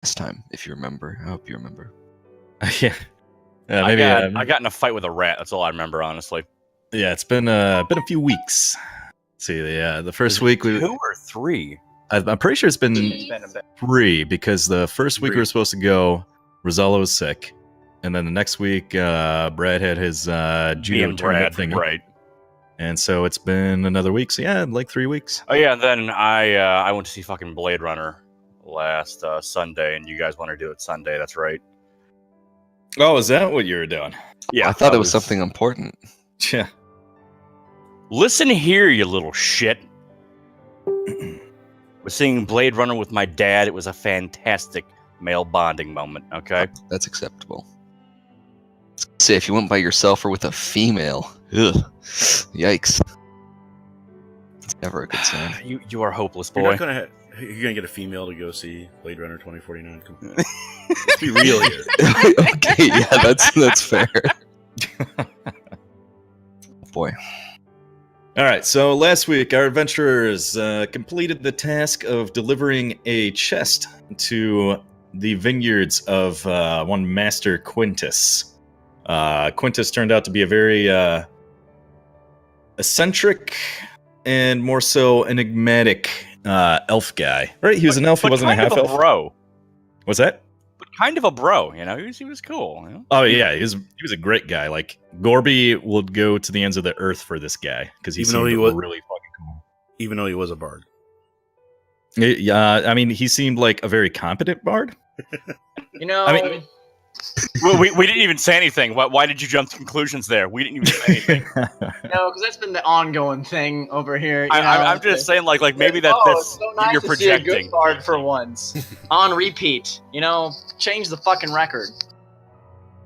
last time, if you remember. I hope you remember. Yeah. Maybe. I got in a fight with a rat. That's all I remember, honestly. Yeah, it's been a few weeks. Let's see, the first week 2 or 3. I'm pretty sure it's been a bit. 3 because the first week we were supposed to go, Rosella was sick, and then the next week Brad had his judo tournament thing, right? And so it's been another week. So yeah, like 3 weeks. Oh yeah, and then I went to see fucking Blade Runner last Sunday, and you guys want to do it Sunday? That's right. Oh, is that what you were doing? Yeah, I thought it was something important. Yeah. Listen here, you little shit. Was seeing Blade Runner with my dad. It was a fantastic male bonding moment. Okay, That's acceptable. Say if you went by yourself or with a female. Ugh. Yikes. It's never a good sign. you are hopeless, You're boy. not gonna you're gonna get a female to go see Blade Runner 2049. Let's be real here. Okay, yeah, that's fair. Boy. All right, so last week our adventurers completed the task of delivering a chest to the vineyards of one Master Quintus. Quintus turned out to be a very eccentric and more so enigmatic elf guy. Right? He was an elf. He wasn't a half elf. Bro. What's that? But kind of a bro. You know, he was cool. You know? Oh yeah, he was a great guy. Like Gorby would go to the ends of the earth for this guy because he seemed really fucking cool. Even though he was a bard. Yeah, I mean, he seemed like a very competent bard. You know, I mean, Well, we didn't even say anything. Why did you jump to conclusions there? We didn't even say anything. no, because that's been the ongoing thing over here. I'm just saying, like maybe that's it's so nice you're to see a projecting. good bard for once. On repeat. You know, change the fucking record.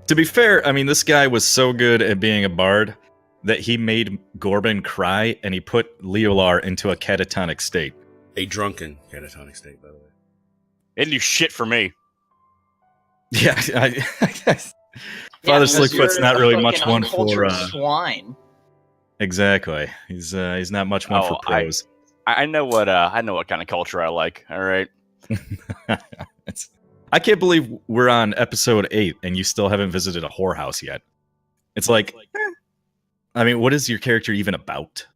To be fair, I mean, this guy was so good at being a bard that he made Gorbin cry, and he put Leolar into a catatonic state. A drunken catatonic state, by the way. It didn't do shit for me. Yeah, Father Slickfoot's not really much one for swine. Exactly. He's not much one for pros. I know what kind of culture I like. All right. I can't believe we're on episode 8 and you still haven't visited a whorehouse yet. It's like, I mean, what is your character even about?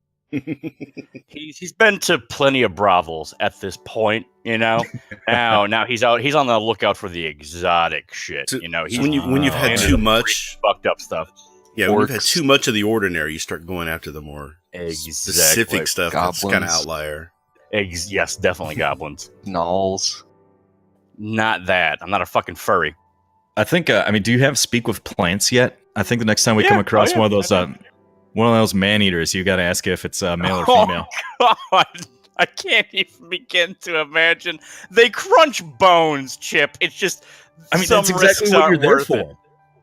He's been to plenty of brothels at this point, you know. now he's out. He's on the lookout for the exotic shit. So, you know, when you've had too much fucked up stuff. Yeah, when you've had too much of the ordinary, you start going after the more specific stuff. Goblins. That's kind of outlier. Yes, definitely goblins. Gnolls. Not that. I'm not a fucking furry. I think. I mean, do you have speak with plants yet? I think the next time we come across one of those man-eaters, you got to ask if it's male or female. Oh, God. I can't even begin to imagine. They crunch bones, Chip. It's just. I mean, that's exactly what you're there for.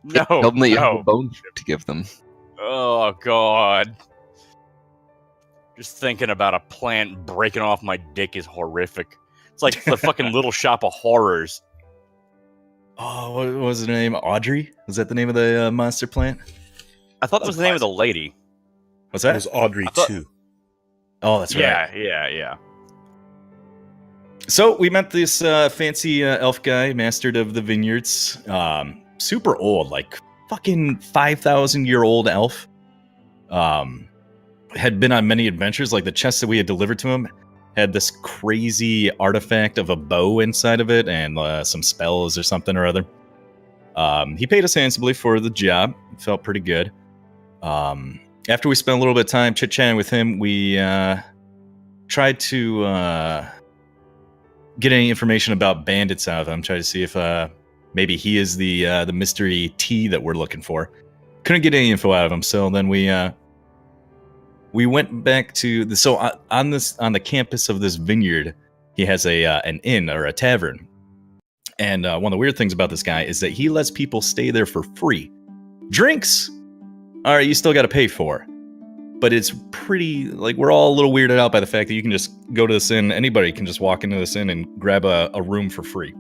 No. Tell them that you have a bone to give them. Oh, God. Just thinking about a plant breaking off my dick is horrific. It's like the fucking Little Shop of Horrors. Oh, what was the name? Audrey? Was that the name of the monster plant? I thought that was the name of the lady. What's that? It was Audrey too. Oh, that's right. Yeah. So we met this fancy elf guy, mastered of the vineyards. Super old, like fucking 5,000-year-old elf. Had been on many adventures. Like the chest that we had delivered to him had this crazy artifact of a bow inside of it and some spells or something or other. He paid us handsomely for the job. It felt pretty good. After we spent a little bit of time chit-chatting with him, we tried to get any information about bandits out of him. Try to see if maybe he is the mystery T that we're looking for. Couldn't get any info out of him, so then we went back to on the campus of this vineyard, he has an inn or a tavern. And one of the weird things about this guy is that he lets people stay there for free. Drinks, all right, you still got to pay for. But it's pretty, like, we're all a little weirded out by the fact that you can just go to this inn. Anybody can just walk into this inn and grab a room for free.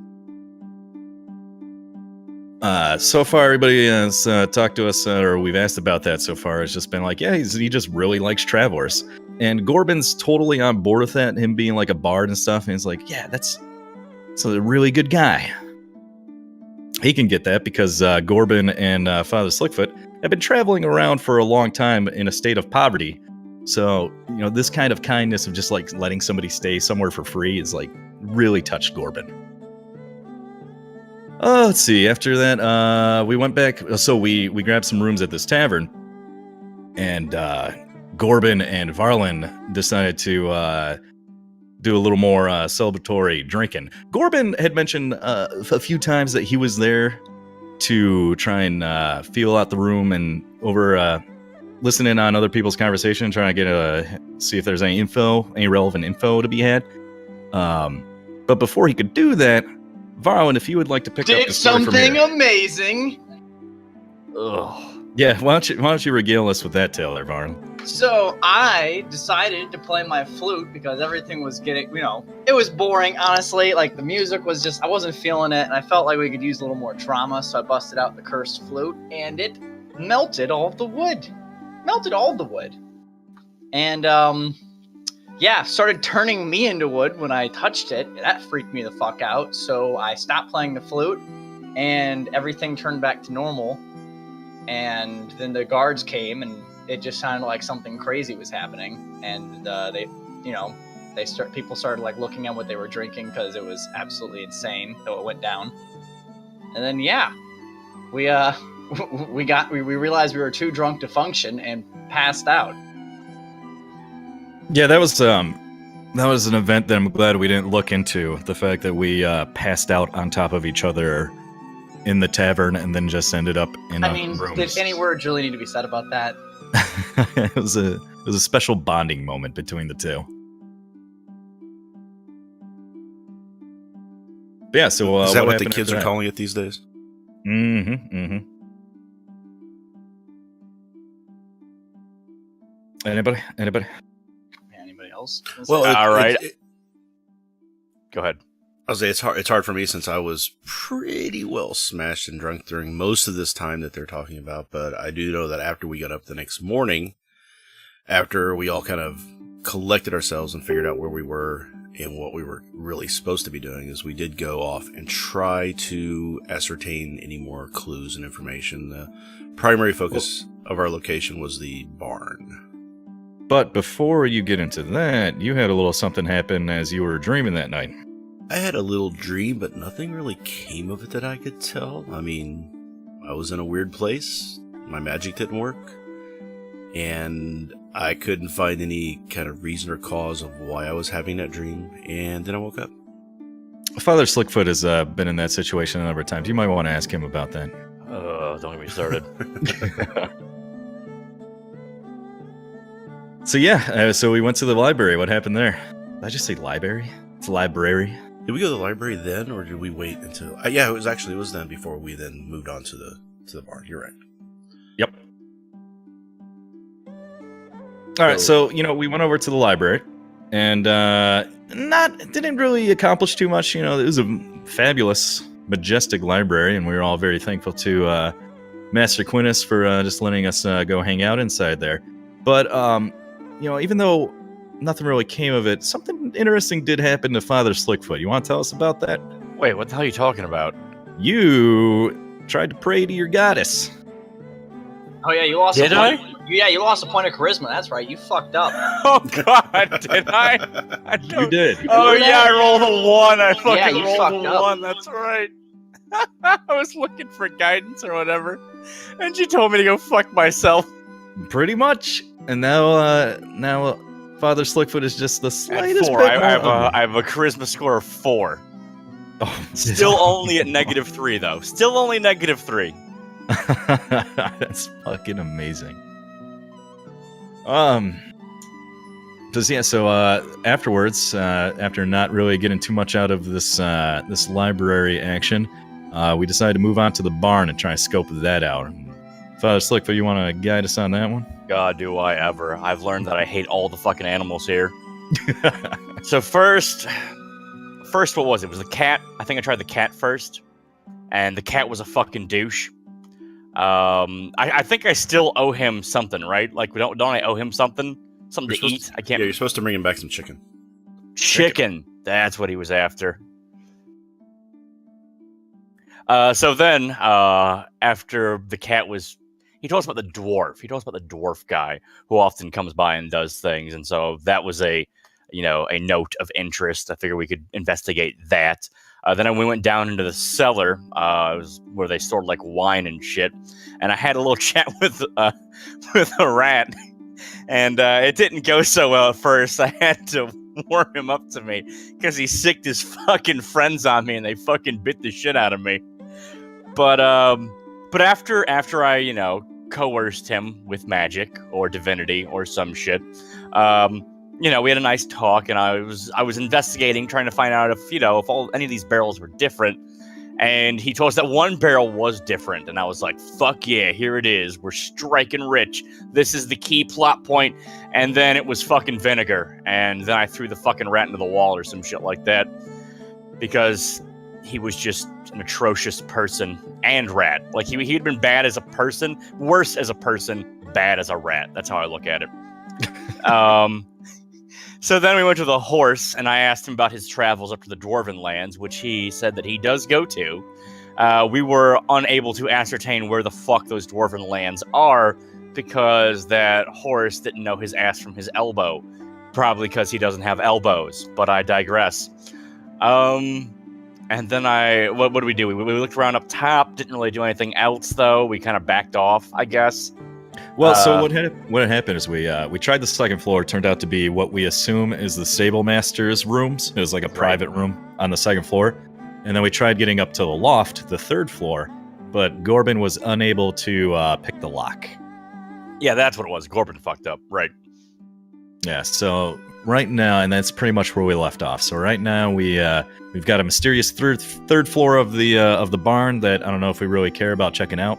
So far, everybody has talked to us, or we've asked about that so far. It's just been like, yeah, he just really likes travelers. And Gorbin's totally on board with that, him being like a bard and stuff. And he's like, yeah, that's a really good guy. he can get that because Gorbin and Father Slickfoot have been traveling around for a long time in a state of poverty. So, this kind of kindness of just like letting somebody stay somewhere for free is like really touched Gorbin. Let's see. After that, we went back. So we grabbed some rooms at this tavern, and Gorbin and Varlin decided to do a little more celebratory drinking. Gorbin had mentioned a few times that he was there to try and feel out the room and listen in on other people's conversation, trying to see if there's any relevant info to be had. But before he could do that, Varlin, if you would like to pick up the story from here. Did something amazing. Ugh. Yeah, why don't you regale us with that tale there, Varlin? So I decided to play my flute because everything was getting, it was boring, honestly. Like, the music was just, I wasn't feeling it, and I felt like we could use a little more drama, so I busted out the cursed flute, and it melted all the wood. And, started turning me into wood when I touched it. That freaked me the fuck out, so I stopped playing the flute, and everything turned back to normal. And then the guards came, and it just sounded like something crazy was happening. And people started like looking at what they were drinking because it was absolutely insane how it went down. And then we realized we were too drunk to function and passed out. Yeah, that was an event that I'm glad we didn't look into. The fact that we passed out on top of each other in the tavern and then just ended up in rooms. Did any words really need to be said about that? It was a special bonding moment between the two. But yeah, so is that what the kids are calling it these days? Mm-hmm. Anybody? Anybody else? Well, all right. Go ahead. I'll say it's hard for me since I was pretty well smashed and drunk during most of this time that they're talking about, but I do know that after we got up the next morning, after we all kind of collected ourselves and figured out where we were and what we were really supposed to be doing, is we did go off and try to ascertain any more clues and information. The primary focus of our location was the barn. But before you get into that, you had a little something happen as you were dreaming that night. I had a little dream, but nothing really came of it that I could tell. I mean, I was in a weird place. My magic didn't work. And I couldn't find any kind of reason or cause of why I was having that dream. And then I woke up. Father Slickfoot has been in that situation a number of times. You might want to ask him about that. Don't get me started. So we went to the library. What happened there? Did I just say library? It's a library. Did we go to the library then, or did we wait until... it was then before we then moved on to the barn. You're right. Yep. All right, so we went over to the library, and didn't really accomplish too much. It was a fabulous, majestic library, and we were all very thankful to Master Quintus for just letting us go hang out inside there. But even though nothing really came of it, something interesting did happen to Father Slickfoot. You want to tell us about that? Wait, what the hell are you talking about? You tried to pray to your goddess. Oh yeah, you lost. Did I? You lost a point of charisma. That's right. You fucked up. Oh god, did I? You did. Oh yeah, I rolled a 1. I fucking you rolled fucked a up. 1. That's right. I was looking for guidance or whatever, and she told me to go fuck myself. Pretty much. And now Father Slickfoot is just the slightest 4. bit I have a charisma score of 4. Oh, Still only at -3 though. Still only -3. That's fucking amazing. So afterwards, after not really getting too much out of this library action, we decided to move on to the barn and try and scope that out. Father Slickfoot, you want to guide us on that one? God, do I ever. I've learned that I hate all the fucking animals here. So first, what was it? It was the cat. I think I tried the cat first, and the cat was a fucking douche. I think I still owe him something, right? Like, don't I owe him something? Something to eat? I can't. Yeah, you're supposed to bring him back some chicken. Chicken. That's what he was after. So then, after the cat was, he told us about the dwarf. He told us about the dwarf guy who often comes by and does things, and so that was a note of interest. I figured we could investigate that. Then we went down into the cellar, it was where they stored like wine and shit, and I had a little chat with a rat, and it didn't go so well at first. I had to warm him up to me because he sicked his fucking friends on me, and they fucking bit the shit out of me. But after I coerced him with magic or divinity or some shit, we had a nice talk, and I was investigating, trying to find out if any of these barrels were different. And he told us that one barrel was different, and I was like, fuck yeah, here it is. We're striking rich. This is the key plot point. And then it was fucking vinegar, and then I threw the fucking rat into the wall or some shit like that, because he was just an atrocious person and rat. Like, he'd been bad as a person, worse as a person, bad as a rat. That's how I look at it. So then we went to the horse, and I asked him about his travels up to the Dwarven lands, which he said that he does go to. We were unable to ascertain where the fuck those Dwarven lands are, because that horse didn't know his ass from his elbow. Probably because he doesn't have elbows, but I digress. And then what did we do? We looked around up top, didn't really do anything else, though. We kind of backed off, I guess. Well, so what had happened is we tried the second floor. It turned out to be what we assume is the stable master's rooms. It was like a private room on the second floor. And then we tried getting up to the loft, the third floor, but Gorbin was unable to pick the lock. Yeah, that's what it was. Gorbin fucked up, right? Yeah, so right now, and that's pretty much where we left off. So right now we've got a mysterious third floor of the barn that I don't know if we really care about checking out.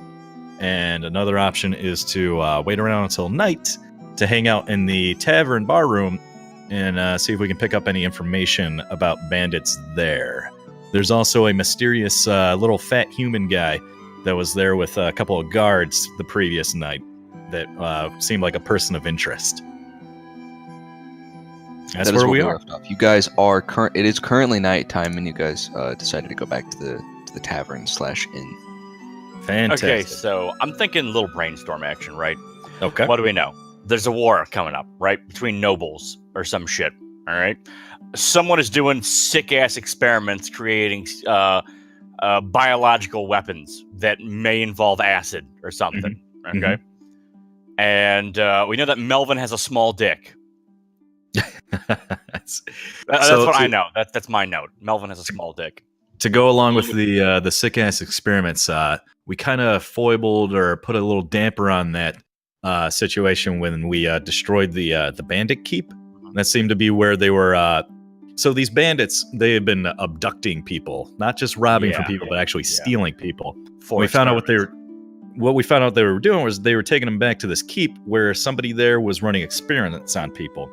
And another option is to wait around until night to hang out in the tavern bar room and see if we can pick up any information about bandits there. There's also a mysterious little fat human guy that was there with a couple of guards the previous night that seemed like a person of interest. That's where we are. Left off. You guys are it is currently nighttime, and you guys decided to go back to the tavern / inn. Fantastic. Okay, so I'm thinking little brainstorm action, right? Okay. What do we know? There's a war coming up, right? Between nobles or some shit, all right? Someone is doing sick-ass experiments creating biological weapons that may involve acid or something, okay? Mhm. And we know that Melvin has a small dick. That's what I know. That's my note. Melvin has a small dick. To go along with the sick-ass experiments, we kind of foibled or put a little damper on that situation when we destroyed the bandit keep. That seemed to be where they were. So these bandits, they had been abducting people, not just robbing from people, but actually stealing people. We found out what we found out they were doing was they were taking them back to this keep where somebody there was running experiments on people.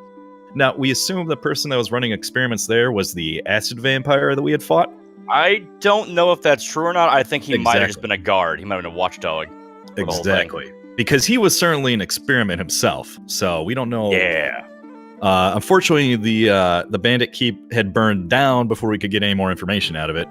Now, we assume the person that was running experiments there was the acid vampire that we had fought. I don't know if that's true or not. I think he might have just been a guard. He might have been a watchdog. Exactly. Because he was certainly an experiment himself. So we don't know. Yeah. Unfortunately, the bandit keep had burned down before we could get any more information out of it.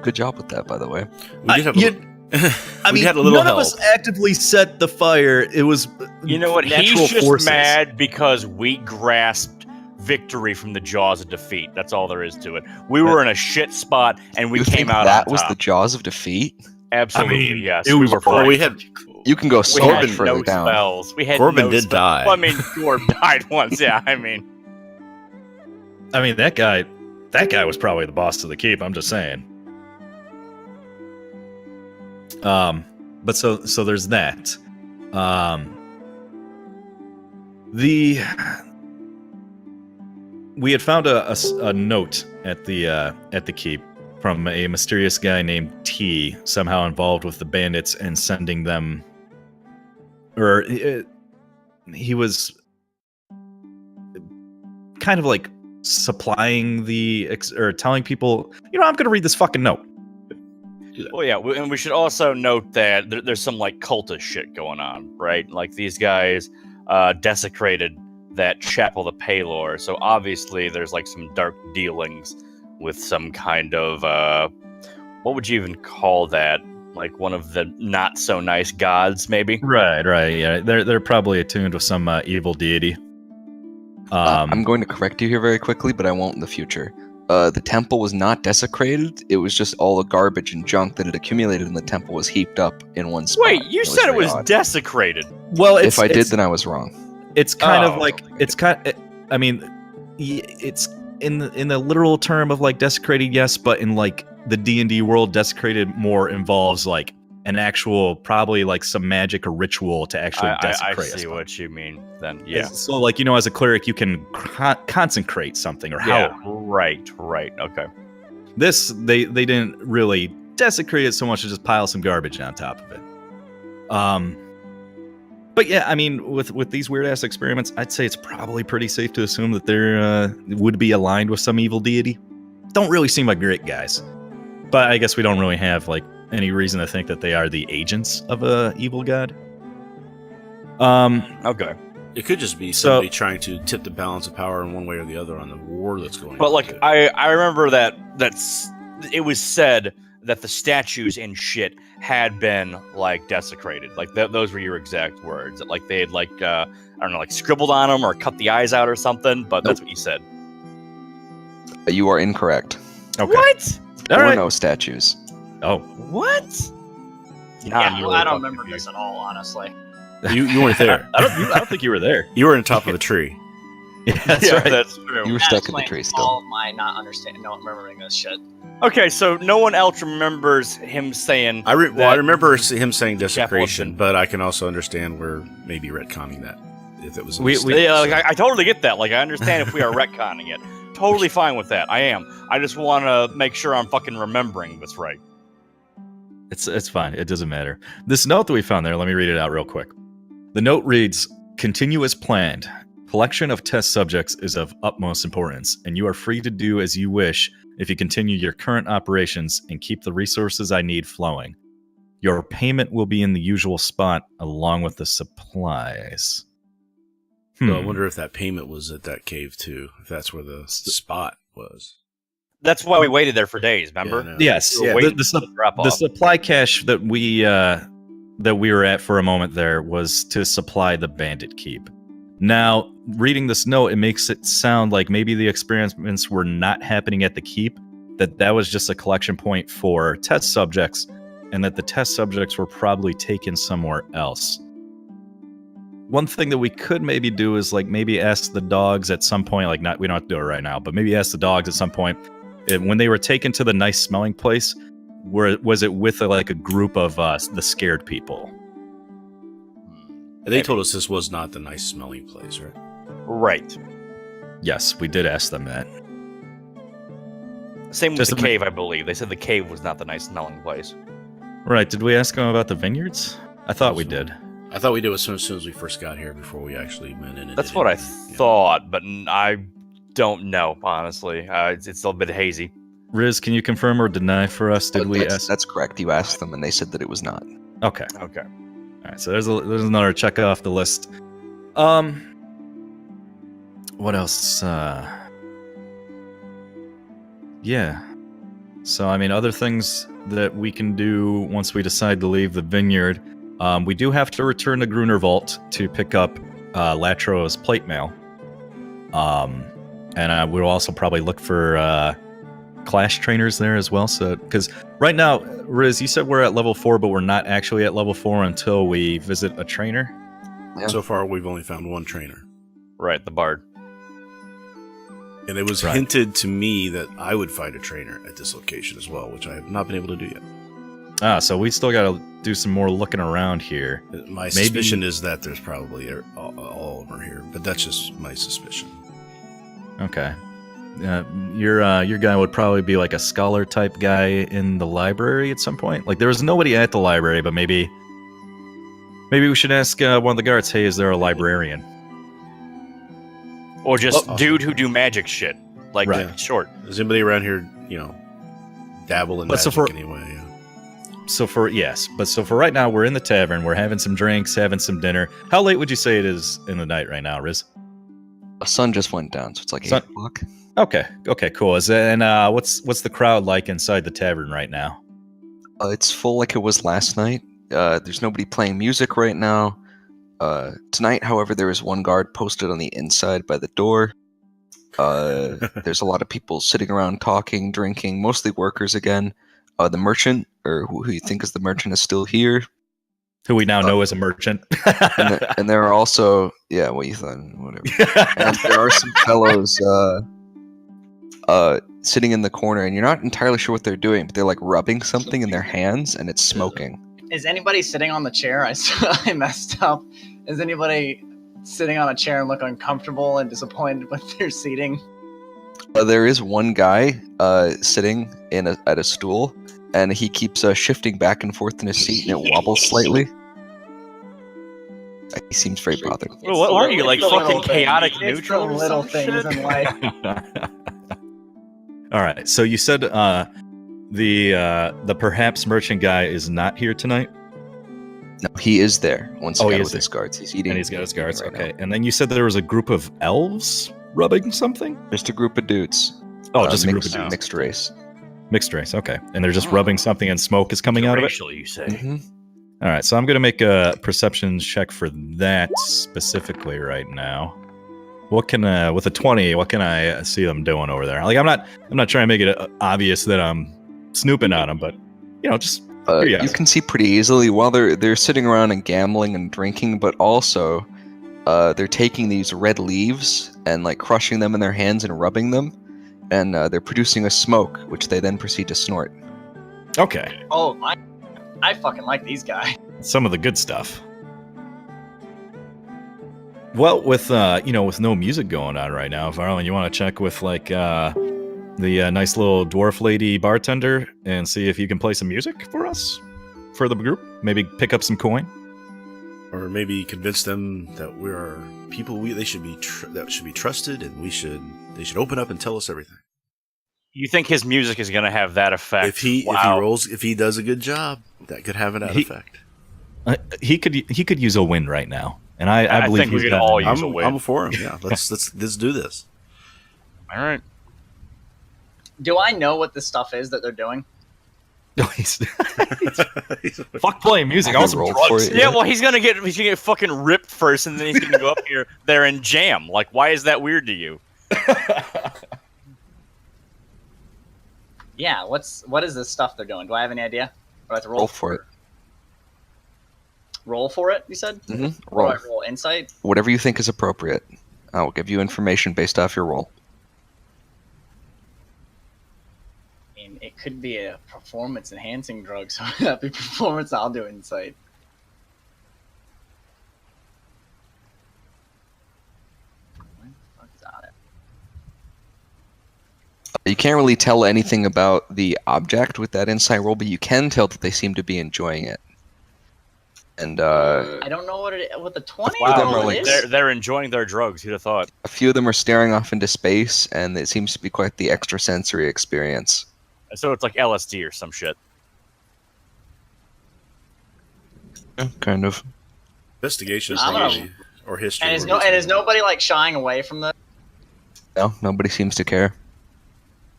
Good job with that, by the way. We did have had a little none help. of us actively set the fire. It was You know what? natural He's just forces. mad because we grasped victory from the jaws of defeat. That's all there is to it. We were in a shit spot, and we You came think out that on was top. the jaws of defeat? Absolutely, I mean, yes. it was were fine. fine. we had You can go We so had much further no down. spells. We had Corbin no did spells. die. Well, I mean, Gorb died once. Yeah, I mean, that guy was probably the boss of the keep. I'm just saying. But so there's that. We had found a note at the keep from a mysterious guy named T, somehow involved with the bandits and sending them, or he was kind of like supplying or telling people, I'm going to read this fucking note. well, yeah, and we should also note that there's some like cultist shit going on, right? Like these guys desecrated that Chapel of the Paylor, so obviously there's like some dark dealings with some kind of what would you even call that? Like one of the not so nice gods, maybe? Right. Yeah, they're probably attuned with some evil deity. I'm going to correct you here very quickly, but I won't in the future. The temple was not desecrated. It was just all the garbage and junk that had accumulated in the temple was heaped up in one spot. Wait, you said it very was odd. desecrated. Well, If I did, then I was wrong. it's kind of Oh. like I mean, it's in the literal term of like desecrated, yes, but in like the D&D world, desecrated more involves like an actual, probably like some magic or ritual to actually I desecrate. see a what you mean. Then, yeah, So like, you know, as a cleric, you can consecrate something or yeah, how right, okay. this they didn't really desecrate it so much as just pile some garbage on top of it. But yeah, I mean, with these weird ass experiments, I'd say it's probably pretty safe to assume that they're would be aligned with some evil deity. Don't really seem like great guys, but I guess we don't really have like any reason to think that they are the agents of a evil god. Okay. It could just be So- somebody trying to tip the balance of power in one way or the other on the war that's going on. But like too. I remember it was said that the statues and shit had been like desecrated. Like those were your exact words. That like they had like I don't know, like scribbled on them or cut the eyes out or something. But that's Nope. what you said. You are incorrect. Okay. What? There All were right. no statues. Oh, What? Yeah, I'm really I don't fucking remember confused. this at all, honestly. you weren't there. I don't think you were there. You were on top of a tree. Yeah, that's Yeah, right. that's true. You were That stuck in the explains tree still. all of my not remembering this shit. Okay, so no one else remembers him saying. I that- remember him saying desecration, Wilson. but I can also understand where maybe retconning that if it was. a We- mistake, Yeah, like, so. I totally get that. Like, I understand if we are retconning it. Totally fine with that. I am. I just want to make sure I'm fucking remembering this right. It's fine. It doesn't matter. This note that we found there, let me read it out real quick. The note reads, "Continue as planned. Collection of test subjects is of utmost importance, and you are free to do as you wish if you continue your current operations and keep the resources I need flowing. Your payment will be in the usual spot along with the supplies." So I wonder if that payment was at that cave too. If that's where the spot was. That's why we waited there for days, remember? Yeah, I know. Yes, We were yeah. waiting The for the drop the off. supply cache that we were at for a moment there was to supply the bandit keep. Now, reading this note, it makes it sound like maybe the experiments were not happening at the keep, that was just a collection point for test subjects, and that the test subjects were probably taken somewhere else. One thing that we could maybe do is like maybe ask the dogs at some point, like we don't have to do it right now, but maybe ask the dogs at some point when they were taken to the nice smelling place, was it with a group of the scared people? And they told us this was not the nice smelling place, right? Right. Yes, we did ask them that. Same with Just the to make- cave, I believe. They said the cave was not the nice smelling place. Right, did we ask them about the vineyards? I thought we did. I thought we did as soon as we first got here before we actually went in. And That's did what I anything. Yeah. thought, but I don't know, honestly. It's still a bit hazy. Riz, can you confirm or deny for us? Did we that's, ask? That's correct. You asked them, and they said that it was not. Okay. Okay. All right, so there's another check off the list. What else? Yeah. So I mean, other things that we can do once we decide to leave the vineyard, we do have to return to Gruner Vault to pick up Latro's plate mail. And we'll also probably look for clash trainers there as well. So, because right now, Riz, you said we're at level 4, but we're not actually at level 4 until we visit a trainer. Yeah. So far, we've only found one trainer. Right, the bard. And it was Right. hinted to me that I would find a trainer at this location as well, which I have not been able to do yet. So we still got to do some more looking around here. My Maybe- suspicion is that there's probably all over here, but that's just my suspicion. Okay. Your guy would probably be like a scholar type guy in the library at some point. Like there was nobody at the library, but maybe we should ask one of the guards. Hey, is there a librarian? Or just Well, dude who do magic shit. Like, Right. short. Does anybody around here, dabble in But so magic for- anyway? Yeah. So for right now, we're in the tavern. We're having some drinks, having some dinner. How late would you say it is in the night right now, Riz? The sun just went down, so it's like Sun- 8 o'clock. Okay, cool. What's the crowd like inside the tavern right now? It's full like it was last night. There's nobody playing music right now. Tonight, however, there is one guard posted on the inside by the door. There's a lot of people sitting around talking, drinking, mostly workers again. The merchant, or who you think is the merchant, is still here. Who we now know as a merchant. and there are also, yeah, what you thought, whatever. And there are some fellows sitting in the corner, and you're not entirely sure what they're doing, but they're like rubbing something in their hands, and it's smoking. Is anybody sitting on the chair? I messed up. Is anybody sitting on a chair and look uncomfortable and disappointed with their seating? There is one guy sitting at a stool, and he keeps shifting back and forth in his seat, and it wobbles slightly. He seems very bothered. Well, what are you, like fucking chaotic It's neutral the or little some things shit? in life. All right. So you said the perhaps merchant guy is not here tonight, No, he is there once Oh, he again is with his guards. He's eating. and he's got his guards. right Okay. And then you said there was a group of elves rubbing something. now. Just a group of dudes. Oh, just a group mixed, of dudes. mixed race. Mixed race. Okay. And they're just rubbing something, and smoke is coming out of it. Racial, you say? Mm-hmm. All right, so I'm gonna make a perception check for that specifically right now. What can with a 20? What can I see them doing over there? Like I'm not trying to make it obvious that I'm snooping on them, but just You curiosity. can see pretty easily while they're sitting around and gambling and drinking, but also they're taking these red leaves and like crushing them in their hands and rubbing them, and they're producing a smoke, which they then proceed to snort. Okay, Oh, I fucking like these guys. some of the good stuff. Well, with with no music going on right now, Varlin, you want to check with like the nice little dwarf lady bartender and see if you can play some music for us for the group? Maybe pick up some coin. Or maybe convince them that we are people they should be that should be trusted, and they should open up and tell us everything. You think his music is going to have that effect? If he does a good job, that could have an effect. He could use a win right now, and I believe think we he's could got all it. use a win. I'm for him. Yeah, let's do this. All right. Do I know what this stuff is that they're doing? Fuck playing music. I want some Roll for drugs. it. Yeah, well, he's gonna get fucking ripped first, and then he's gonna go up there and jam. Like, why is that weird to you? Yeah, what is this stuff they're doing? Do I have any idea? Do I have to Roll for it. Roll for it, you said? Mm-hmm. What Roll. do I roll? Insight? Whatever you think is appropriate. I will give you information based off your roll. I mean, it could be a performance-enhancing drug, so that'd be performance. I'll do insight. What the fuck is on it? You can't really tell anything about the object with that insight roll, but you can tell that they seem to be enjoying it. And I don't know what the 20 Wow, them are roll like- is. They're enjoying their drugs. Who'd have thought? a few of them are staring off into space, and it seems to be quite the extrasensory experience. So it's like LSD or some shit. Yeah, kind of. Investigation I'm gonna- maybe, or history. And is nobody like shying away from the? No, nobody seems to care.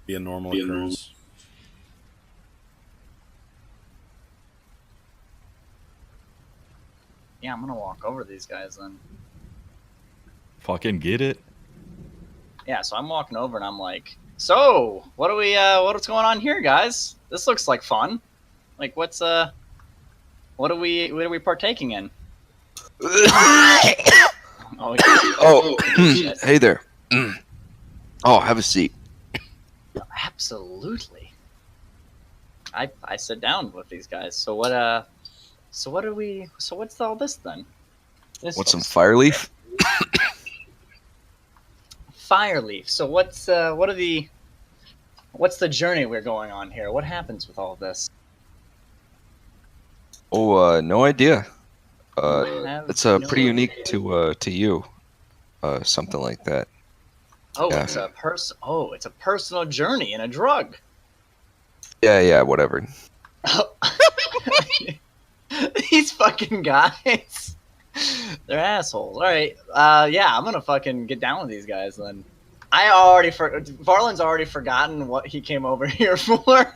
be a normal occurrence. Yeah, I'm gonna walk over to these guys then. Fucking get it. Yeah, so I'm walking over and I'm like, so what's going on here, guys? This looks like fun. Like, what are we partaking in? Oh, Oh, shit. hey there. Oh, have a seat. Absolutely. I sit down with these guys. So what's all this then? Want some fire leaf? Fireleaf. So what's the journey we're going on here? What happens with all of this? Oh, no idea. I have It's no pretty unique idea. to you. Something like that. Oh, yeah. it's a personal journey in a drug. Yeah, whatever. These fucking guys. They're assholes. All right. Yeah, I'm gonna fucking get down with these guys then. Varlin's already forgotten what he came over here for.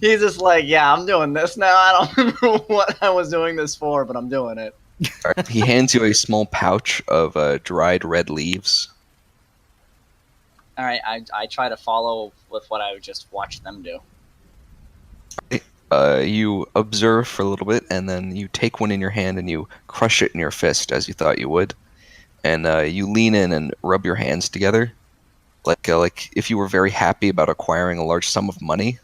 He's just like, yeah, I'm doing this now. I don't remember what I was doing this for, but I'm doing it. Alright, he hands you a small pouch of dried red leaves. All right, I try to follow with what I just watched them do. You observe for a little bit, and then you take one in your hand and you crush it in your fist as you thought you would, and you lean in and rub your hands together, like if you were very happy about acquiring a large sum of money.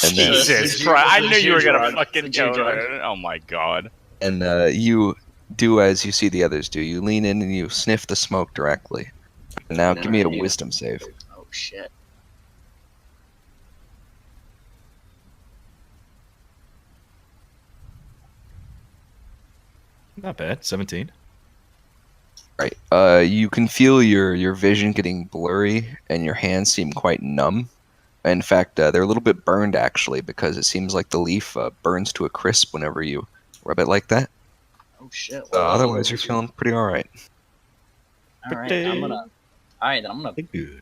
And then, Jesus Christ! I knew you were gonna G-drug. fucking It's a go. G-drug. Oh my god! and you do as you see the others do. You lean in and you sniff the smoke directly. And now give me a Alright. wisdom save. Oh shit. Not bad. 17. Right. You can feel your vision getting blurry, and your hands seem quite numb. In fact, they're a little bit burned actually, because it seems like the leaf burns to a crisp whenever you rub it like that. Oh shit. Otherwise, you're feeling pretty all right. All right, I'm gonna. All right, then I'm gonna. Good.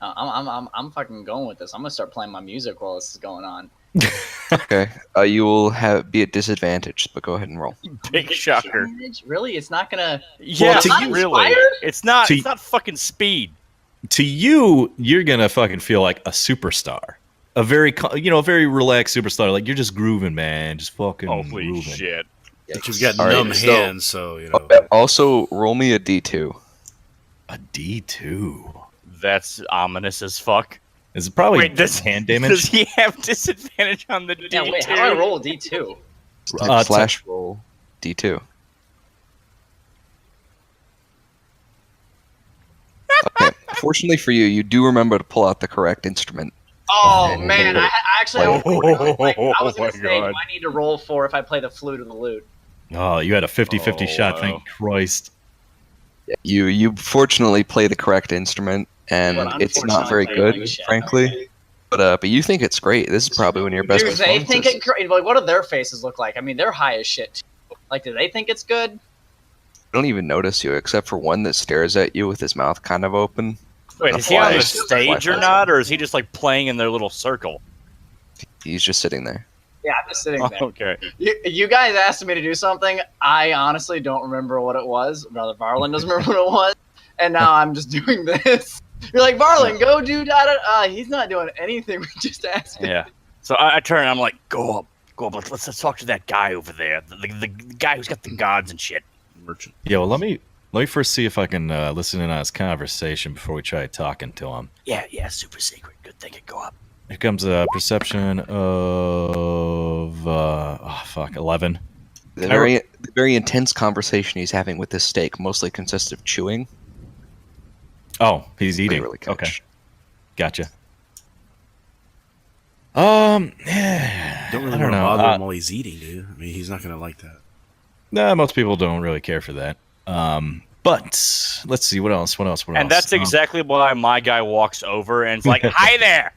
I'm fucking going with this. I'm gonna start playing my music while this is going on. Okay. You will be at disadvantage, but go ahead and roll. Big shocker. Really, it's not gonna. Yeah, to you- really. inspired? It's not. To- It's not fucking speed. To you, you're gonna fucking feel like a superstar, a very a very relaxed superstar. Like you're just grooving, man, just fucking Holy grooving. shit! But you've got All right, numb so- hands, so you know. Also, roll me a d2. A D2. That's ominous as fuck. Is it probably Wait, just hand Does damage? he have disadvantage on the D2? Yeah, wait. How do I roll a D2? Slash roll d2. Okay. Fortunately for you, you do remember to pull out the correct instrument. Oh man, I actually I was Oh my gonna say, do God. I need to roll for if I play the flute or the lute? Oh, you had a 50-50 Oh, shot. wow. Thank Christ. You fortunately play the correct instrument, and But it's not very unfortunately, good, shit, frankly. okay. But you think it's great. This is probably one of your best Do they think performances. it? Like, what do their faces look like? I mean, they're high as shit. Too. Like, do they think it's good? I don't even notice you, except for one that stares at you with his mouth kind of open. Wait, The is he on the fly- stage fly or not, or is he just like playing in their little circle? He's just sitting there. Yeah, I'm just sitting there. Okay. You guys asked me to do something. I honestly don't remember what it was. Brother Varlin doesn't remember what it was, and now I'm just doing this. You're like, Varlin, go do that. He's not doing anything. We just asked him. Yeah. So I turn and I'm like, go up. Let's talk to that guy over there. The guy who's got the gods and shit. Merchant. Yeah, well, let me first see if I can listen in on his conversation before we try talking to him. Yeah, super secret. Good thing it go up. Here comes a perception of 11. The very intense conversation he's having with this steak mostly consists of chewing. Oh, he's eating. Really Okay, catch. gotcha. Don't really I want don't to know. bother him while he's eating, dude. I mean, he's not going to like that. Nah, most people don't really care for that. But let's see what else. And that's exactly why my guy walks over and is like, "Hi there."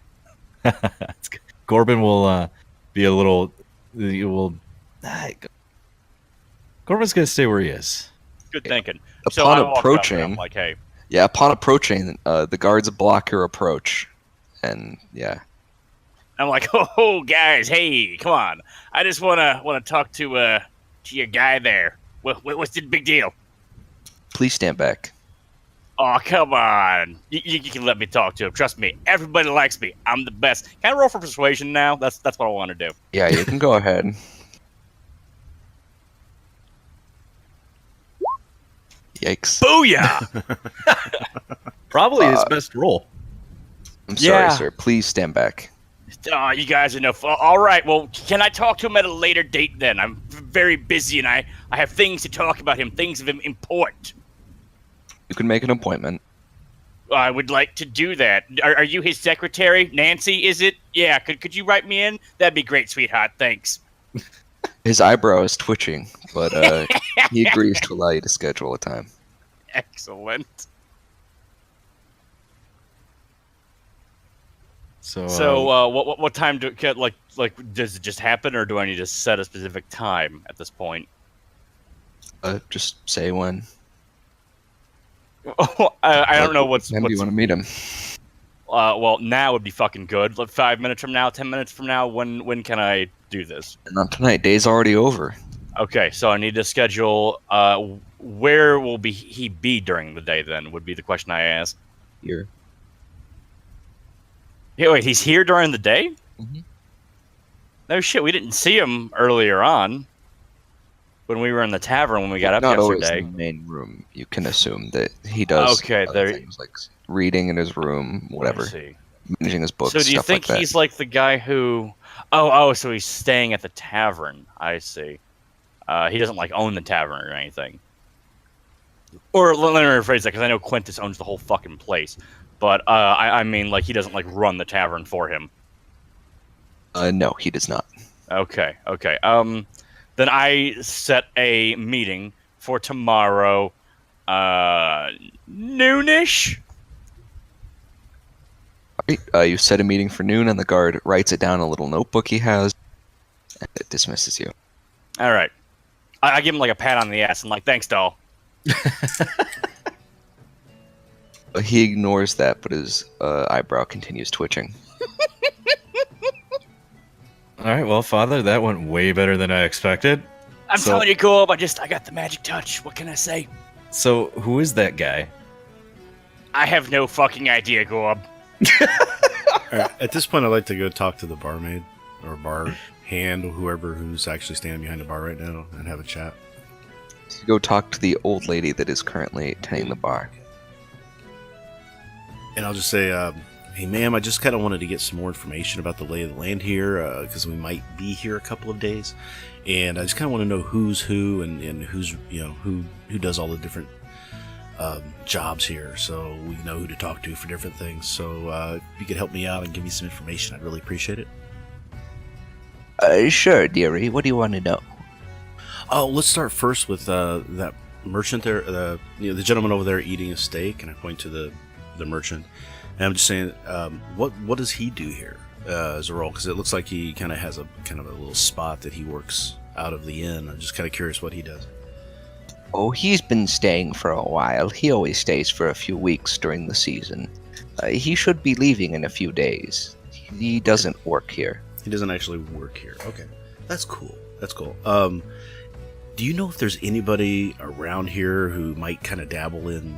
Corbin will be a little. Corbin's gonna stay where he is. Good thinking. Upon So I walk up and approaching, I'm like, "Hey." yeah, upon approaching, the guards block your approach, and yeah, I'm like, "Oh, guys, hey, come on! I just wanna talk to your guy there. What's the big deal?" please stand back. Oh, come on! You can let me talk to him. Trust me, everybody likes me. I'm the best. Can I roll for persuasion now? That's what I want to do. Yeah, you can go ahead. Yikes! Booyah! Probably his Uh, best role. I'm sorry, Yeah. sir. Please stand back. Oh, you guys are no. All right. Well, can I talk to him at a later date then? I'm very busy and I have things to talk about him. Things of import. You can make an appointment. I would like to do that. Are you his secretary, Nancy? Is it? Yeah. Could you write me in? That'd be great, sweetheart. Thanks. His eyebrow is twitching, but he agrees to allow you to schedule a time. Excellent. So, What time does it just happen, or do I need to set a specific time at this point? Just say when. I don't know what's When do you want to meet him? Well, now would be fucking good. Like 5 minutes from now, 10 minutes from now. When can I do this? Not tonight. Day's already over. Okay, so I need to schedule. Where will he be during the day? Then would be the question I ask. Here. Yeah, wait, he's here during the day? Mhm. No shit, we didn't see him earlier on when we were in the tavern when we got up Not always yesterday. in the main room. You can assume that he does Okay, other there- things like reading in his room, whatever, I see. managing his books, So do you stuff think like that. he's like the guy who? Oh, so he's staying at the tavern. I see. He doesn't like own the tavern or anything. Or let me rephrase that because I know Quintus owns the whole fucking place, but I mean like he doesn't like run the tavern for him. No, he does not. Okay. Then I set a meeting for tomorrow, noonish. Right, you set a meeting for noon, and the guard writes it down in a little notebook he has, and it dismisses you. All right. I give him like a pat on the ass and like, thanks, doll. He ignores that, but his eyebrow continues twitching. All right, well, Father, that went way better than I expected. I'm So- telling you, Gob, I got the magic touch. What can I say? So, who is that guy? I have no fucking idea, Gob. All right, at this point, I'd like to go talk to the barmaid or bar hand or whoever who's actually standing behind the bar right now and have a chat. So you go talk to the old lady that is currently tending the bar. And I'll just say, hey, ma'am, I just kind of wanted to get some more information about the lay of the land here because we might be here a couple of days. And I just kind of want to know who's who and who's, who does all the different jobs here, so we know who to talk to for different things. So if you could help me out and give me some information, I'd really appreciate it. Sure, dearie. What do you want to know? Oh, let's start first with that merchant there, the gentleman over there eating a steak, and I point to the merchant. And I'm just saying, what does he do here as a role? Because it looks like he kind of has a little spot that he works out of the inn. I'm just kind of curious what he does. Oh, he's been staying for a while. He always stays for a few weeks during the season. He should be leaving in a few days. He doesn't work here. He doesn't actually work here. Okay, that's cool. Do you know if there's anybody around here who might kind of dabble in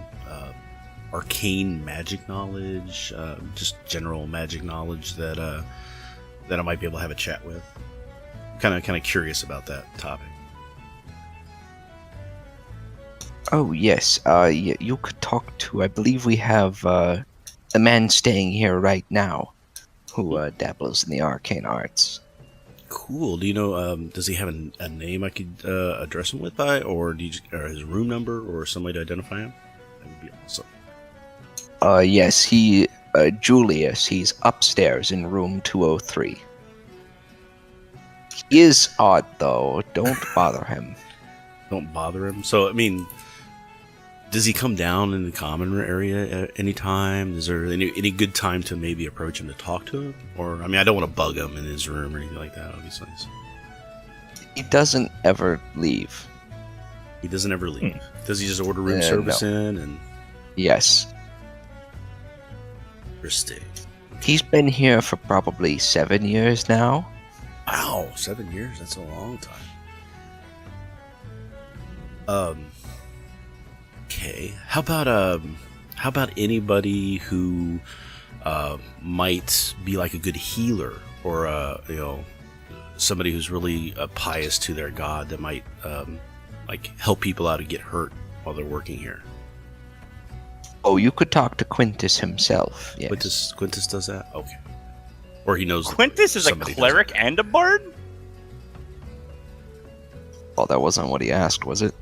arcane magic knowledge, just general magic knowledge that I might be able to have a chat with? Kind of curious about that topic. Oh, yes. You could talk to, I believe we have a man staying here right now who dabbles in the arcane arts. Cool. Do you know? Does he have a name I could address him with by, or or his room number, or somebody to identify him? That would be awesome. Yes, Julius. He's upstairs in room 203. He is odd, though. Don't bother him. Don't bother him. So, I mean, does he come down in the common area at any time? Is there any good time to maybe approach him to talk to him? Or, I mean, I don't want to bug him in his room or anything like that, obviously. So He doesn't ever leave. he doesn't ever leave. Does he just order room No. service in? And Yes. interesting. He's been here for probably 7 years now. Wow, 7 years? That's a long time. Okay. How about anybody who might be like a good healer, or somebody who's really pious to their god that might like help people out and get hurt while they're working here? Oh, you could talk to Quintus himself. Yes. Quintus does that? Okay. Or he knows Quintus is a somebody does cleric that. and a bard? Well, that wasn't what he asked, was it?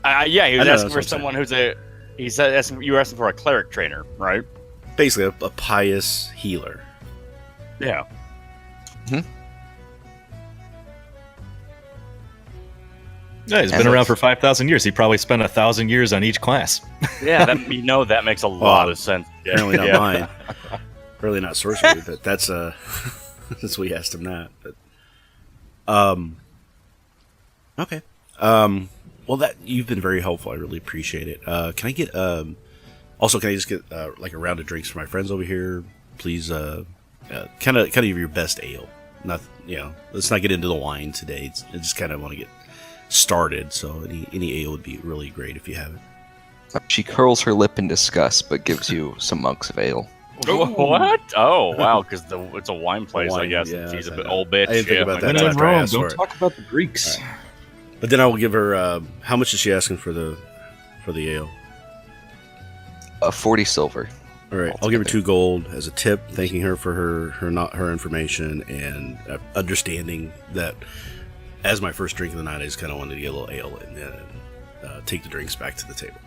Yeah, he was I know, asking that's for what I'm someone who's a. He said you were asking for a cleric trainer, right? Basically a pious healer. Yeah. Yeah, he's And been around that's- for 5,000 years. He probably spent 1,000 years on each class. Yeah, that makes a lot of sense. Yeah. Apparently not Yeah. mine. Apparently not sorcery, but that's that's we asked him that. But okay. Well, that you've been very helpful. I really appreciate it. Can I get Also, can I just get like a round of drinks for my friends over here, please? Kind of your best ale. Not let's not get into the wine today. I just kind of want to get started. So any ale would be really great if you have it. She curls her lip in disgust, but gives you some mugs of ale. What? Oh, wow, because it's a wine place, I Wine, guess. yeah, She's a I bit know. old bitch. I didn't think yeah, about my that When God. in after I Rome, asked for don't it. talk about the Greeks. All But then I will give her. How much is she asking for the ale? 40 silver. All right, I'll give her 2 gold as a tip, thanking her for her information and understanding that as my first drink of the night, I just kind of wanted to get a little ale and then take the drinks back to the table.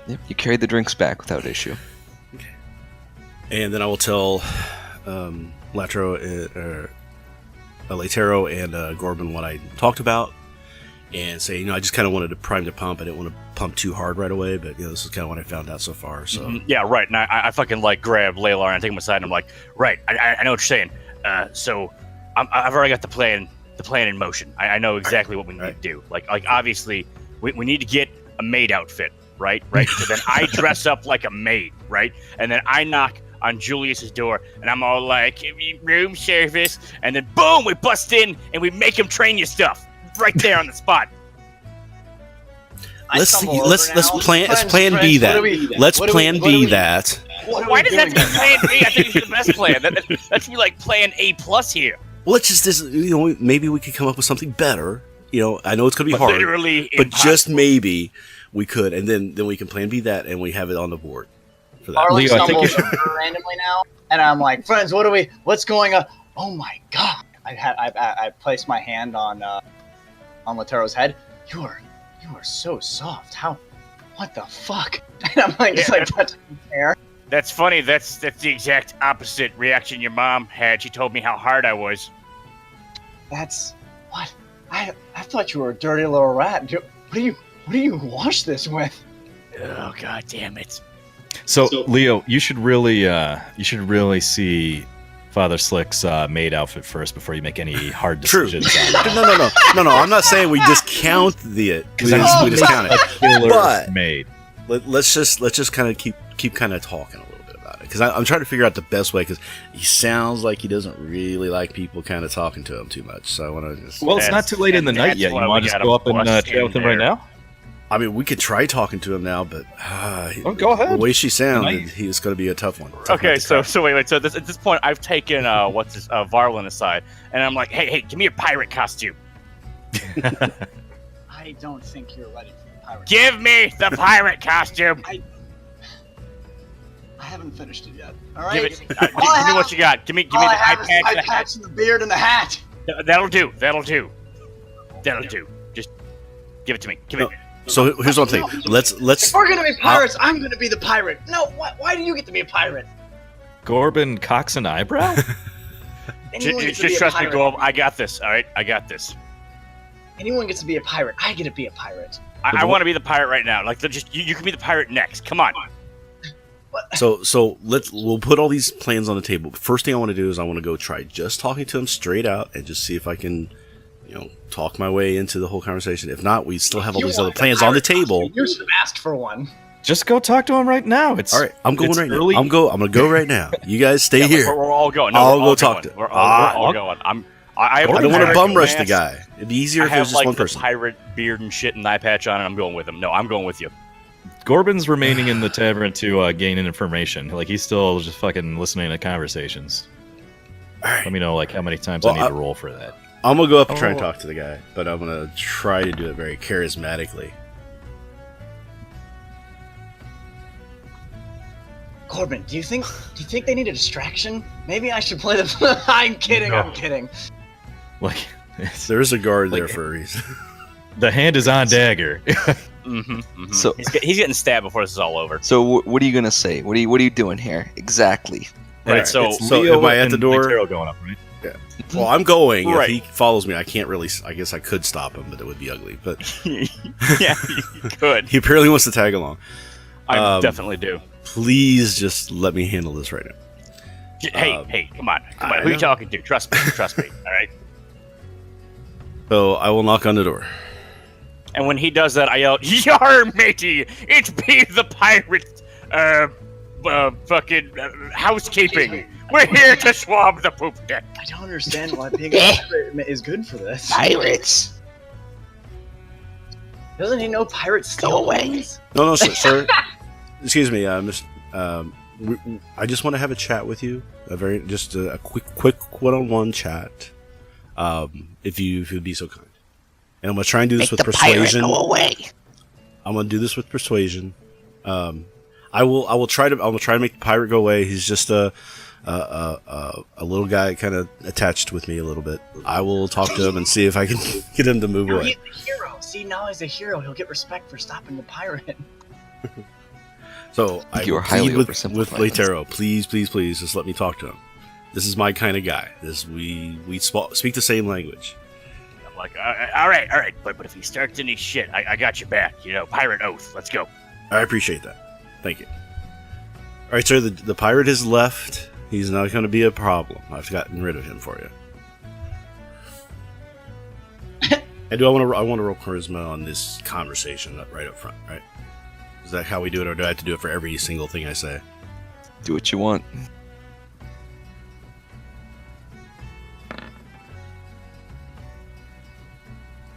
Yep, you carry the drinks back without issue. And then I will tell Latero and Gorbin what I talked about, and say, I just kind of wanted to prime the pump. I didn't want to pump too hard right away, but this is kind of what I found out so far. So Yeah, right. And I fucking grab Laylar and I take him aside and I'm like, right, I know what you're saying. So I've already got the plan in motion. I know exactly what we need to do. Like obviously we need to get a maid outfit, right? So then I dress up like a maid, right? And then I knock on Julius's door and I'm all like, give me room service, and then boom, we bust in and we make him train you stuff right there on the spot. let's plan B that. Let's plan B that. Why does that have to be plan B? I think it's the best plan. That should be like plan A+ here. Well, let's just maybe we could come up with something better. I know it's gonna be But hard, literally but impossible. just maybe we could, and then we can plan B that, and we have it on the board for that. Harlan Leo, I think stumbles over randomly now, and I'm like, friends, what's going on? Oh my god! I placed my hand on Latero's head. You are so soft. What the fuck? And I'm like, just like touching his hair. That's funny. That's the exact opposite reaction your mom had. She told me how hard I was. That's what? I thought you were a dirty little rat. What do you wash this with? Oh god damn it! So, Leo, you should really see Father Slick's maid outfit first before you make any hard True. decisions. No. I'm not saying we discount we discount it. Killer But- maid. Let's just kind of keep kind of talking a little bit about it, because I'm trying to figure out the best way, because he sounds like he doesn't really like people kind of talking to him too much. So I want to just. Well, it's not too late in the night That's yet. You why we want to just gotta go up and bust chat with in him right there. now? I mean, we could try talking to him now, but Go ahead. the way she sounded, Tonight. he's going to be a tough one. Okay, so wait. So at this point, I've taken Varlin aside, and I'm like, hey, give me your pirate costume. I don't think you're ready for the pirate. Give me the pirate costume. I haven't finished it yet. All Give right. it. Give me what you got. Give me the All I eye have is patch. the eye the hat. patch and the beard and the hat. That'll do. Just give it to me. Give it. So here's one thing. Let's. If we're gonna be pirates, I'm gonna be the pirate. No, why do you get to be a pirate? Gorbin cocks an eyebrow? Anyone gets to Just be a trust me, pirate. Gold. I got this. All right, I got this. Anyone gets to be a pirate. I get to be a pirate. I want to be the pirate right now. Like, you can be the pirate next. Come on. So we'll put all these plans on the table. First thing I want to do is I want to go try just talking to him straight out and just see if I can, talk my way into the whole conversation. If not, we still have all You these other wanted a plans on the pirate table. costume. You should have asked for one. Just go talk to him right now. It's All right, I'm going it's right early. now. I'm gonna go right now. You guys stay Yeah, here. We're all going. No, I'll we're all go talk going. to- We're all going. I I don't want to pirate bum rush the mask. guy. It'd be easier I if it was have just one the person. pirate beard and shit and eye patch on, and I'm going with him. No, I'm going with you. Gorbin's remaining in the tavern to gain information. Like, he's still just fucking listening to conversations. All right. Let me know, how many times Well, I need to roll for that. I'm gonna go up and try and Oh. talk to the guy, but I'm gonna try to do it very charismatically. Corbin, do you think they need a distraction? Maybe I should play the. I'm kidding. No. I'm kidding. Like, it's- There's a guard there Like- for a reason. the hand is on dagger. So- he's getting stabbed before this is all over. So what are you gonna say? What are you doing here exactly? Right. Alright, So So am I at and the door? Latero going up, right? Well, I'm going. Right. If he follows me, I can't really. I guess I could stop him, but it would be ugly. But yeah, you could. he apparently wants to tag along. I definitely do. Please just let me handle this right now. Hey, come on. I Who you know. talking to? Trust me. All right. So I will knock on the door. And when he does that, I yell, "Yar, matey! It's me, the pirate, fucking housekeeping. We're here to swab the poop deck." I don't understand why being a pirate is good for this. Pirates. Doesn't he know pirates steal things? No, sir. Excuse me, Miss. I just want to have a chat with you. A quick one-on-one chat. If you'd be so kind. And I'm gonna try and do this with persuasion. Go away. I'm gonna do this with persuasion. I will try to make the pirate go away. He's just a little guy, kind of attached with me a little bit. I will talk to him and see if I can get him to move Now away. he's the hero. See, now he's a hero. He'll get respect for stopping the pirate. So I You are highly plead with oversimplifying Leitero, please, just let me talk to him. This is my kind of guy. We speak the same language. I'm like, all right, but if he starts any shit, I got your back. Pirate oath. Let's go. I appreciate that. Thank you. All right, sir. The pirate has left. He's not going to be a problem. I've gotten rid of him for you. And I want to roll charisma on this conversation right up front, right? Is that how we do it, or do I have to do it for every single thing I say? Do what you want.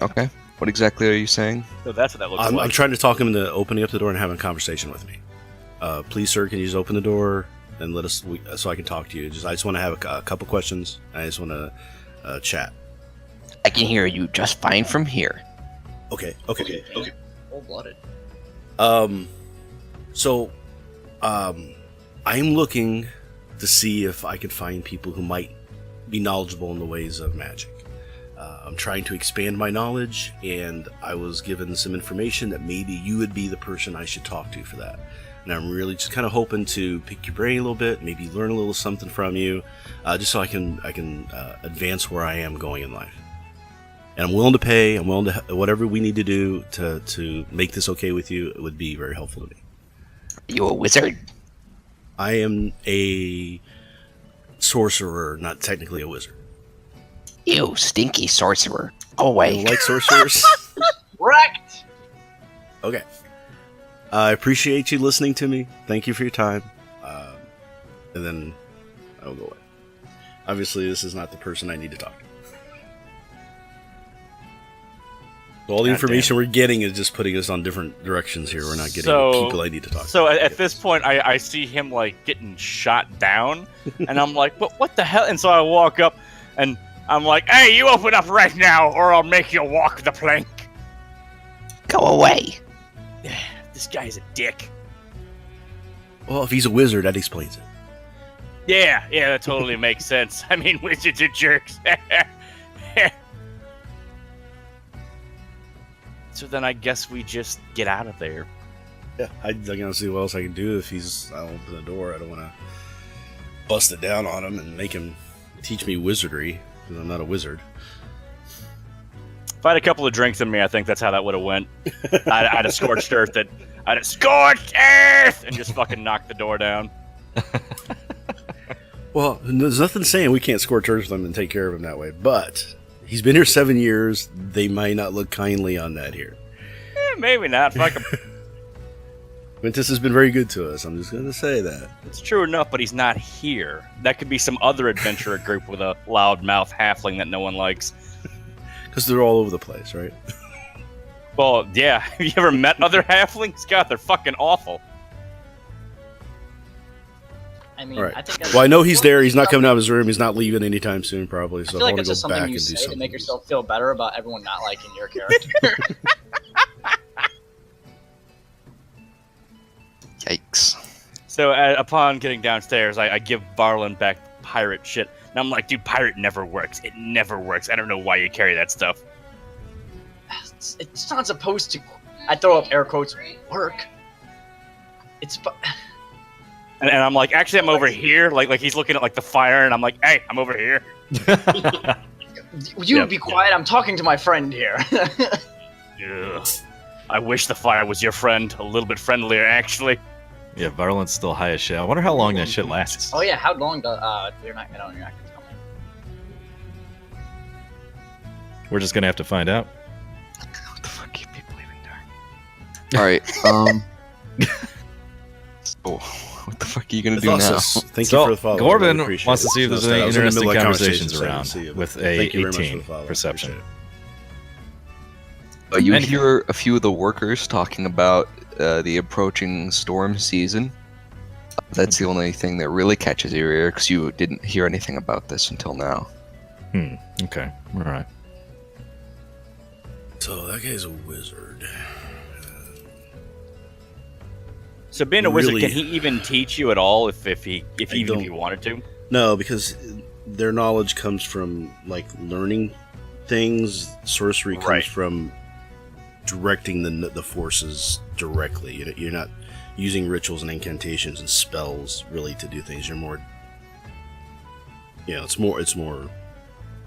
Okay. What exactly are you saying? So that's what that looks I'm like. trying to talk him into opening up the door and having a conversation with me. Please, sir, can you just open the door and let us so I can talk to you? I just want to have a couple questions. I just want to chat. I can hear you just fine from here. Okay. Full-blooded. So, I'm looking to see if I can find people who might be knowledgeable in the ways of magic. I'm trying to expand my knowledge, and I was given some information that maybe you would be the person I should talk to for that. And I'm really just kind of hoping to pick your brain a little bit, maybe learn a little something from you, just so I can advance where I am going in life. And I'm willing to pay. I'm willing to whatever we need to do to make this okay with you. It would be very helpful to me. Are you a wizard? I am a sorcerer, not technically a wizard. You stinky sorcerer. Go I away. don't like sorcerers. Wrecked! Okay. I appreciate you listening to me. Thank you for your time. And then I'll go away. Obviously, this is not the person I need to talk to. So all the information we're getting is just putting us on different directions here. We're not getting the people I need to talk to. So at this point, I see him like getting shot down, and I'm like, what the hell? And so I walk up, and I'm like, hey, you open up right now, or I'll make you walk the plank. Go away. This guy's a dick. Well, if he's a wizard, that explains it. Yeah, that totally makes sense. I mean, wizards are jerks. So then I guess we just get out of there. Yeah, I'm gonna see what else I can do if I'll open the door. I don't want to bust it down on him and make him teach me wizardry because I'm not a wizard. If I had a couple of drinks in me, I think that's how that would have went. I'd have scorched earth it. I'd have scorched earth and just fucking knocked the door down. Well, there's nothing saying we can't scorch earth them and take care of him that way, but he's been here 7 years. They might not look kindly on that here. Maybe not. Fuck him. Quintus has been very good to us. I'm just going to say that. It's true enough, but he's not here. That could be some other adventurer group with a loudmouth halfling that no one likes. Because they're all over the place, right? Well, yeah. Have you ever met other halflings? God, they're fucking awful. I mean, All right. I think. Well, I know he's there. He's not coming out of his room. He's not leaving anytime soon, probably. I So feel like I want it's to just go back something and you do say something. to make yourself feel better about everyone not liking your character. Yikes. So upon getting downstairs, I give Varlin back pirate shit. And I'm like, dude, pirate never works. It never works. I don't know why you carry that stuff. It's not supposed to. I throw up air quotes. Work. It's. And I'm like, actually, I'm over here. Like he's looking at like the fire, and I'm like, hey, I'm over here. You be quiet. I'm talking to my friend here. Ugh. I wish the fire was your friend. A little bit friendlier, actually. Yeah, Varlin's still high as shit. I wonder how long that shit lasts. Oh yeah, how long does you're not gonna tell me. We're just gonna have to find out. What the fuck, you people? All right. So, what the fuck are you gonna do now? Thank you for the follow. Corbin Really appreciate wants to it. see if there's So any I was in the interesting middle of conversations so I didn't around see it, with but a thank you very much for 18 the follow. perception. Appreciate it. You And- hear a few of the workers talking about the approaching storm season. That's the only thing that really catches your ear because you didn't hear anything about this until now. Okay. All right. So that guy's a wizard. So being a wizard, Really- can he even teach you at all if he don't- wanted to? No, because their knowledge comes from like learning things. Sorcery comes Right. from directing the forces directly. You're not using rituals and incantations and spells really to do things. You're more, it's more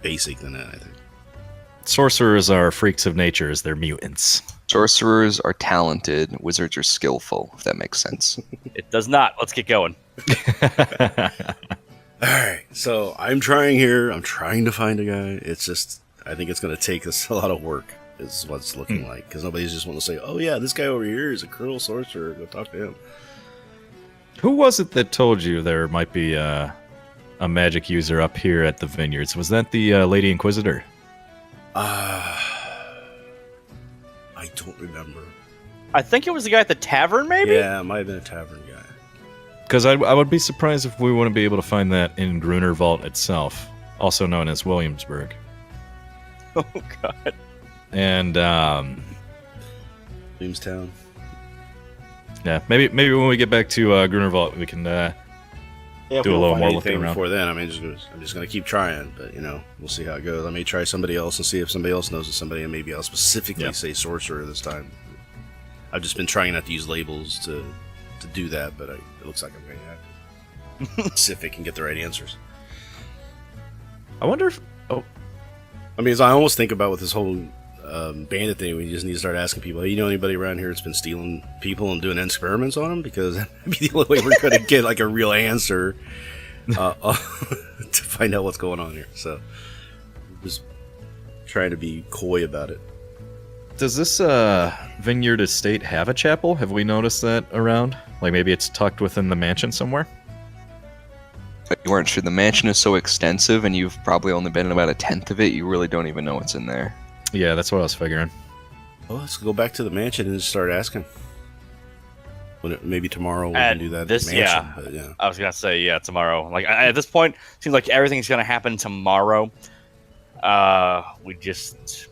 basic than that, I think. Sorcerers are freaks of nature, as they're mutants. Sorcerers are talented, wizards are skillful, if that makes sense. It does not. Let's get going. All right, so I'm trying here. I'm trying to find a guy. It's just, I think it's going to take us a lot of work, is what it's looking like. Because nobody's just want to say, oh yeah, this guy over here is a colonel sorcerer. Go talk to him. Who was it that told you there might be a magic user up here at the vineyards? Was that the Lady Inquisitor? I don't remember. I think it was the guy at the tavern, maybe? Yeah, it might have been a tavern guy. Because I would be surprised if we wouldn't be able to find that in Gruner Vault itself, also known as Williamsburg. Oh, God. And Williamstown. yeah, maybe when we get back to Gruner Vault, we can Yeah, if do we a don't little find more anything looking around. before then. I mean, I'm just going to keep trying, but we'll see how it goes. I may try somebody else and see if somebody else knows of somebody, and maybe I'll specifically Yeah. say sorcerer this time. I've just been trying not to use labels to do that, but it looks like I'm going to have to be specific and get the right answers. I wonder if. Oh, I mean, as I almost think about with this whole bandit thing, we just need to start asking people, hey, you know anybody around here that's been stealing people and doing experiments on them? Because that'd be the only way we're going to get like a real answer to find out what's going on here. So, just trying to be coy about it. does this vineyard estate have a chapel? Have we noticed that around? Like maybe it's tucked within the mansion somewhere? But you weren't sure. The mansion is so extensive, and you've probably only been in about a tenth of it. You really don't even know what's in there. Yeah, that's what I was figuring. Well, let's go back to the mansion and just start asking. Maybe tomorrow we At can do that. this- mansion, yeah. But yeah. I was going to say, yeah, tomorrow. Like, at this point, it seems like everything's going to happen tomorrow. We just...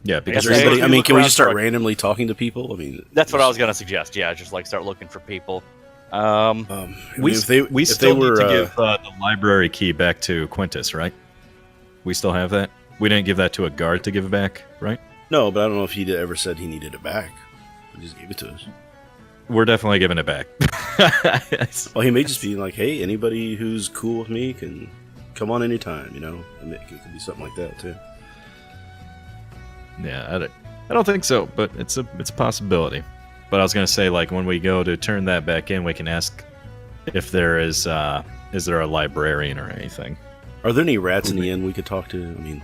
Yeah, because Is Is there there anybody, anybody- I mean, can we around just start for- randomly talking to people? I mean, That's what I was going to suggest. Yeah, just, like, start looking for people. we if they still were, need to give the library key back to Quintus, right? We still have that. We didn't give that to a guard to give it back, right? no, but I don't know if he ever said he needed it back. He just gave it to us. We're definitely giving it back. Well, he may just be like, hey, anybody who's cool with me can come on anytime, And it could be something like that, too. Yeah, I don't think so, but it's a possibility. But I was gonna say, like, when we go to turn that back in, we can ask if there is there a librarian or anything. Are there any rats in the inn we could talk to? I mean,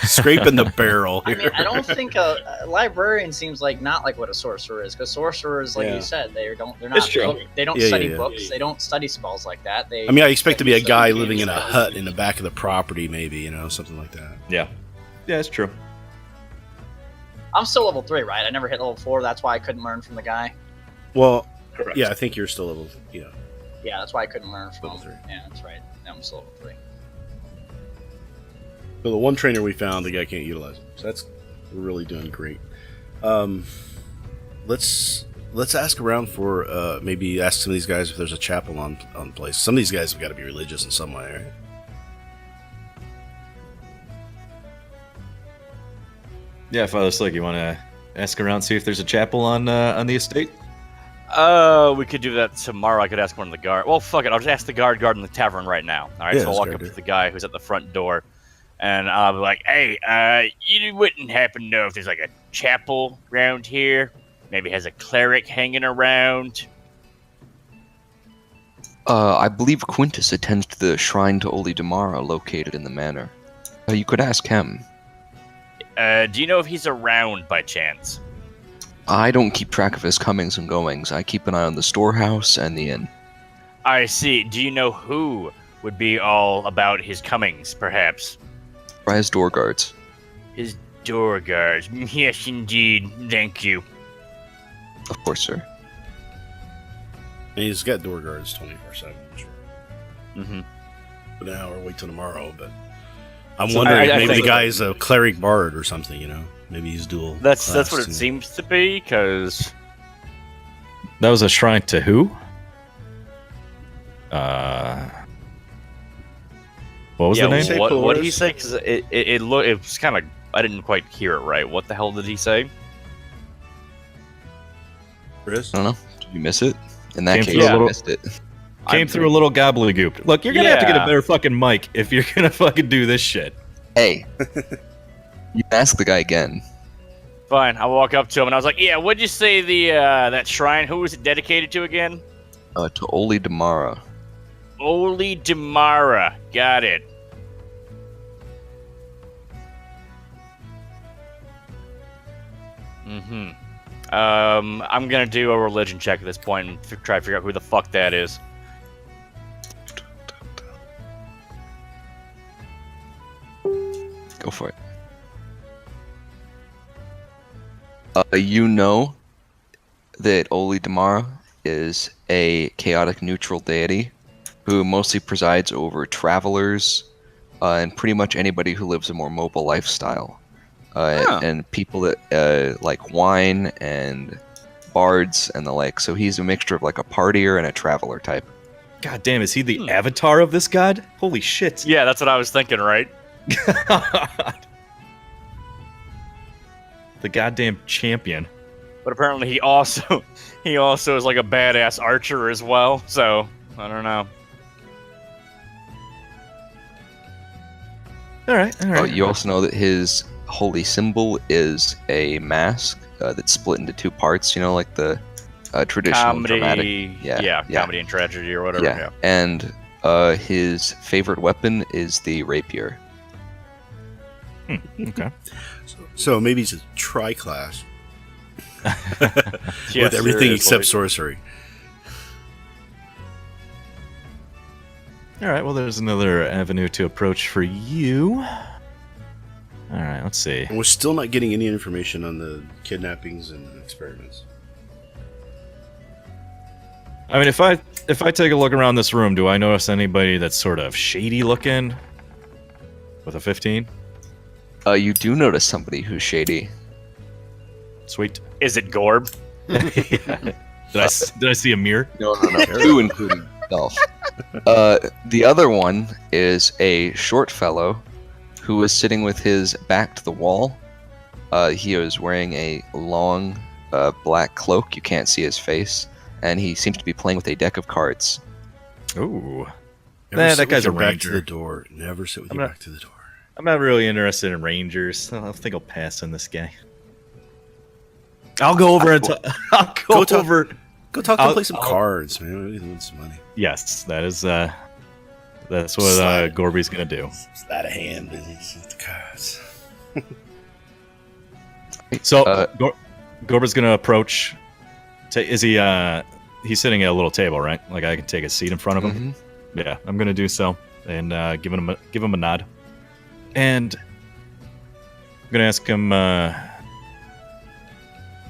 scraping the barrel I here. mean, I don't think a librarian seems like not like what a sorcerer is, because sorcerers, like Yeah. you said, they're not true. they don't Yeah, study yeah. books, they don't study spells like that. They I mean, I expect to be a study guy games, living in a study- hut in the back of the property, maybe, something like that. Yeah, it's true. I'm still level 3, right? I never hit level 4. That's why I couldn't learn from the guy. Well, Correct. yeah, I think you're still level, Yeah, that's why I couldn't learn from Level 3. Yeah, that's right. I'm still level 3. So the one trainer we found, the guy can't utilize him. So we're really doing great. Let's ask around for maybe ask some of these guys if there's a chapel on place. Some of these guys have got to be religious in some way, right? Yeah, Father Slick, you want to ask around, see if there's a chapel on the estate? We could do that tomorrow. I could ask one of the guard. Well, fuck it. I'll just ask the guard in the tavern right now. All right, Yeah, so I'll that's walk fair, up to dude. the guy who's at the front door, and I'll be like, "Hey, you wouldn't happen to know if there's like a chapel around here? Maybe has a cleric hanging around?" I believe Quintus attends to the shrine to Oli Damara located in the manor. You could ask him. Do you know if he's around by chance? I don't keep track of his comings and goings. I keep an eye on the storehouse and the inn. I see. Do you know who would be all about his comings, perhaps? Try his door guards. His door guards. Yes, indeed. Thank you. Of course, sir. And he's got door guards 24/7. Sure. Mm-hmm. For now, or wait till tomorrow. But I'm So wondering I if maybe think- the guy's a cleric bard or something. You know, maybe he's dual. That's what class, it seems to be, because That was a shrine to who? What was the name? Say What did he Polaris. say? Because it was kind of, I didn't quite hear it right. What the hell did he say? Chris? I don't know. Did you miss it? In that Came case, through a I little- missed it. Came I'm through a little gobbledygook. Look, you're gonna have to get a Yeah. better fucking mic if you're gonna fucking do this shit. Hey, you can ask the guy again. Fine. I walk up to him and I was like, "Yeah, what'd you say that shrine? Who was it dedicated to again?" To Oli Damara. Oli Damara. Got it. Mm-hmm. I'm gonna do a religion check at this point and try to figure out who the fuck that is. Go for it. You know that Oli Damara is a chaotic neutral deity who mostly presides over travelers and pretty much anybody who lives a more mobile lifestyle. Huh. And people that like wine and bards and the like. So he's a mixture of like a partier and a traveler type. God damn, is he the avatar of this god? Holy shit. Yeah, that's what I was thinking, right? The goddamn champion. But apparently he also is like a badass archer as well. So I don't know. All right. You also know that his holy symbol is a mask that's split into two parts. You know, like the traditional dramatic. Comedy, Yeah. comedy and tragedy or whatever. Yeah. And his favorite weapon is the rapier. Okay. So maybe he's a tri-class Yes, with everything seriously. except sorcery. All right. Well, there's another avenue to approach for you. All right. Let's see. And we're still not getting any information on the kidnappings and experiments. I mean, if I take a look around this room, do I notice anybody that's sort of shady looking? With a 15? You do notice somebody who's shady. Sweet. Is it Gorb? Did I see a mirror? No. Two, including himself. The other one is a short fellow who is sitting with his back to the wall. He is wearing a long black cloak. You can't see his face. And he seems to be playing with a deck of cards. Ooh. Never Nah, sit that with guy's your a back to ranger. the door. Never sit with I'm your not- back to the door. I'm not really interested in rangers. I think I'll pass on this guy. I'll go over and I'll go, Go talk- over. Go talk to him, play some I'll- cards, man. Maybe he wants some money. Yes, that's what Slide. Gorby's gonna do. It's not a hand business with the cards. So Uh, Gorby's gonna approach. Is he? He's sitting at a little table, right? Like I can take a seat in front of him. Mhm. Yeah, I'm gonna do so, and give him a nod, and I'm gonna ask him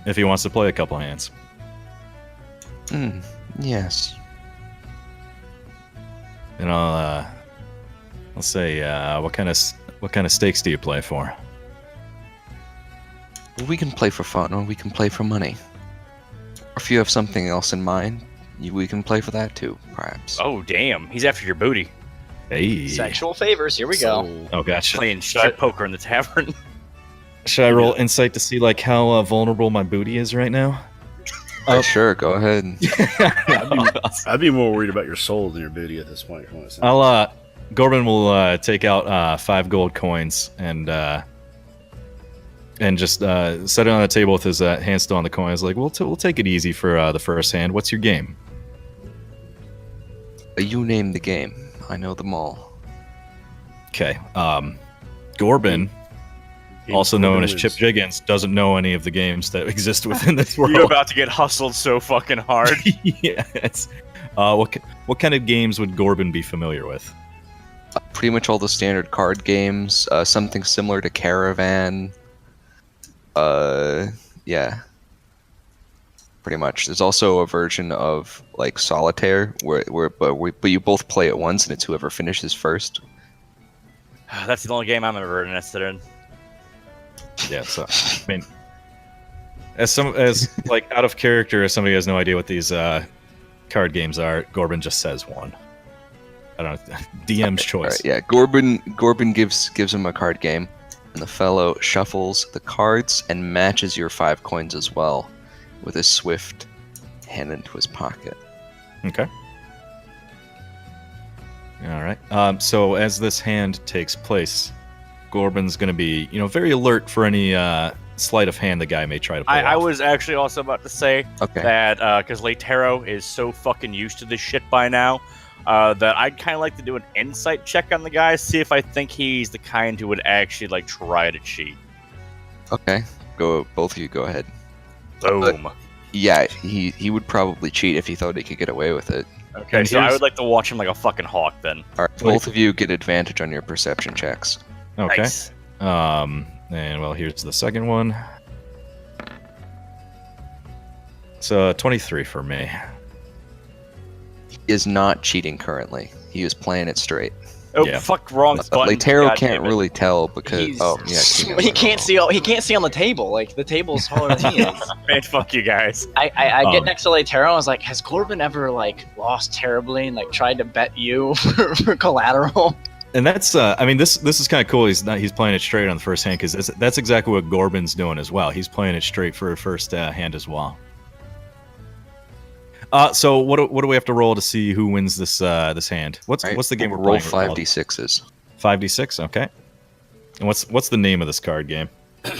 if he wants to play a couple hands. Yes. And I'll say, what kind of stakes do you play for? We can play for fun, or we can play for money. Or if you have something else in mind, we can play for that too, perhaps. Oh damn, he's after your booty. Hey. Sexual favors. Here we go. So, Oh gosh. Playing strip poker in the tavern. Should I roll insight to see like how vulnerable my booty is right now? Sure, go ahead. I'd be more worried about your soul than your booty at this point. From what it sounds. I'll Gorban will take out 5 gold coins and just set it on the table with his hand still on the coins. Like we'll take it easy for the first hand. What's your game? You name the game. I know them all. Okay. Gorban also known as Corbin Chip wins. Jiggins, doesn't know any of the games that exist within this world. You're about to get hustled so fucking hard. Yes. What kind of games would Gorbin be familiar with? Pretty much all the standard card games. Something similar to Caravan. Yeah. Pretty much. There's also a version of like Solitaire but you both play at once, and it's whoever finishes first. That's the only game I'm ever interested in. Yeah, so I mean, as like out of character, as somebody who has no idea what these card games are, Gorbin just says one. I don't know. DM's choice. Alright, yeah, Gorbin gives him a card game, and the fellow shuffles the cards and matches your 5 coins as well, with a swift hand into his pocket. Okay. All right. So as this hand takes place, Gorbin's going to be, very alert for any sleight of hand the guy may try to pull I off. was actually also about to say Okay. that because Leitero is so fucking used to this shit by now, that I'd kind of like to do an insight check on the guy, see if I think he's the kind who would actually like try to cheat. Okay. Both of you go ahead. Boom. Yeah, he would probably cheat if he thought he could get away with it. Okay, And so I here's- would like to watch him like a fucking hawk then. Alright, both of you get advantage on your perception checks. Okay. Nice. And well, here's the second one. So 23 for me. He is not cheating currently. He is playing it straight. Oh Yeah. fuck! Wrong button. Latero God can't damn it. really tell because He's- Keegan he was can't wrong. see. He can't see on the table. Like the table's taller than he is. Man, fuck you guys. I get Um, next to Leitero. I was like, has Corbin ever like lost terribly and like tried to bet you for collateral? And that's, this is kind of cool. He's playing it straight on the first hand because that's exactly what Gorbin's doing as well. He's playing it straight for a first hand as well. So what do we have to roll to see who wins this hand? What's Alright, the game we're roll playing? 5d6s. 5d6. Okay. And what's the name of this card game? I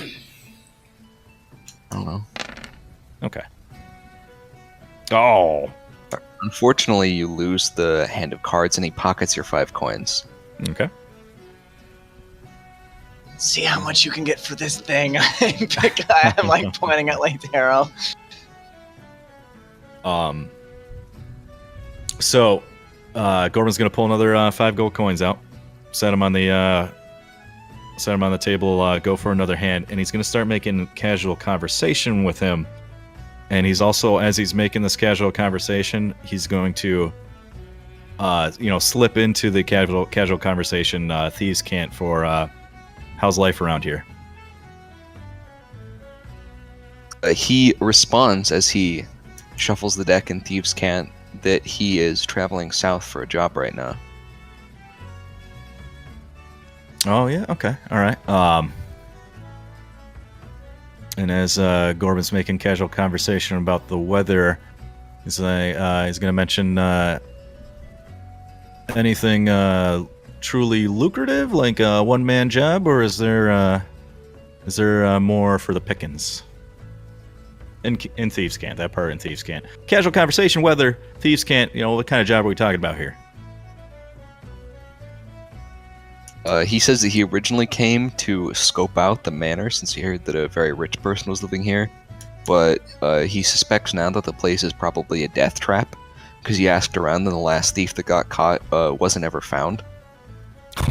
don't know. Okay. Oh. Unfortunately, you lose the hand of cards, and he pockets your 5 coins. Okay. See how much you can get for this thing. I'm like pointing at Leitero. So, Gorbin's gonna pull another 5 gold coins out, set him on the table, go for another hand, and he's gonna start making casual conversation with him. And he's also, as he's making this casual conversation, he's going to, slip into the casual conversation. Thieves can't for how's life around here. He responds as he shuffles the deck in Thieves' Cant that he is traveling south for a job right now. Oh yeah, okay, all right. And as Gorbin's making casual conversation about the weather, he's gonna mention anything truly lucrative, like a one-man job, or is there more for the pickings? In Thieves' Cant, that part in Thieves' Cant. Casual conversation, weather, Thieves' Cant. What kind of job are we talking about here? He says that he originally came to scope out the manor since he heard that a very rich person was living here, but he suspects now that the place is probably a death trap because he asked around and the last thief that got caught wasn't ever found.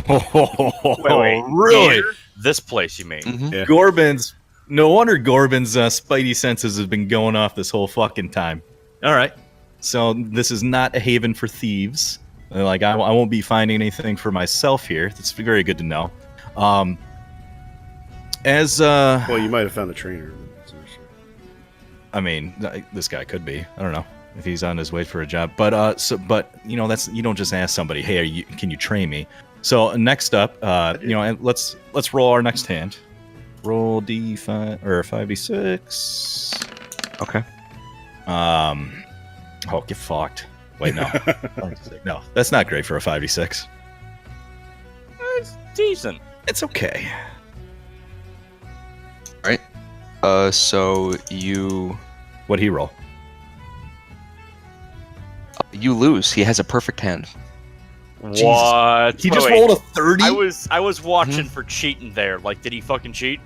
Wait, really? here? This place, you mean? Mm-hmm. Yeah. Gorbin's. No wonder Gorbin's spidey senses have been going off this whole fucking time. All right. So this is not a haven for thieves. Like, I won't be finding anything for myself here. That's very good to know. Well, you might have found a trainer. That's not sure. I mean, this guy could be. I don't know if he's on his way for a job. But that's, you don't just ask somebody, hey, can you train me? So next up, and let's roll our next hand. Roll D5 or 5d6. Okay. Oh, get fucked. Wait, no. No, that's not great for a 5d6. It's decent. It's okay. So you What'd he roll? lose. He has a perfect hand. What? He Wait, just wait. rolled a 30. I was watching for cheating there. Like, did he fucking cheat,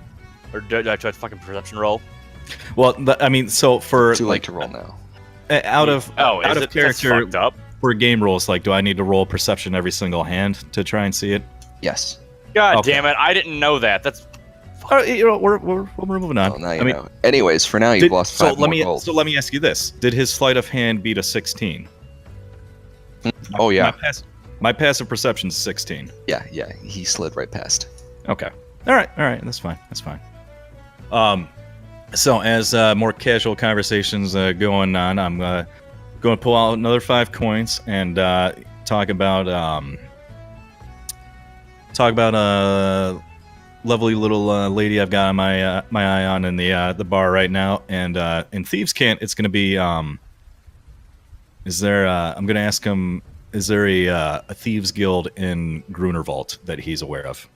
or did I try to fucking perception roll? Well, I mean, so for Too late to roll now. out of Is of it? That's character fucked up. for game rules, like, do I need to roll perception every single hand to try and see it? Yes. God Okay. damn it! I didn't know that. That's All right, we're moving on. Well, now you I mean, know. Anyways, for now you've did- lost so 5 let more me gold. so let me ask you this: did his sleight of hand beat a 16? Oh yeah, My passive perception is 16. yeah. He slid right past. Okay. All right. That's fine. So as more casual conversations going on, I'm going to pull out another 5 coins and talk about a lovely little lady I've got my eye on in the bar right now. And in Thieves' Cant, it's going to be I'm going to ask him, is there a thieves guild in Grunervault that he's aware of?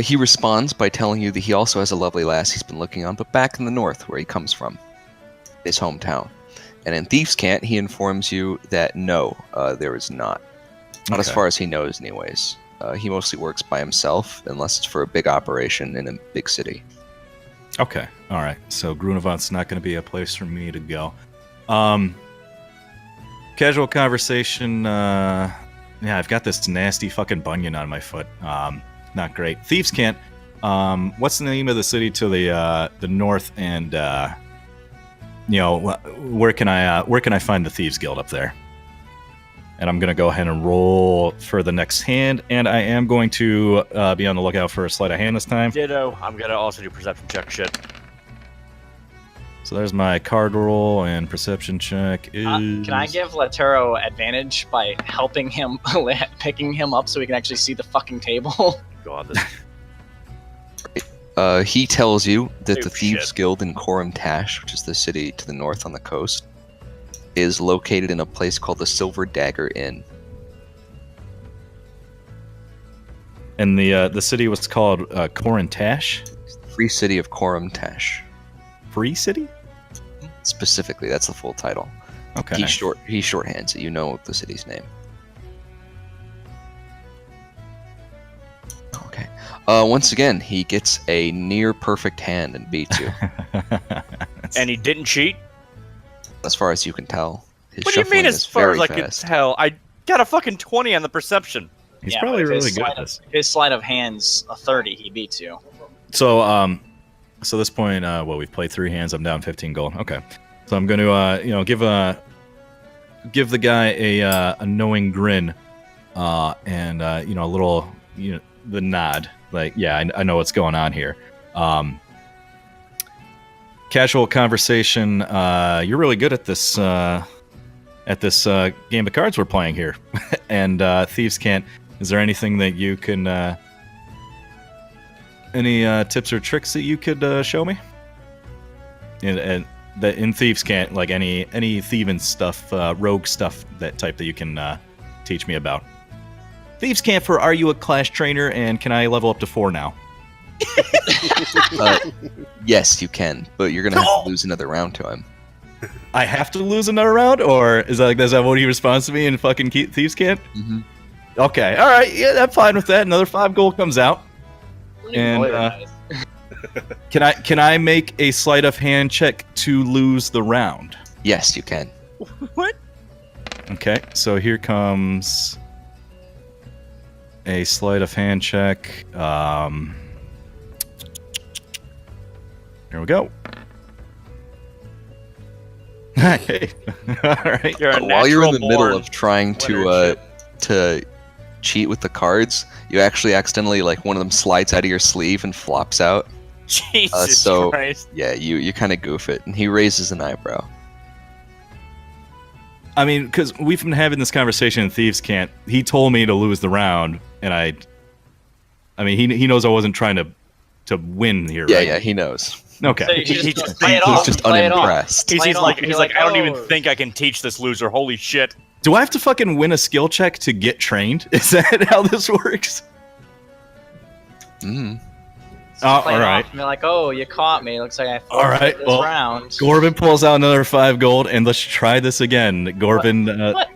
He responds by telling you that he also has a lovely lass he's been looking on, but back in the north, where he comes from, his hometown. And in Thieves' Cant, he informs you that no, there is not. Not as Okay. far as he knows, anyways. He mostly works by himself, unless it's for a big operation in a big city. Okay. All right. So Grunevault's not going to be a place for me to go. Casual conversation. Yeah, I've got this nasty fucking bunion on my foot. Not great. Thieves' Cant. What's the name of the city to the north? And where can I find the Thieves Guild up there? And I'm gonna go ahead and roll for the next hand, and I am going to be on the lookout for a sleight of hand this time. ditto. I'm gonna also do perception check shit. So there's my card roll, and perception check is. Can I give Latero advantage by helping him, picking him up so we can actually see the fucking table? God, this He tells you that the Oh, Thieves shit. Guild in Coram Tash, which is the city to the north on the coast, is located in a place called the Silver Dagger Inn. And the city was called Corintash? Free city of Coram Tash. Free City? Specifically, that's the full title. Okay. He shorthands it. You know the city's name. Okay. Once again, he gets a near perfect hand and beats you. and he didn't cheat. As far as you can tell, his What do you mean? shuffling As is far very as I could fast. tell, I got a fucking 20 on the perception. He's Yeah, probably but if his really good sleight at this. If his sleight of hand's a 30, he beats you. So, so this point, we've played 3 hands. I'm down 15 gold. Okay. So I'm going to, give the guy a knowing grin, and a little, the nod. Like, yeah, I know what's going on here. Casual conversation. You're really good at this game of cards we're playing here, and Thieves' Cant. Is there anything that you can? Any tips or tricks that you could show me? And that in Thieves' Cant, like any thieving stuff, rogue stuff, that type that you can teach me about. Thieves' Cant for Are You a Clash Trainer, and can I level up to 4 now? Yes, you can, but you're gonna have to lose another round to him. I have to lose another round, or is that what he responds to me in fucking Thieves' Cant? Mm-hmm. Okay, all right, yeah, I'm fine with that. Another 5 gold comes out. And, Can I make a sleight of hand check to lose the round? Yes, you can. What? Okay, so here comes a sleight of hand check. Here we go. Hey. All right. You're a While you're in the middle natural-born of trying winner, to cheat with the cards, you actually accidentally, like, one of them slides out of your sleeve and flops out. Jesus so- Christ. Yeah, you kind of goof it, and he raises an eyebrow. I mean, because we've been having this conversation in Thieves' Cant. He told me to lose the round, and I mean, he knows I wasn't trying to win here, Yeah, right? yeah, he knows. Okay. So you He just just- play it He's off. just play it off. unimpressed. He's Play it off. like, You're I don't "Oh." even think I can teach this loser. Holy shit. Do I have to fucking win a skill check to get trained? Is that how this works? Mm. Oh, Play it all right. off and be like, oh, you caught me. Looks like I All right, forfeited this well, round. Gorbin pulls out another 5 gold, and let's try this again. Gorbin, What?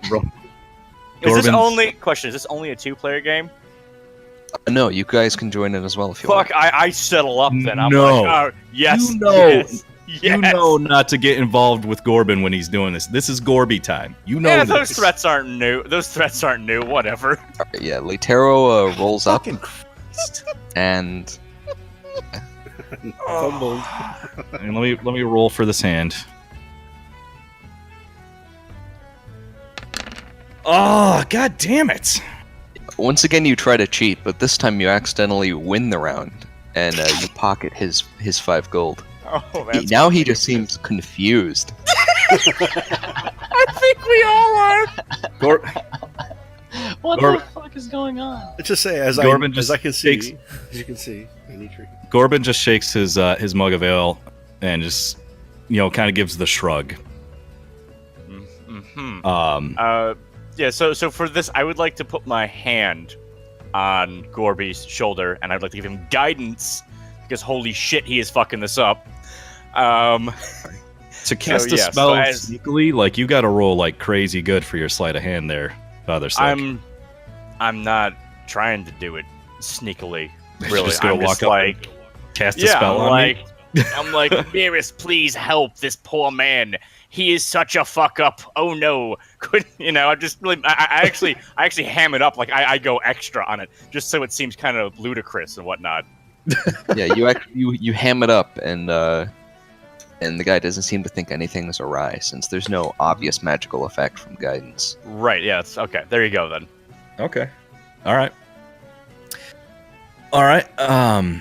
Is this Gorbin's- only question? Is this only a 2-player game? No, you guys can join in as well if you Fuck! want. I settle up then. I'm No. like, oh yes, You know- yes, You yes. know not to get involved with Gorbin when he's doing this. This is Gorby time. You know Yeah, this. those threats aren't new. Those threats aren't new. Whatever. Alright, yeah, Leitero rolls up Fucking Christ. and Fumbled. And let me roll for this hand. Oh, god damn it. once again you try to cheat, but this time you accidentally win the round and you pocket his 5 gold. Oh, Now he just seems confused. I think we all are. What Gorb- the fuck is going on? Let's just say, Gorbin as just I can see, takes- as you can see, any tree. Gorbin just shakes his mug of ale and just, kind of gives the shrug. Mm-hmm. Yeah. So for this, I would like to put my hand on Gorby's shoulder, and I'd like to give him guidance because holy shit, he is fucking this up. To cast So, a yeah, spell so as- sneakily, like you got to roll like crazy good for your sleight of hand there, Father Slick. I'm not trying to do it sneakily. You're Really, just gonna I'm walk just up like, cast a yeah, spell I'm on like, me. I'm like, Mirus, please help this poor man. He is such a fuck up. Oh no, I just really, I actually ham it up. Like I go extra on it just so it seems kind of ludicrous and whatnot. Yeah, you ham it up and the guy doesn't seem to think anything's awry since there's no obvious magical effect from guidance. Right? Yeah. It's okay. There you go then. Okay. All right. All right. I'll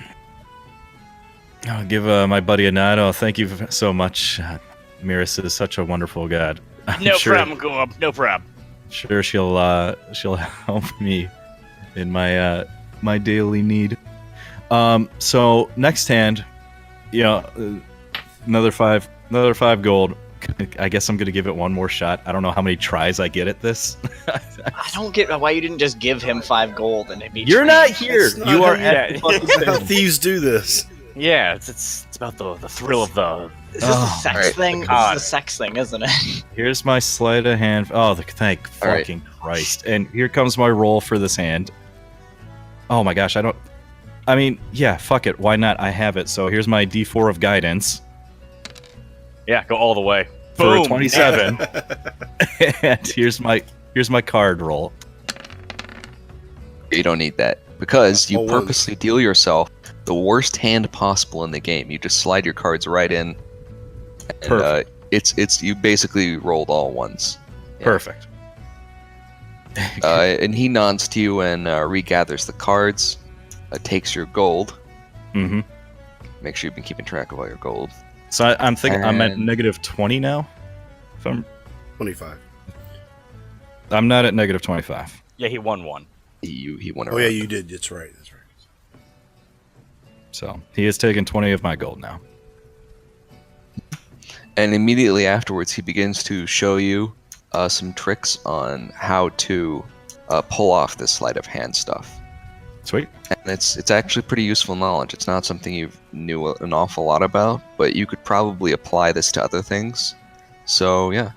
give my buddy a nod. Oh, thank you so much. Mirus is such a wonderful god. I'm No sure, problem, Gorb. No problem. Sure, she'll help me in my my daily need. So next hand, another five gold. I guess I'm gonna give it one more shot. I don't know how many tries I get at this. I don't get why you didn't just give him 5 gold and it'd be. You're not here. That's not You are how at you- the fucking That's how thing. thieves do this. Yeah, it's about the thrill of the. Is this a Oh, sex alright. thing? This God. is a sex thing, isn't it? Here's my sleight of hand. Oh, thank All right. fucking Christ! And here comes my roll for this hand. Oh my gosh, yeah, fuck it. Why not? I have it. So here's my D4 of guidance Yeah, go all the way. for a Boom. 27. And here's my card roll. You don't need that because you All ones. purposely deal yourself the worst hand possible in the game. You just slide your cards right in. And, Perfect. It's you basically rolled all ones. Yeah. Perfect. And he nods to you and regathers the cards, takes your gold. Mm-hmm. Make sure you've been keeping track of all your gold. So I'm thinking I'm at And- negative 20 now. If 25. I'm not at negative 25. Yeah, he won one. He won Oh yeah, around. you did. That's right. That's right. So he has taken 20 of my gold now. And immediately afterwards, he begins to show you some tricks on how to pull off this sleight of hand stuff. Sweet. And it's actually pretty useful knowledge. It's not something you knew an awful lot about, but you could probably apply this to other things. So yeah,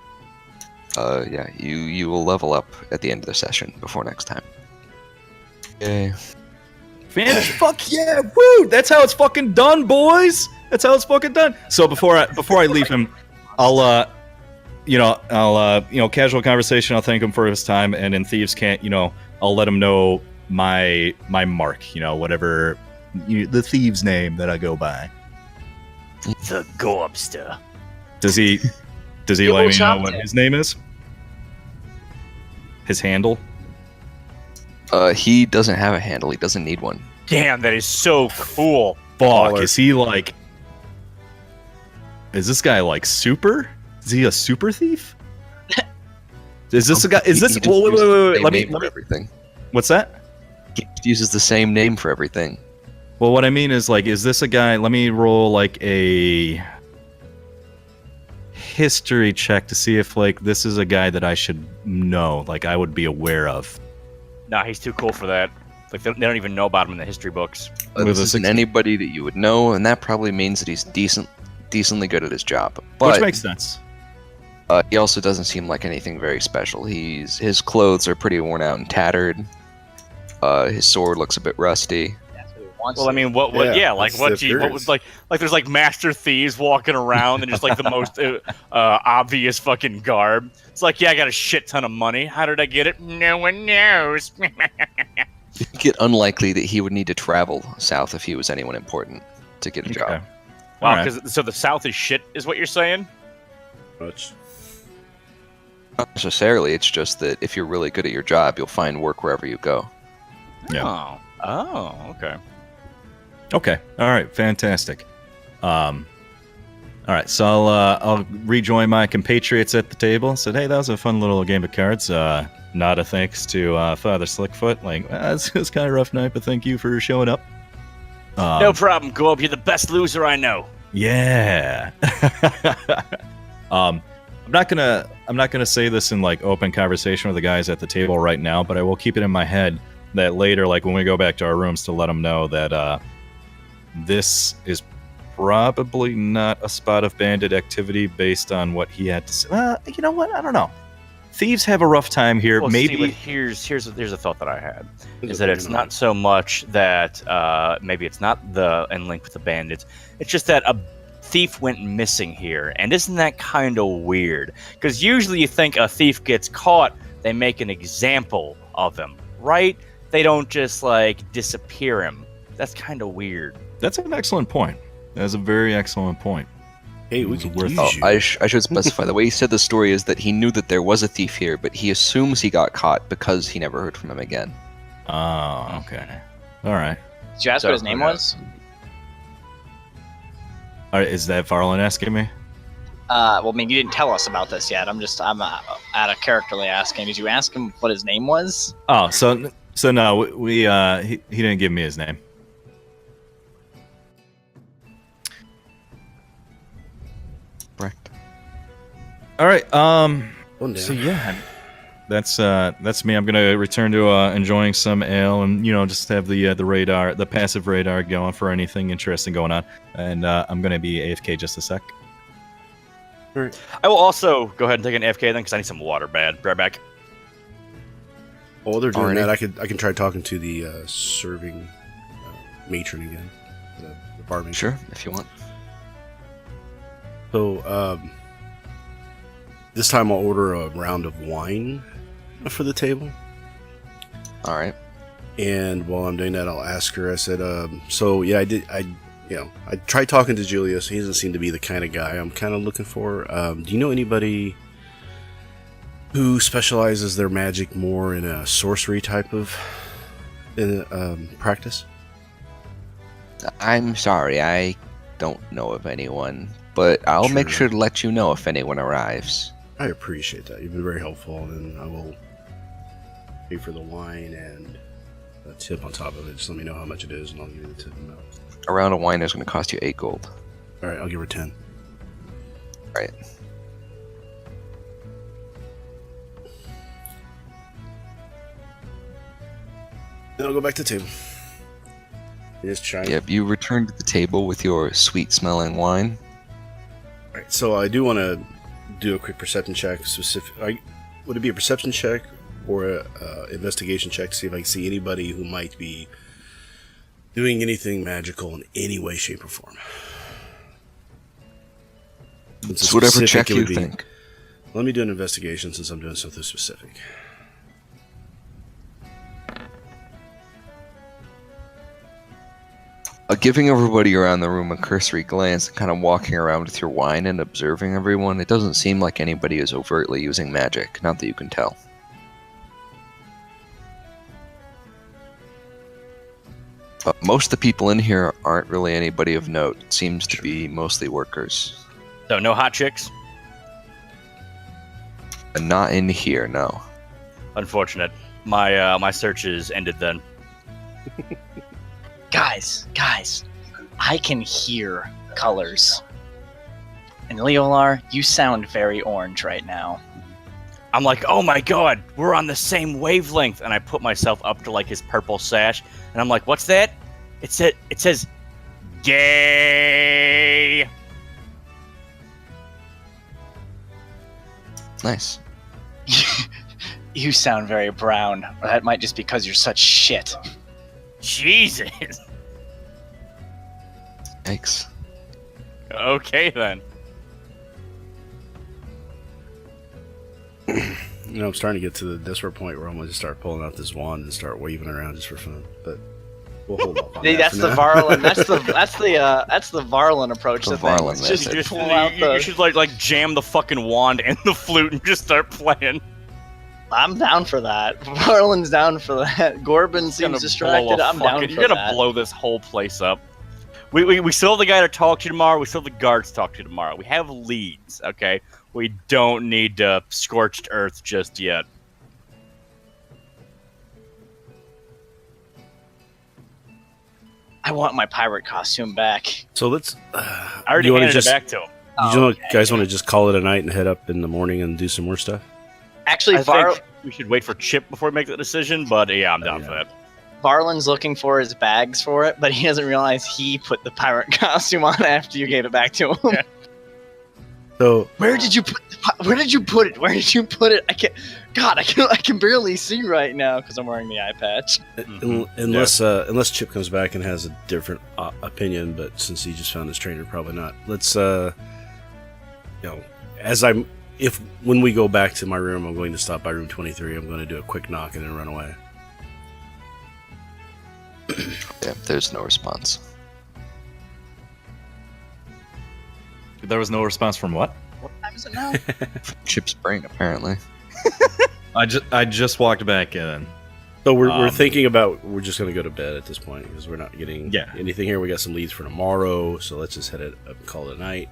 you will level up at the end of the session before next time. Yay! Fuck yeah, woo! That's how it's fucking done, boys. That's how it's fucking done. So before I leave him, I'll casual conversation. I'll thank him for his time, and in Thieves Can't, I'll let him know my mark. Whatever the thieves' name that I go by. The Gorbster. Does he let me know what his name is? His handle? He doesn't have a handle. He doesn't need one. Damn, that is so cool. Fuck, Baller. is he like... Is this guy like super? Is he a super thief? Is this a guy... Is this... He just Well, uses the wait. same Let me... name for everything. What's that? He uses the same name for everything. Well, what I mean is, like, is this a guy... Let me roll, like, a... history check to see if, like, this is a guy that I should know. Like, I would be aware of. Nah, he's too cool for that. Like they don't even know about him in the history books. With This a isn't 60. anybody that you would know, and that probably means that he's decently good at his job. Which But makes sense. he also doesn't seem like anything very special. His clothes are pretty worn out and tattered. His sword looks a bit rusty. That's what he wants. Well, I to. mean, what? Yeah, Yeah, like that's what? the What was like there's like master thieves walking around and just like the most obvious fucking garb. It's like, yeah, I got a shit ton of money. How did I get it? No one knows. You think it unlikely that he would need to travel south if he was anyone important to get a job. Okay. Wow, Alright. because so the South is shit, is what you're saying? Much. Not necessarily. It's just that if you're really good at your job, you'll find work wherever you go. Yeah. Oh, okay. Okay. All right. Fantastic. All right. So I'll rejoin my compatriots at the table. Said, hey, that was a fun little game of cards. Not a thanks to Father Slickfoot. Like, it's kind of a rough night, but thank you for showing up. No problem, Gorb. You're the best loser I know. Yeah. I'm not gonna say this in like open conversation with the guys at the table right now, but I will keep it in my head that later, like when we go back to our rooms, to let them know that this is probably not a spot of bandit activity based on what he had to say. You know what? I don't know. Thieves have a rough time here. Well, Maybe. see, but here's a thought that I had. There's Is a that thing it's in not mind. so much that maybe it's not the in link with the bandits. It's just that a thief went missing here, and isn't that kind of weird? Because usually you think a thief gets caught, they make an example of him, right? They don't just like disappear him. That's kind of weird. That's an excellent point. That's a very excellent point. Hey, we It's could worth- use Oh, you. I should specify. The way he said the story is that he knew that there was a thief here, but he assumes he got caught because he never heard from him again. Oh, okay. All right. Did you ask So, what his name was? All right. Is that Farland asking me? Well, I mean, you didn't tell us about this yet. I'm out of characterly asking. Did you ask him what his name was? Oh, so no, he didn't give me his name. Correct. All right. One So down. yeah, that's me. I'm gonna return to enjoying some ale and just have the passive radar going for anything interesting going on. And I'm gonna be AFK just a sec. I will also go ahead and take an AFK then, because I need some water bad. Be right back. While they're doing Alrighty. that, I can try talking to the serving matron again, the barmaid. Sure, if you want. So this time I'll order a round of wine for the table, All right. and while I'm doing that, I'll ask her. I said, "So yeah, I tried talking to Julius. He doesn't seem to be the kind of guy I'm kind of looking for. Do you know anybody who specializes their magic more in a sorcery type of practice?" I'm sorry, I don't know of anyone, but I'll make Sure. sure to let you know if anyone arrives. I appreciate that. You've been very helpful, and I will pay for the wine and a tip on top of it. Just let me know how much it is, and I'll give you the tip amount. A round of wine is going to cost you 8 gold. All right, I'll give her 10. Right. Then I'll go back to the table. Just try. Yep, you return to the table with your sweet-smelling wine. All right, so I do want to do a quick perception check. Would it be a perception check or a investigation check to see if I can see anybody who might be doing anything magical in any way, shape, or form? Since It's whatever specific, check it you would be- think. Let me do an investigation since I'm doing something specific. Giving everybody around the room a cursory glance and kind of walking around with your wine and observing everyone, it doesn't seem like anybody is overtly using magic, not that you can tell. Most of the people in here aren't really anybody of note. It seems to be mostly workers. So no hot chicks. And not in here, no. Unfortunate. My search is ended then. Guys, I can hear colors. And Leolar, you sound very orange right now. I'm like, oh my god, we're on the same wavelength, and I put myself up to like his purple sash, and I'm like, what's that? It says, gay. Nice. You sound very brown. Or that might just be because you're such shit. Jesus. Yikes. Okay then. You know, I'm starting to get to the desperate point where I'm going to start pulling out this wand and start waving around just for fun. But we'll hold off on that That's for the now. Varlin. That's the Varlin approach The to things. Varlin Just method. pull out You the. should like jam the fucking wand in the flute and just start playing. I'm down for that. Varlin's down for that. Gorbin It's gonna seems distracted. blow a I'm down fucking- for You're gonna that. blow this whole place up. We still have the guy to talk to tomorrow. We still have the guards to talk to tomorrow. We have leads, okay? We don't need scorched earth just yet. I want my pirate costume back. So let's. I already you wanna handed just, it back to him. guys want to just call it a night and head up in the morning and do some more stuff? Actually, I think we should wait for Chip before we make the decision, but yeah, I'm down for that. Varlin's looking for his bags for it, but he doesn't realize he put the pirate costume on after you gave it back to him. Yeah. So Where did you put Where did you put it? Where did you put it? I can barely see right now because I'm wearing the eye patch. unless Chip comes back and has a different opinion, but since he just found his trainer, probably not. Let's when we go back to my room, I'm going to stop by room 23. I'm going to do a quick knock and then run away. Yeah, there's no response. There was no response from what? What time is it now? Chip's brain, apparently. I just walked back in. So we're Um, thinking about we're just going to go to bed at this point because we're not getting Yeah. anything here. We got some leads for tomorrow, so let's just head it up and call it a night.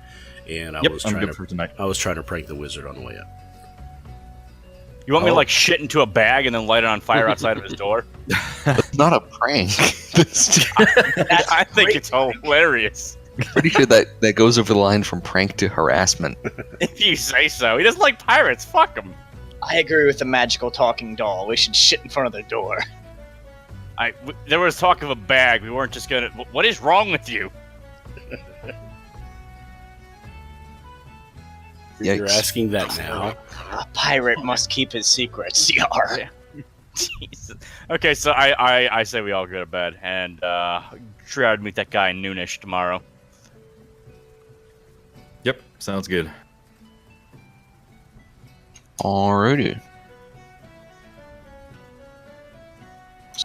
And I'm good for tonight. I was trying to prank the wizard on the way up. You want me to Oh. like shit into a bag and then light it on fire outside of his door? It's not a prank. I think it's hilarious. Pretty sure that goes over the line from prank to harassment. If you say so. He doesn't like pirates. Fuck him. I agree with the magical talking doll. We should shit in front of the door. There was talk of a bag. We weren't just gonna. What is wrong with you? You're Yikes. asking that now. A pirate must keep his secrets. Yar. Yeah. Jesus. Okay, so I say we all go to bed and try to meet that guy noonish tomorrow. Yep, sounds good. Alrighty.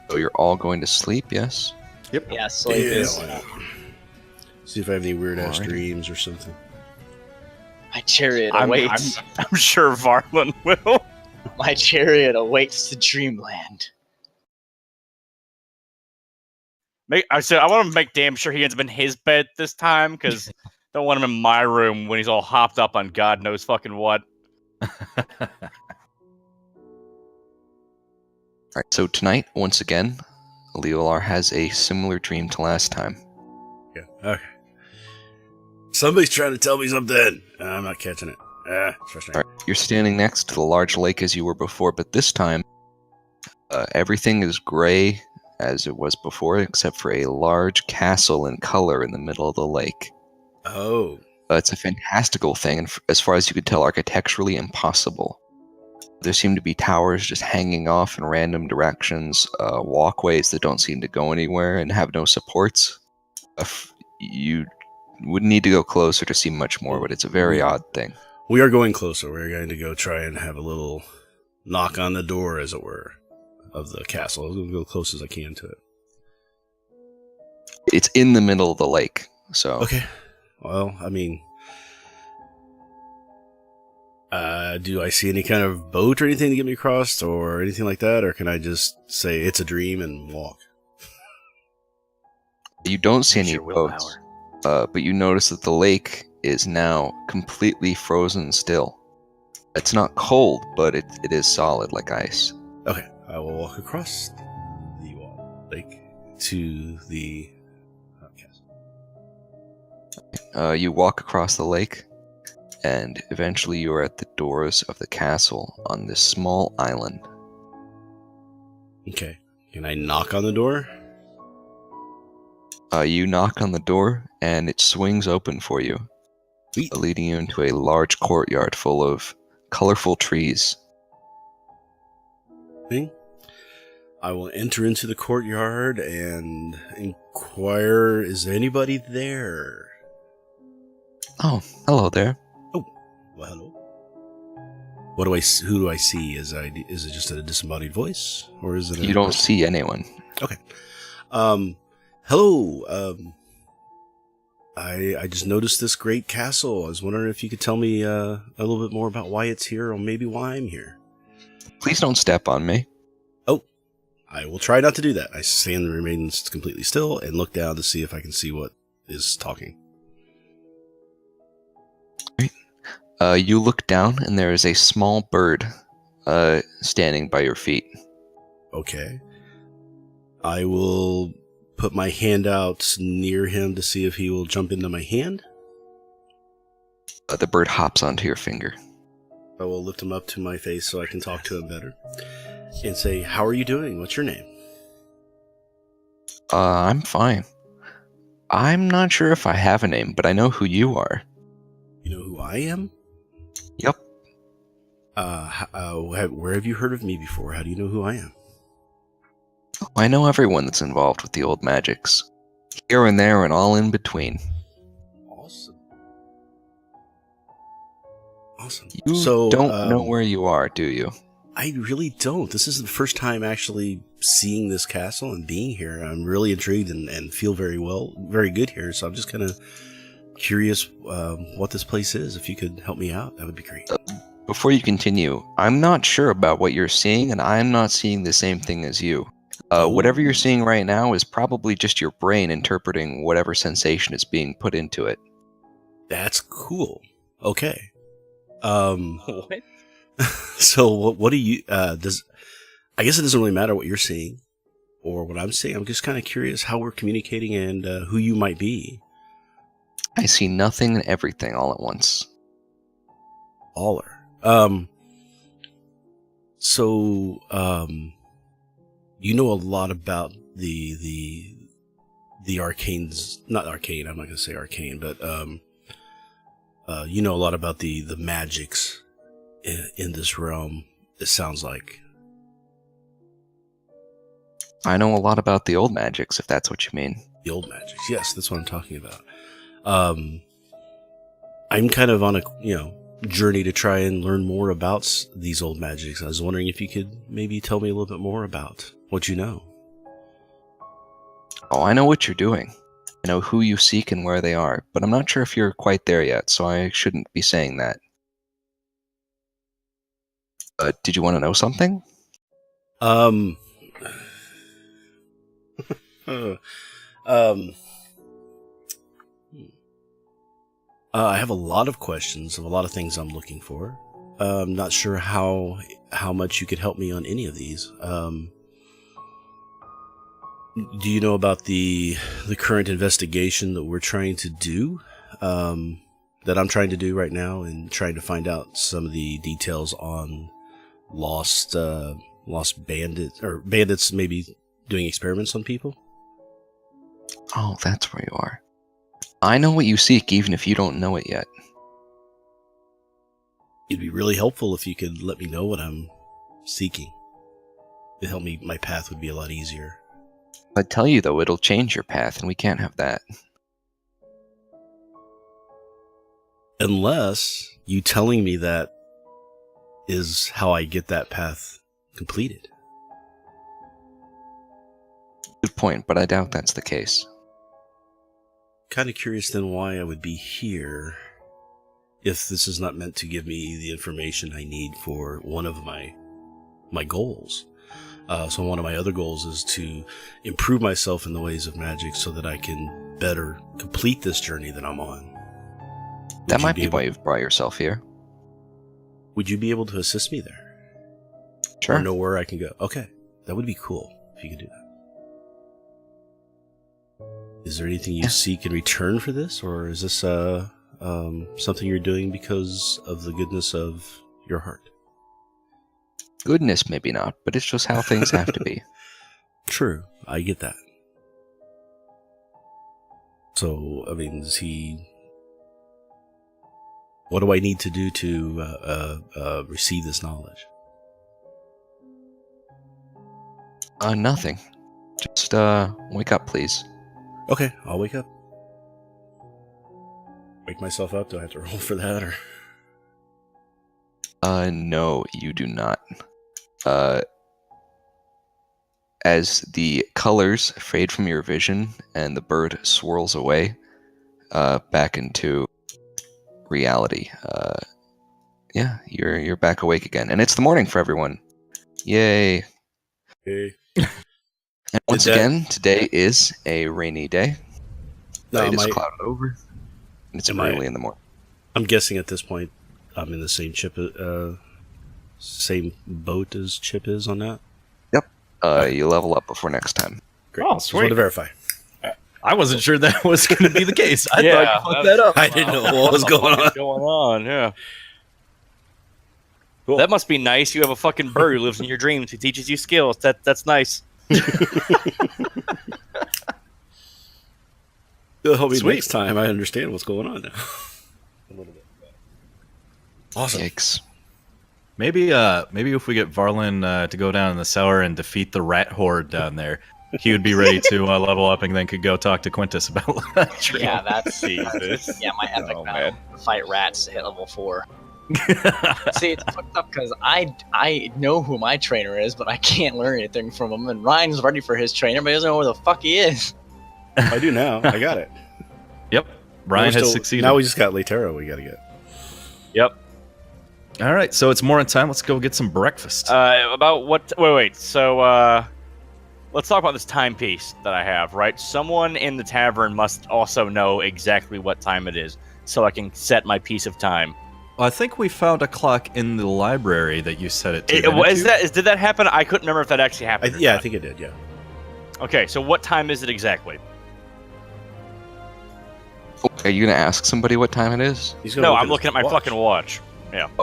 So you're all going to sleep, yes? Yeah, sleep is. See if I have any weird ass Alrighty. dreams or something. My chariot I'm awaits. sure Varlin will. My chariot awaits to dreamland. I want to make damn sure he ends up in his bed this time because don't want him in my room when he's all hopped up on God knows fucking what. Alright, so tonight, once again, Leolar has a similar dream to last time. Yeah. Okay. Somebody's trying to tell me something. I'm not catching it. Frustrating. Alright, you're standing next to the large lake as you were before, but this time, everything is gray as it was before, except for a large castle in color in the middle of the lake. Oh. It's a fantastical thing, and as far as you could tell, architecturally impossible. There seem to be towers just hanging off in random directions, walkways that don't seem to go anywhere and have no supports. You would need to go closer to see much more, but it's a very odd thing. We are going closer. We're going to go try and have a little knock on the door, as it were, of the castle. I'm going to go close as I can to it. It's in the middle of the lake, so... Okay. Well, I mean... do I see any kind of boat or anything to get me across or anything like that? Or can I just say it's a dream and walk? You don't see any Use your willpower. boats, but you notice that the lake is now completely frozen still. It's not cold, but it is solid like ice. Okay. I will walk across the lake to the castle. You walk across the lake, and eventually you are at the doors of the castle on this small island. Okay. Can I knock on the door? You knock on the door, and it swings open for you, Sweet. leading you into a large courtyard full of colorful trees. Thing. I will enter into the courtyard and inquire, is there anybody there? Oh, hello there. Well, hello. Who do I see? Is it just a disembodied voice? Or is it You don't see anyone. Okay. Hello. I just noticed this great castle. I was wondering if you could tell me a little bit more about why it's here, or maybe why I'm here. Please don't step on me. Oh, I will try not to do that. I stand and remain completely still and look down to see if I can see what is talking. You look down, and there is a small bird standing by your feet. Okay. I will put my hand out near him to see if he will jump into my hand. The bird hops onto your finger. I will lift him up to my face so I can talk to him better. And say, how are you doing? What's your name? I'm fine. I'm not sure if I have a name, but I know who you are. You know who I am? Yep. Where have you heard of me before? How do you know who I am? I know everyone that's involved with the old magics. Here and there and all in between. Awesome. Awesome. You don't know where you are, do you? I really don't. This is the first time actually seeing this castle and being here. I'm really intrigued and feel very good here. So I'm just kind of curious what this place is. If you could help me out, that would be great. Before you continue, I'm not sure about what you're seeing, and I'm not seeing the same thing as you. Whatever you're seeing right now is probably just your brain interpreting whatever sensation is being put into it. That's cool. Okay. What? So what do you, I guess it doesn't really matter what you're seeing or what I'm seeing. I'm just kind of curious how we're communicating and who you might be. I see nothing and everything all at once. Baller. You know a lot about the arcanes, not arcane, I'm not going to say arcane, but, you know a lot about the magics in this realm, it sounds like. I know a lot about the old magics, if that's what you mean. The old magics, yes, that's what I'm talking about. I'm kind of on a, journey to try and learn more about these old magics. I was wondering if you could maybe tell me a little bit more about what you know. Oh, I know what you're doing. I know who you seek and where they are, but I'm not sure if you're quite there yet, so I shouldn't be saying that. Did you want to know something? I have a lot of questions of a lot of things I'm looking for. I'm not sure how much you could help me on any of these. Do you know about the current investigation that we're trying to do? That I'm trying to do right now, and trying to find out some of the details on lost bandits, or bandits maybe doing experiments on people? Oh, that's where you are. I know what you seek, even if you don't know it yet. It'd be really helpful if you could let me know what I'm seeking. It'd help me, my path would be a lot easier. I tell you, though, it'll change your path, and we can't have that. Unless you telling me that is how I get that path completed. Good point, but I doubt that's the case. Kind of curious then why I would be here if this is not meant to give me the information I need for one of my goals. So one of my other goals is to improve myself in the ways of magic so that I can better complete this journey that I'm on. That might be why you've brought yourself here. Would you be able to assist me there? Sure. Or know where I can go? Okay, that would be cool if you could do that. Is there anything you seek in return for this, or is this something you're doing because of the goodness of your heart. Goodness, maybe not, but it's just how things have to be. True, I get that. So, I mean, is he... What do I need to do to receive this knowledge? Nothing. Just wake up, please. Okay, I'll wake up. Wake myself up? Do I have to roll for that, or...? No, you do not. As the colors fade from your vision and the bird swirls away, back into reality. Yeah, you're back awake again, and it's the morning for everyone. Yay! Okay. And once again, today is a rainy day. It is clouded over. And it's early in the morning. I'm guessing at this point I'm in the same same boat as Chip is on that. Yep. You level up before next time. Great. Oh, Just wanted to verify. I wasn't sure that was going to be the case. I Yeah, thought you fucked that up. I didn't know what was going on. Going on, yeah. Cool. That must be nice. You have a fucking bird who lives in your dreams who teaches you skills. That's nice. It'll help me Sweet. next time. I understand what's going on now. A little bit. Awesome. Yikes. Maybe if we get Varlin to go down in the cellar and defeat the rat horde down there, he would be ready to level up and then could go talk to Quintus about that. Yeah, that's Jesus. yeah, my epic Oh, battle. man. Fight rats to hit level 4. See, it's fucked up because I know who my trainer is, but I can't learn anything from him. And Ryan's ready for his trainer, but he doesn't know where the fuck he is. I do now. I got it. Yep, Ryan has succeeded. Now we just got Latero we gotta get. Yep. All right, so it's morning time. Let's go get some breakfast. About what? Wait. So, let's talk about this timepiece that I have. Right. Someone in the tavern must also know exactly what time it is, so I can set my piece of time. I think we found a clock in the library that you set it to. Did that happen? I couldn't remember if that actually happened. or I not. think it did. Yeah. Okay. So, what time is it exactly? Are you gonna ask somebody what time it is? He's gonna No, look I'm looking at my his fucking watch.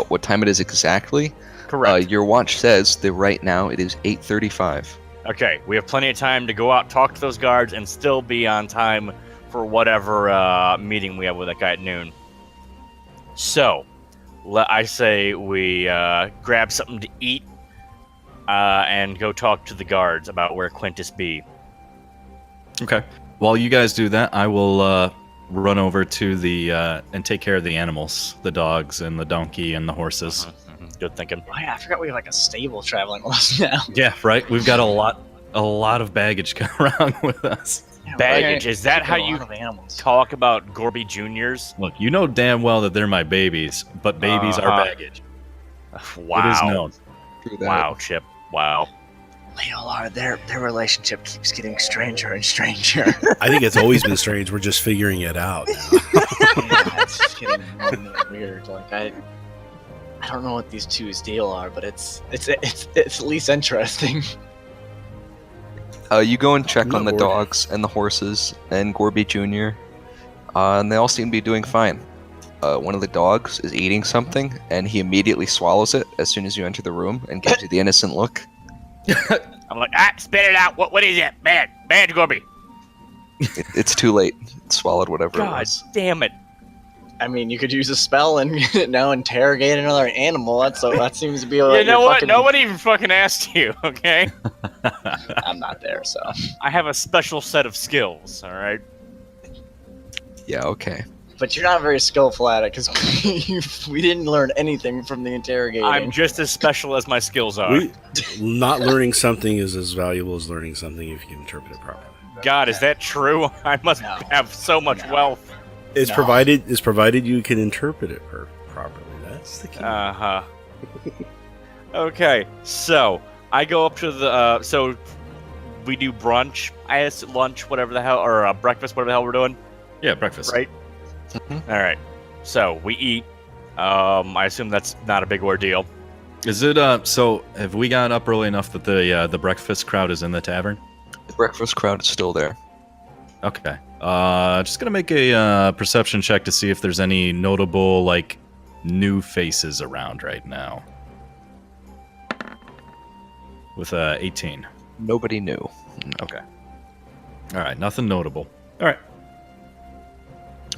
What time it is exactly? Correct. Your watch says that right now it is 8:35. Okay, we have plenty of time to go out, talk to those guards, and still be on time for whatever meeting we have with that guy at noon. So, I say we grab something to eat and go talk to the guards about where Quintus be. Okay. While you guys do that, I will run over to the and take care of the animals, the dogs and the donkey and the horses. Good thinking. Oh, yeah, I forgot we have like a stable traveling with us now. Yeah, right. We've got a lot of baggage going around with us. Yeah, Baggage, we're is that how taking a you lot of animals? talk about Gorby Juniors? Look, you know damn well that they're my babies, but babies are Uh-huh. baggage. Wow. It is known. True that. Wow, Chip. Wow. Leolar, their relationship keeps getting stranger and stranger. I think it's always been strange. We're just figuring it out now. Yeah, it's just getting more and more weird. Like I don't know what these two's deal are, but it's at least interesting. You go and check I'm on the not bored. dogs and the horses and Gorby Jr. And they all seem to be doing fine. One of the dogs is eating something, and he immediately swallows it as soon as you enter the room and gives you the innocent look. I'm like, spit it out. What is it? Bad, Gorby. It's too late. It swallowed whatever it God was. damn it. I mean, you could use a spell and now interrogate another animal. That seems to be You like know what? fucking- Nobody even fucking asked you, okay? I'm not there, so I have a special set of skills, all right? Yeah, okay. but you're not very skillful at it because we didn't learn anything from the interrogating. I'm just as special as my skills are. Not learning something is as valuable as learning something if you can interpret it properly. God, is that true? I must No. have so much No. wealth. It's No. provided you can interpret it properly. That's the key. Uh-huh. Okay, so I go up to the so we do brunch, I guess lunch, whatever the hell, or breakfast, whatever the hell we're doing, Yeah, breakfast. right? Mhm. All right. So we eat. I assume that's not a big ordeal. Is it so have we got up early enough that the breakfast crowd is in the tavern? The breakfast crowd is still there. Okay. Just gonna make a perception check to see if there's any notable like new faces around right now. With 18. Nobody knew. Okay. All right, nothing notable. All right.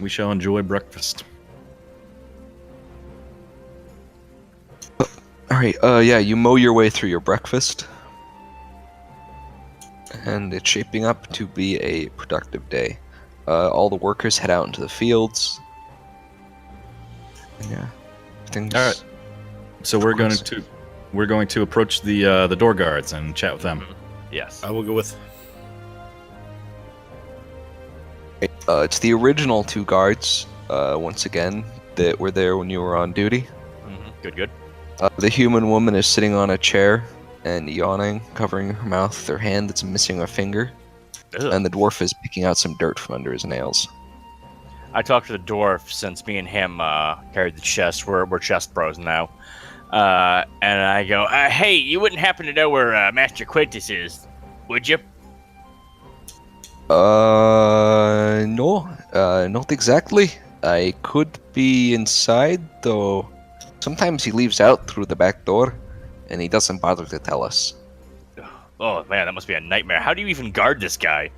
We shall enjoy breakfast. All right. Yeah. You mow your way through your breakfast, and it's shaping up to be a productive day. All the workers head out into the fields. And yeah. Things. All right. So we're going to approach the door guards and chat with them. Yes. I will go with. It's the original 2 guards. Once again, that were there when you were on duty. Good. The human woman is sitting on a chair and yawning, covering her mouth with her hand that's missing a finger. Ugh. And the dwarf is picking out some dirt from under his nails. I talked to the dwarf since me and him carried the chest. We're chest bros now. And I go, hey, you wouldn't happen to know where Master Quintus is, would you? No, not exactly. I could be inside, though sometimes he leaves out through the back door, and he doesn't bother to tell us. Oh, man, that must be a nightmare. How do you even guard this guy?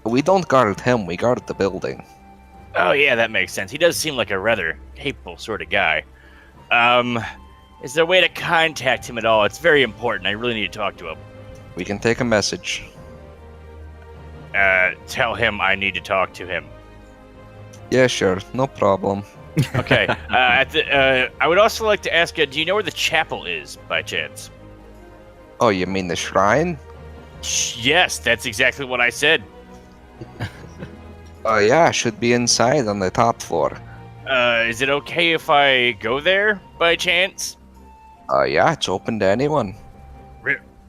We don't guard him, we guard the building. Oh, yeah, that makes sense. He does seem like a rather capable sort of guy. Is there a way to contact him at all? It's very important. I really need to talk to him. We can take a message. Tell him I need to talk to him. Yeah, sure, no problem. Okay. I would also like to ask, do you know where the chapel is, by chance? Oh, you mean the shrine? Yes, that's exactly what I said. Yeah, should be inside on the top floor. Is it okay if I go there, by chance? Yeah, it's open to anyone.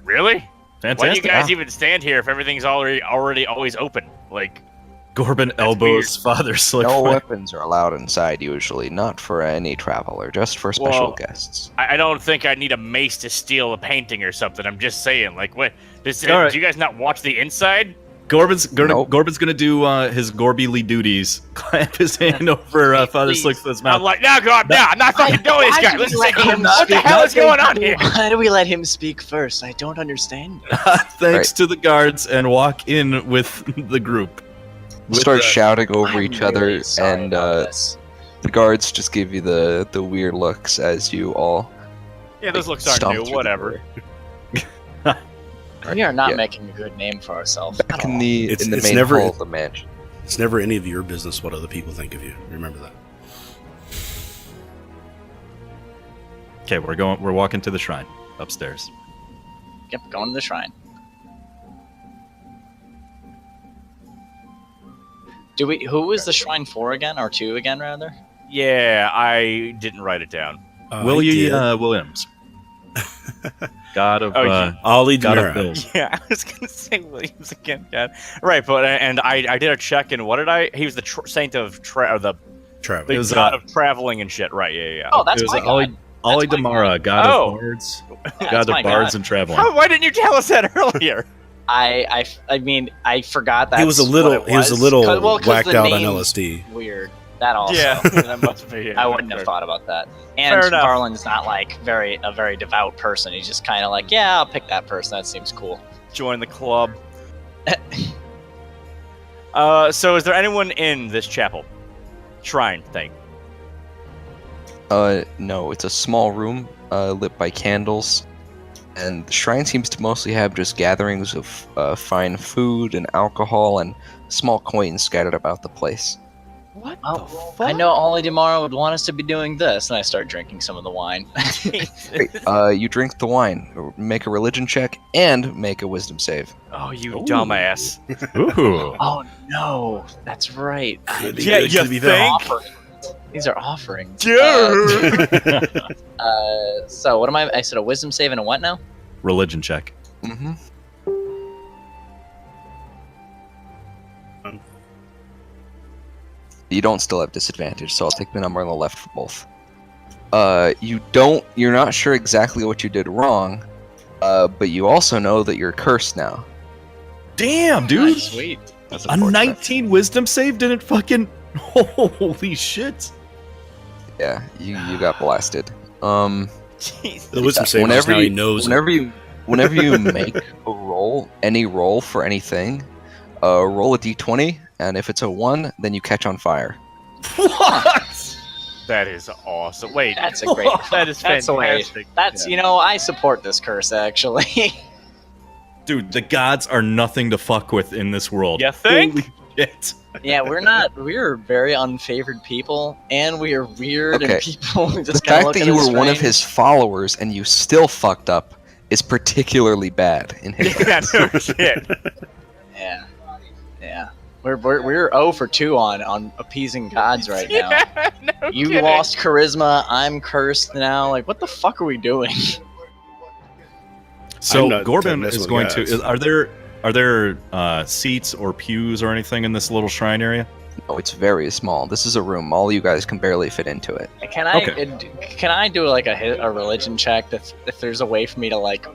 Really? Fantastic. Why do you guys even stand here if everything's already always open? Like, Gorbin elbows Father Slickfoot. No weapons are allowed inside usually, not for any traveler, just for special Well, guests. I don't think I need a mace to steal a painting or something. I'm just saying, like, what? Do right. you guys not watch the inside? Gorbin's Nope. gonna do his Gorbily duties. Clamp his hand over Father Please. Slickfoot's I'm mouth. like, no, God, no, I'm not fucking doing this, guy. Listen, him what the speak? hell is going on here? Why do we let him speak first? I don't understand. Thanks Right. to the guards, and walk in with the group. With Start the- shouting over I'm each really other, sorry and about this. the guards just give you the weird looks as you all Yeah, those looks aren't stomp new. through the Whatever. door. We are not Yeah. making a good name for ourselves. Back at in all. the It's main never- hall of the mansion. It's never any of your business what other people think of you. Remember that. Okay, we're walking to the shrine upstairs. Yep, going to the shrine. Who was the shrine for again, or to again, rather? Yeah, I didn't write it down. Williams. God of Ollie God of Demira. Bills. Yeah, I was gonna say Williams again, God. Right, but and I did a check, and what did I? He was the saint of the Travis. was, god of traveling and shit. Right? Yeah. Oh, that's It was my Ollie, god. Ollie That's my Damara, God Oh. of Bards, That's God my of Bards god. and Traveling. Why didn't you tell us that earlier? I mean, I forgot that. He was a little well, whacked the out on name's LSD. Weird. That also. Yeah, that must be. I wouldn't have thought about that. And Fair enough. Garland's not like a very devout person. He's just kind of like, yeah, I'll pick that person. That seems cool. Join the club. So is there anyone in this chapel, shrine thing? No, it's a small room lit by candles, and the shrine seems to mostly have just gatherings of fine food and alcohol and small coins scattered about the place. What Well, I know Ollie Demara would want us to be doing this, and I start drinking some of the wine. You drink the wine, make a religion check, and make a wisdom save. Oh, you Ooh. dumbass! Ooh. Oh no, that's right. Could be Yeah, good, you could be think? bad. Offerings. These are offerings. Yeah. So what am I? I said a wisdom save and a what now? Religion check. Mm-hmm. You don't still have disadvantage, so I'll take the number on the left for both. You're not sure exactly what you did wrong, but you also know that you're cursed now. Damn, dude. Sweet. That's A unfortunate. 19 wisdom save didn't fucking. Holy shit. Yeah, you got blasted. Jeez. The wisdom saving just now he knows. whenever you make a roll, any roll for anything, roll a d20, and if it's a 1, then you catch on fire. What? That is awesome. Wait, That's a great. that is That's the way. fantastic. That's I support this curse actually. Dude, the gods are nothing to fuck with in this world. You think? Holy shit. Yeah, we're very unfavored people, and we are weird, Okay. and people just The kinda fact look that at you us were one of strange. his followers and you still fucked up is particularly bad in his Yeah, no shit. Yeah, yeah. We're 0 for 2 on appeasing gods right now. Yeah, no You kidding. lost charisma. I'm cursed now. Like, what the fuck are we doing? So I'm not Gorbin messing is with going gods. to. Are there seats or pews or anything in this little shrine area? Oh, it's very small. This is a room. All you guys can barely fit into it. Can I Okay. can I do like a religion check if there's a way for me to like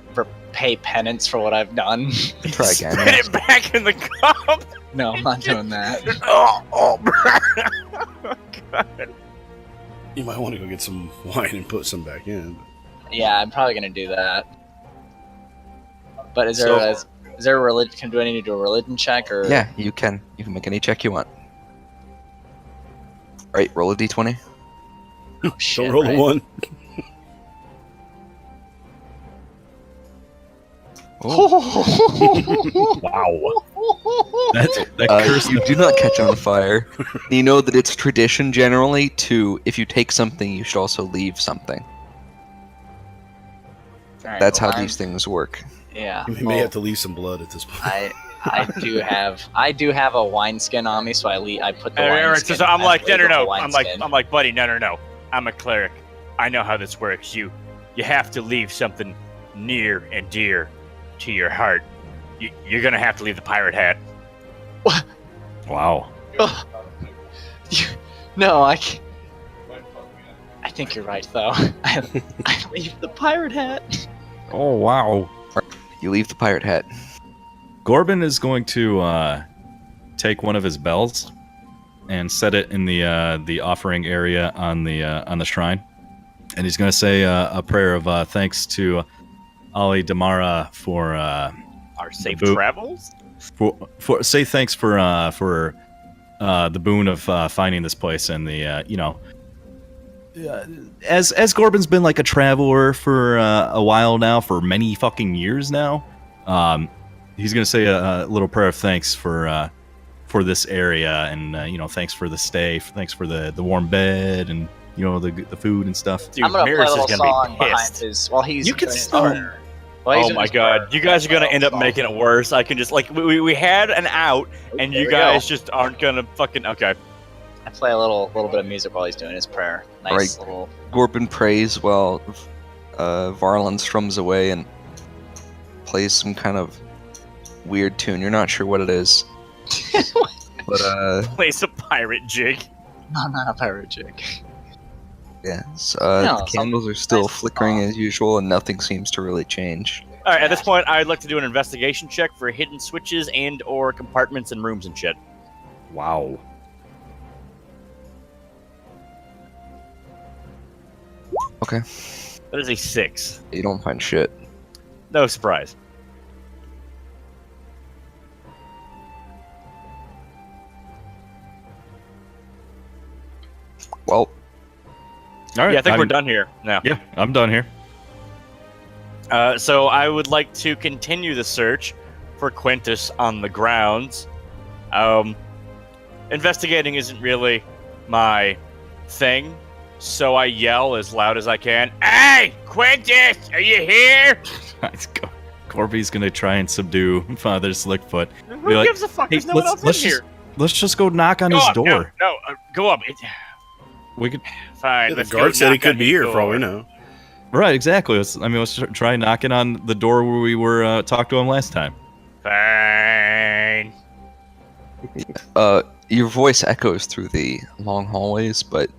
pay penance for what I've done? Try again. Spit it back in the cup. No, I'm not doing that. Oh, God. You might want to go get some wine and put some back in. Yeah, I'm probably gonna do that. But is there So- is there a religion? Do I need to do a religion check or? Yeah, you can. You can make any check you want. Right, roll a d20. Oh, shit, Don't roll right? a 1. Wow. That curse. You do not catch on fire. You know that it's tradition generally to, if you take something, you should also leave something. Alright, That's well, how these things work. Yeah. We may well, have to leave some blood at this point. I do have a wineskin on me, so I put the Eric, wineskin. so I'm I like, no, label the I'm wineskin. like, buddy, no. I'm a cleric. I know how this works. You have to leave something near and dear to your heart. You're gonna have to leave the pirate hat. Wow. No, I can't. I think you're right, though. I leave the pirate hat. Oh wow. You leave the pirate hat. Gorbin is going to take one of his bells and set it in the offering area on the shrine, and he's going to say a prayer of thanks to Ali Damara for Our safe boot. travels. for say thanks for the boon of finding this place and the as Gorbin's been like a traveler for a while now, for many fucking years now. He's gonna say a little prayer of thanks for this area, and thanks for the stay, thanks for the warm bed, and the food and stuff. Dude, I'm gonna play a Mirrors little is gonna song be behind pissed. his while he's. You can doing his still- prayer. While he's Oh doing my his god, prayer, you guys are gonna I'll end up song. making it worse. I can just like we had an out, and There you we guys go. just aren't gonna fucking okay. I play a little bit of music while he's doing his prayer. Nice Right. little. Gorbin prays while Varlin strums away and plays some kind of weird tune. You're not sure what it is. But Plays a pirate jig. No, I'm not a pirate chick. yeah, No, the candles are still nice flickering song. as usual, and nothing seems to really change. All right, at this point, I'd like to do an investigation check for hidden switches and/or compartments and rooms and shit. Wow. Okay, That is a 6. you don't find shit. No surprise. Well, All right. Yeah, I think we're done here now. Yeah, I'm done here. So I would like to continue the search for Quintus on the grounds. Investigating isn't really my thing, so I yell as loud as I can, "Hey, Quintus, are you here?" Corby's gonna try and subdue Father Slickfoot. Who Be like, gives a fuck? "Hey, There's no one else let's in just here. Let's just go knock on Go his up, door. No, go up. We could. Fine. Yeah, the let's go guard said he knock on could be his here for all we door. know. Right, exactly. Let's try knocking on the door where we were talked to him last time. Fine. your voice echoes through the long hallways, but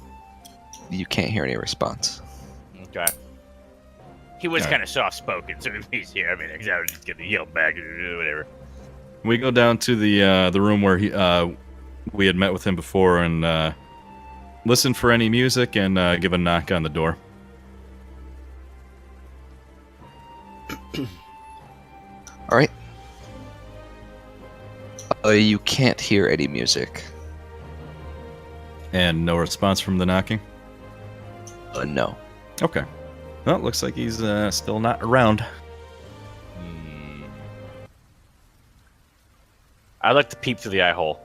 you can't hear any response. Okay. He was All right. kind of soft-spoken, so if he's here, I mean, I was just gonna yell back, whatever. We go down to the room where we had met with him before, and listen for any music and give a knock on the door. All right. You can't hear any music. And no response from the knocking? No. Okay. Well, looks like he's still not around. I'd like to peep through the eye hole.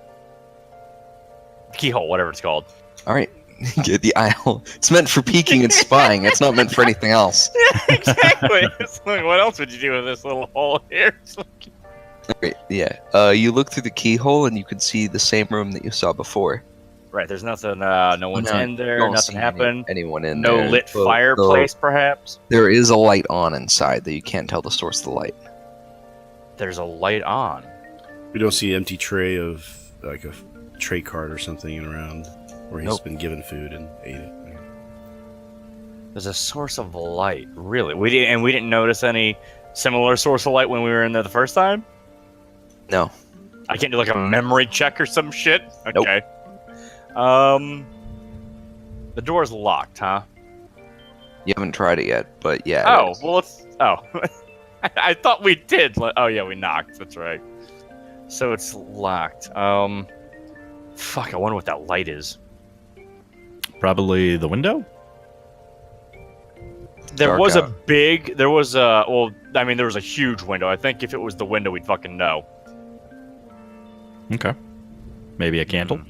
Keyhole, whatever it's called. All right. Get the aisle. It's meant for peeking and spying. It's not meant for anything else. Exactly. It's like, what else would you do with this little hole here? Right, yeah. You look through the keyhole and you can see the same room that you saw before. Right, there's nothing, no one's in there, Don't nothing see happened. anyone in No there. lit Though- fireplace, perhaps? There is a light on inside that you can't tell the source of the light. There's a light on. We don't see an empty tray of, like, a tray cart or something around where he's Nope. been given food and ate it. There's a source of light, really? We didn't notice any similar source of light when we were in there the first time? No. I can't do like a memory check or some shit? Nope. Okay. The door's locked, huh? You haven't tried it yet, but yeah. it Oh, is. well, it's... Oh. I thought we did. Oh, yeah, we knocked. That's right. So it's locked. Fuck, I wonder what that light is. Probably the window? There Dark was out. there was a huge window. I think if it was the window, we'd fucking know. Okay. Maybe a candle?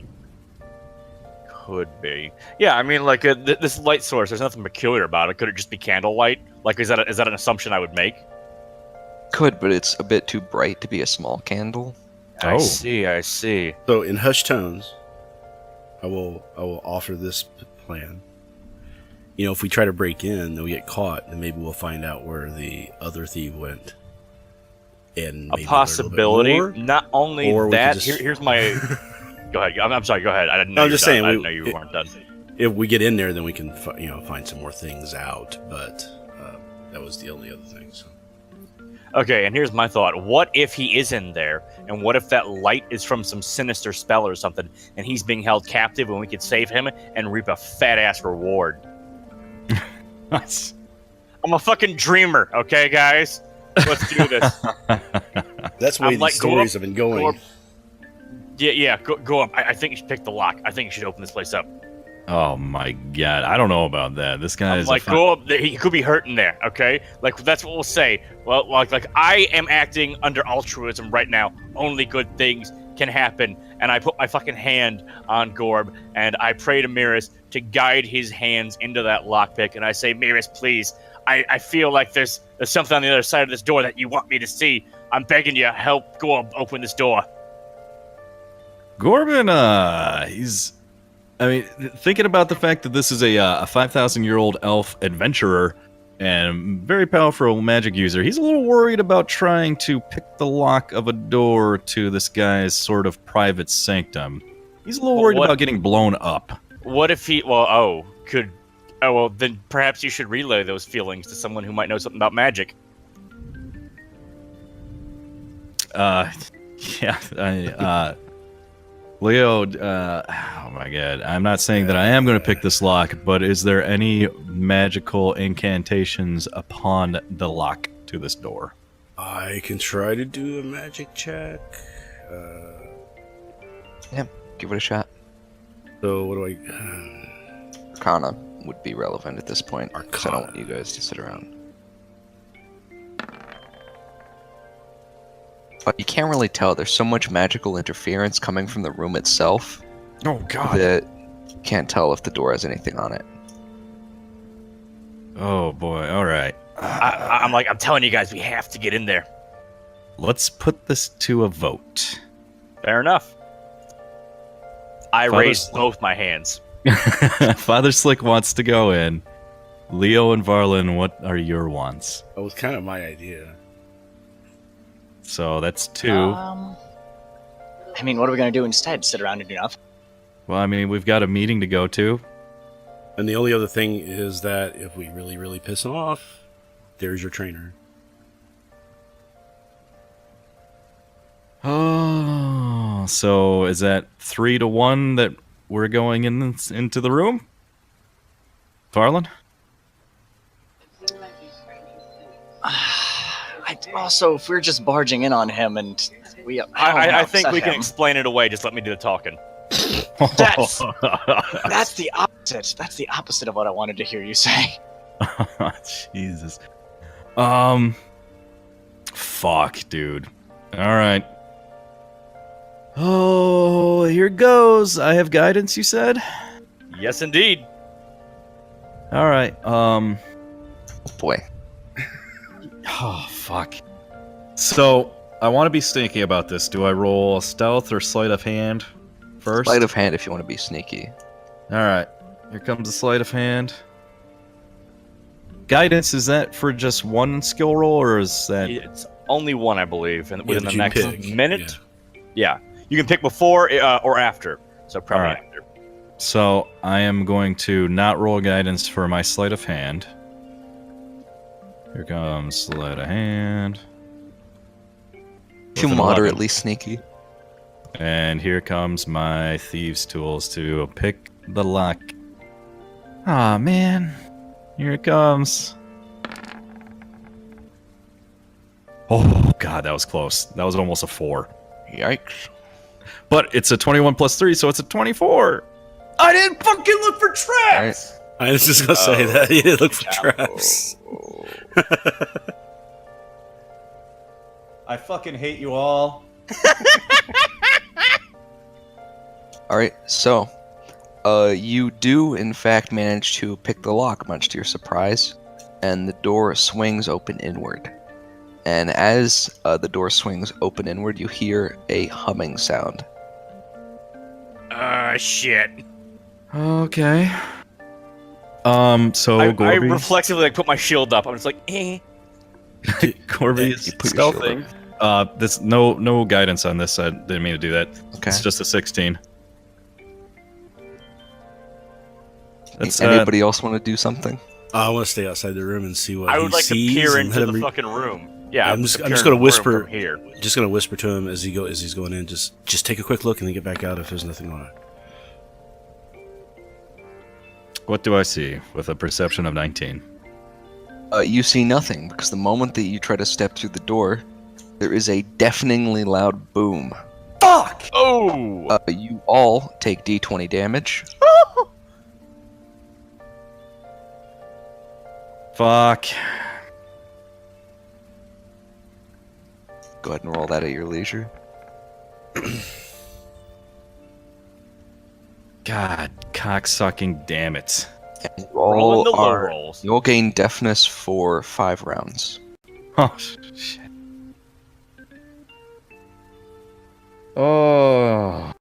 Could be. Yeah, I mean, like, this light source, there's nothing peculiar about it. Could it just be candlelight? Like, is that an assumption I would make? Could, but it's a bit too bright to be a small candle. I Oh. see. So, in hushed tones, I will offer this plan. You know, if we try to break in, then we get caught, and maybe we'll find out where the other thief went. And A maybe possibility. learn a little bit more. Not only or we that, could just- here's my... Go ahead. I'm sorry, go ahead. I didn't know I'm you were just done. saying, I we- didn't know you weren't done. If we get in there, then we can find some more things out. But that was the only other thing. So. Okay, and here's my thought. What if he is in there, and what if that light is from some sinister spell or something, and he's being held captive, and we could save him and reap a fat-ass reward? Nice. I'm a fucking dreamer, okay, guys? Let's do this. That's the way I'm these like, go stories up- have been going. go up. Yeah, go up. I think you should pick the lock. I think you should open this place up. Oh my god. I don't know about that. This guy I'm is like, a go up. He could be hurting there, okay? Like, that's what we'll say. Well, like I am acting under altruism right now. Only good things can happen. And I put my fucking hand on Gorb, and I pray to Miris to guide his hands into that lockpick. And I say, Miris, please. I feel like there's something on the other side of this door that you want me to see. I'm begging you, help Gorb open this door. Gorban, he's... I mean, thinking about the fact that this is a 5,000-year-old elf adventurer and very powerful magic user, he's a little worried about trying to pick the lock of a door to this guy's sort of private sanctum. He's a little But worried what- about getting blown up. What if he... then perhaps you should relay those feelings to someone who might know something about magic. Yeah, Leo, oh my god, I'm not saying that I am going to pick this lock, but is there any magical incantations upon the lock to this door? I can try to do a magic check. Give it a shot. So what do I? Arcana would be relevant at this point. 'cause I don't want Arcana. you guys to sit around. But you can't really tell. There's so much magical interference coming from the room itself Oh god. that you can't tell if the door has anything on it. Oh boy, alright. I'm telling you guys, we have to get in there. Let's put this to a vote. Fair enough. I Father raised Slick. both my hands. Father Slick wants to go in. Leo and Varlin, what are your wants? That was kind of my idea. So that's two. I mean, what are we gonna do instead? Sit around and do nothing? Well, I mean, we've got a meeting to go to. And the only other thing is that if we really, really piss him off, there's your trainer. Oh, so is that 3-1 that we're going into the room. Farland? Also, if we're just barging in on him and we, I think we can him. explain it away. Just let me do the talking. That's the opposite. That's the opposite of what I wanted to hear you say. Jesus. Fuck, dude. All right. Oh, here goes. I have guidance, you said? Yes, indeed. All right. Oh boy. Oh, fuck. So, I want to be sneaky about this. Do I roll a stealth or sleight of hand first? Sleight of hand if you want to be sneaky. All right. Here comes the sleight of hand. Guidance, is that for just one skill roll, or is that... It's only one, I believe, and within that the you next pick. minute. Yeah. You can pick before or after. So probably All right. after. So, I am going to not roll guidance for my sleight of hand. Here comes sleight of hand. If you With an moderately sneaky. And here comes my thieves' tools to pick the lock. Aw, man. Here it comes. Oh, God, that was close. That was almost a 4. Yikes. But it's a 21 plus 3, so it's a 24. I didn't fucking look for traps! I was just gonna say that. You didn't look for traps. I fucking hate you all. Alright, so you do in fact manage to pick the lock, much to your surprise, and the door swings open inward. And as the door swings open inward, you hear a humming sound. Shit. Okay. So I Gorby, reflexively put my shield up. I'm just like, eh. Gorby is You put your stealthing. This no guidance on this. I didn't mean to do that. Okay. It's just a 16. That's Anybody else want to do something? I want to stay outside the room and see what I he would like to sees peer and into let the him fucking room. Yeah, I'm just peer gonna into the room whisper from here. just gonna whisper to him as he's going in. Just take a quick look and then get back out if there's nothing on it. What do I see with a perception of 19? You see nothing, because the moment that you try to step through the door, there is a deafeningly loud boom. Fuck! Oh! You all take d20 damage. Fuck. Go ahead and roll that at your leisure. God, cocksucking damn it. And you Rolling the all low are. rolls. You'll gain deafness for 5 rounds. Oh, shit. Oh.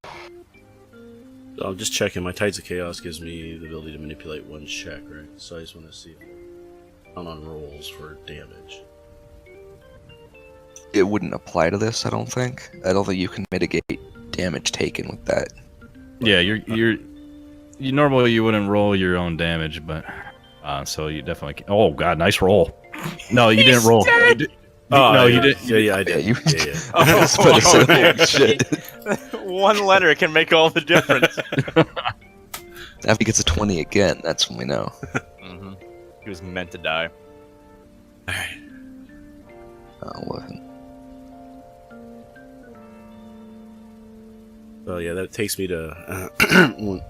I'm just checking. My Tides of Chaos gives me the ability to manipulate one check, right? So I just want to see if I'm on rolls for damage. It wouldn't apply to this, I don't think. I don't think you can mitigate damage taken with that. Yeah, you normally you wouldn't roll your own damage, but so you definitely can. Oh God, nice roll. No, you didn't roll. You did, no, you didn't. Yeah, I did. Yeah, you- Yeah. I was about to say, holy shit. One letter can make all the difference. If he gets a 20 again, that's when we know. Mm-hmm. He was meant to die. Alright. 11. Well, yeah, that takes me to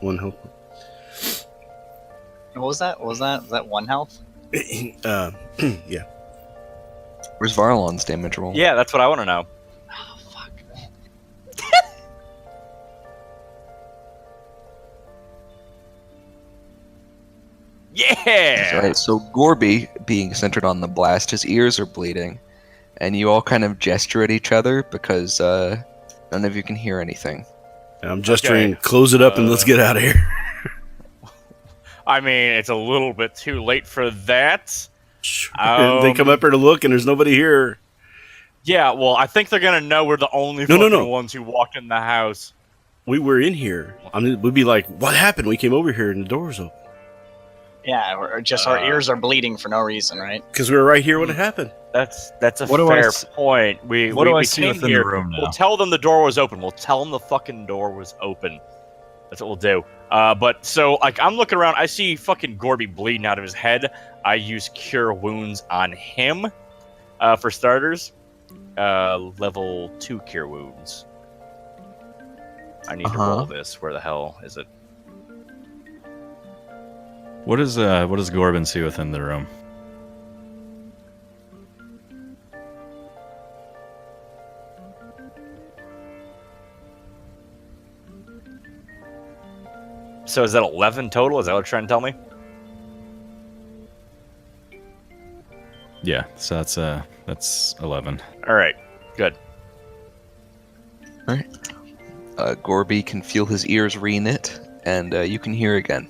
one health. What was that? Was that 1 health? Yeah. Where's Varlon's damage roll? Yeah, that's what I want to know. Oh fuck. Yeah! Alright, so Gorby, being centered on the blast, his ears are bleeding. And you all kind of gesture at each other because none of you can hear anything. I'm gesturing. Okay. Close it up and let's get out of here. I mean, it's a little bit too late for that. They come up here to look and there's nobody here. Yeah, well, I think they're gonna know we're the only No, fucking no. ones who walked in the house. We were in here. I mean, we'd be like, "What happened?" We came over here and the door was open Yeah, or just our ears are bleeding for no reason, right? because we were right here when it happened. That's a What do I fair s- point. what do I see came within the here. room now? We'll tell them the door was open. We'll tell them the fucking door was open. That's what we'll do. But so, like, I'm looking around. I see fucking Gorby bleeding out of his head. I use Cure Wounds on him, for starters. Level 2 Cure Wounds. I need to roll this. Where the hell is it? What does Gorbin see within the room? So is that 11 total? Is that what you're trying to tell me? Yeah, so that's 11. All right, good. All right. Gorby can feel his ears re-knit, and you can hear again.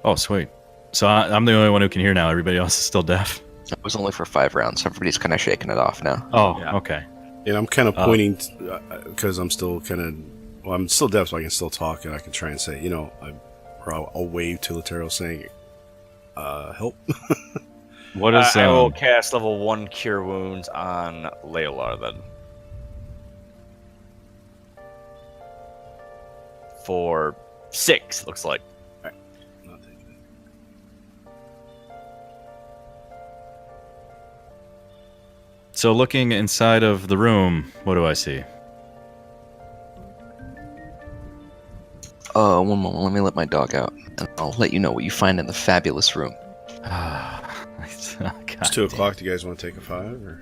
Oh, sweet. So I'm the only one who can hear now. Everybody else is still deaf. It was only for 5 rounds. Everybody's kind of shaking it off now. Oh, Yeah. okay. And I'm kind of pointing because I'm still kind of. Well, I'm still deaf, so I can still talk, and I can try and say, I'll wave to Laterro saying, "Help." What is? I will cast level 1 Cure Wounds on Leolar then. For 6, looks like. Not taking it. So looking inside of the room, what do I see? One moment. Let me let my dog out, and I'll let you know what you find in the fabulous room. It's It's 2 o'clock. Do you guys want to take a 5?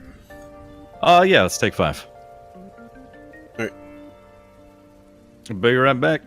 Or? Yeah, let's take 5. Alright. I'll be right back.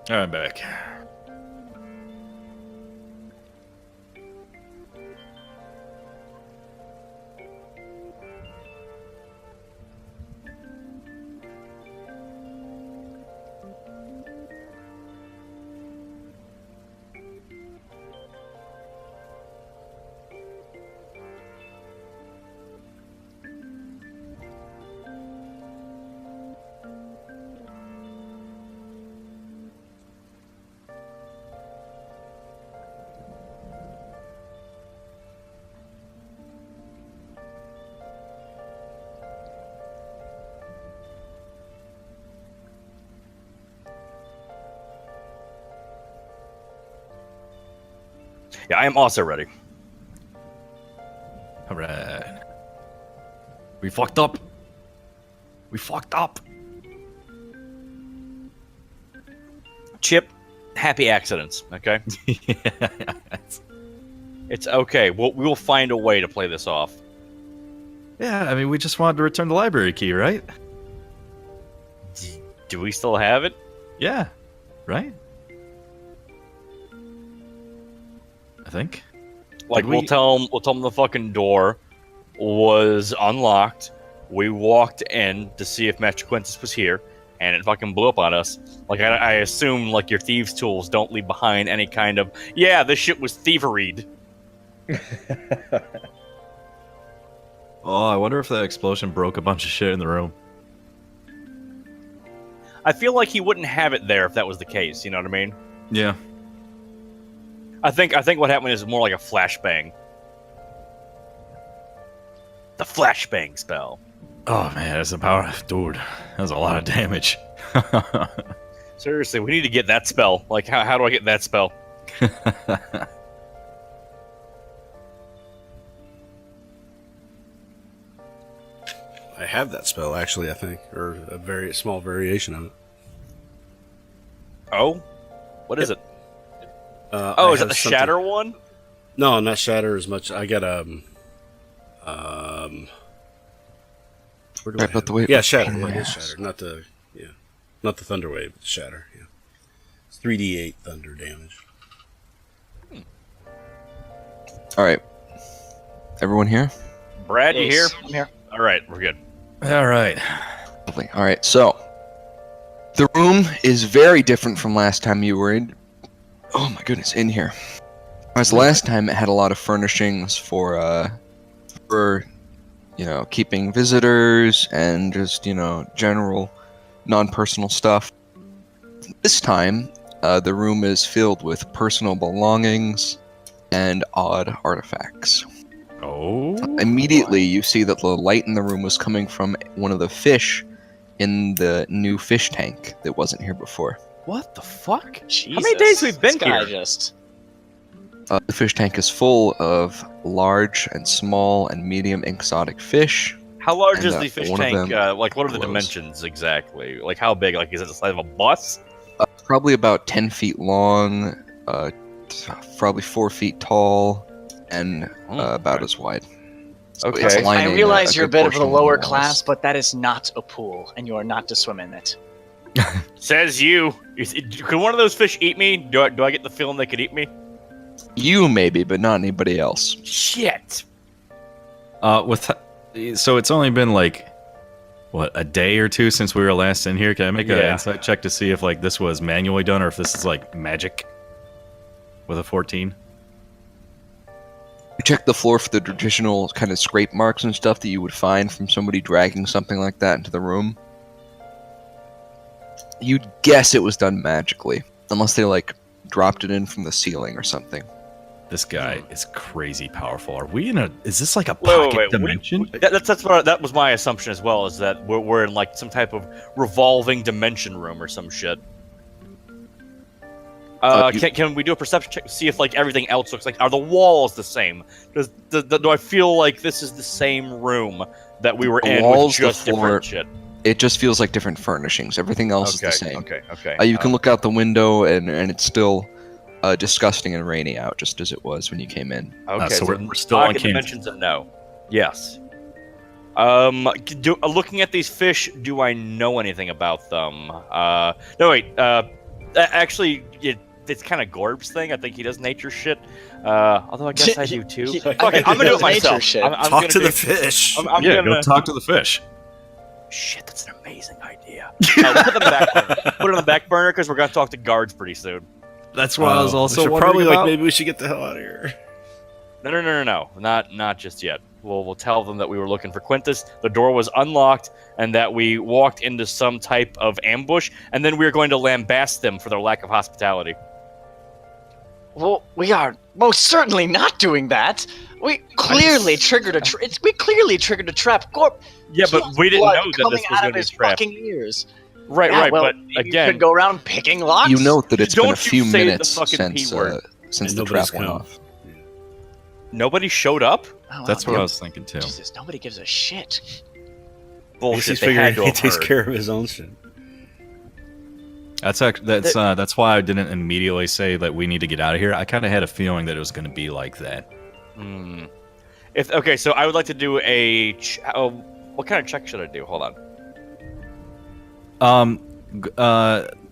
All right, back. Yeah, I am also ready. All right. We fucked up. We fucked up. Chip, happy accidents, okay? It's okay. We will find a way to play this off. Yeah, I mean, we just wanted to return the library key, right? Do we still have it? Yeah, right? I think. Like, Did we- we'll tell them the fucking door was unlocked. We walked in to see if Master Quintus was here, and it fucking blew up on us. Like, I assume, like, your thieves' tools don't leave behind any kind of, yeah, this shit was thieveried. Oh, I wonder if that explosion broke a bunch of shit in the room. I feel like he wouldn't have it there if that was the case, you know what I mean? Yeah. I think what happened is more like a flashbang. The flashbang spell. Oh man, that's the power. Dude, that was a lot of damage. Seriously, we need to get that spell. Like, how do I get that spell? I have that spell, actually, I think, or a very small variation of it. Oh? What is it? I Oh, is it have the something- Shatter one? No, not Shatter as much. I got where do Right, I but have the it? way- Yeah, Shatter. pain in It the is ass. Shatter, not the Thunder Wave. It's Shatter. Yeah, it's 3d8 thunder damage. All right. Everyone here? Brad, you here? Yes, I'm here. All right, we're good. All right. Lovely. All right. So, the room is very different from last time you were in. Oh my goodness, in here. Whereas last time it had a lot of furnishings for keeping visitors and just general non-personal stuff. This time, the room is filled with personal belongings and odd artifacts. Oh. Immediately, you see that the light in the room was coming from one of the fish in the new fish tank that wasn't here before. What the fuck? Jesus. How many days we've been This guy here? Just The fish tank is full of large and small and medium exotic fish. How large And, is the fish one of tank? them Like, what are the glows. dimensions exactly? Like, how big? Like, is it the size of a bus? Probably about 10 feet long, probably 4 feet tall, and about as wide. So Okay. it's I lining I realize a you're a good bit of portion the lower walls. class, but that is not a pool, and you are not to swim in it. Says you. Could one of those fish eat me? Do I get the feeling they could eat me? You maybe, but not anybody else. Shit. So it's only been like what, a day or two since we were last in here? Can I make an Yeah. insight check to see if like this was manually done or if this is like magic with a 14? You check the floor for the traditional kind of scrape marks and stuff that you would find from somebody dragging something like that into the room. You'd guess it was done magically, unless they like dropped it in from the ceiling or something. This guy is crazy powerful. Are we in a? Is this like a Wait, pocket wait, wait. dimension? That was my assumption as well. Is that we're in like some type of revolving dimension room or some shit. Can we do a perception check to see if like everything else looks like? Are the walls the same? Do I feel like this is the same room that we were The in walls, with the just floor, different shit? It just feels like different furnishings. Everything else is the same. Okay. You can look out the window and it's still disgusting and rainy out, just as it was when you came in. Okay, so we're still on pocket camera. dimensions and no. Yes. Looking at these fish, do I know anything about them? No, wait. Actually, it's kind of Gorb's thing. I think he does nature shit. Although I guess I do too. Fuck it, I'm gonna do it myself. Shit. I'm Talk gonna to do- the fish. I'm yeah, gonna go talk to the fish. Shit, that's an amazing idea. We'll put it on the back burner. Put it on the back burner because we're gonna talk to guards pretty soon. That's what I was We also should wondering probably about. maybe we should get the hell out of here. No. Not just yet. We'll tell them that we were looking for Quintus. The door was unlocked, and that we walked into some type of ambush, and then we are going to lambast them for their lack of hospitality. Well, we are most certainly not doing that. We clearly triggered a trap. Gorb, Yeah, but we didn't blood know that coming this was out going of to be a his trap. fucking ears. Right, Yeah, right. well, But you again, could go around picking locks. You note that it's been a Don't you few say the minutes fucking P word. since And the nobody's trap went come. off. nobody showed up. Oh, wow. That's what I was thinking too. Jesus, nobody gives a shit. I guess Bullshit. he's They had figuring to he have takes heard. care of his own shit. That's why I didn't immediately say that we need to get out of here. I kind of had a feeling that it was going to be like that. Hmm. Okay, so I would like to do a. What kind of check should I do? Hold on.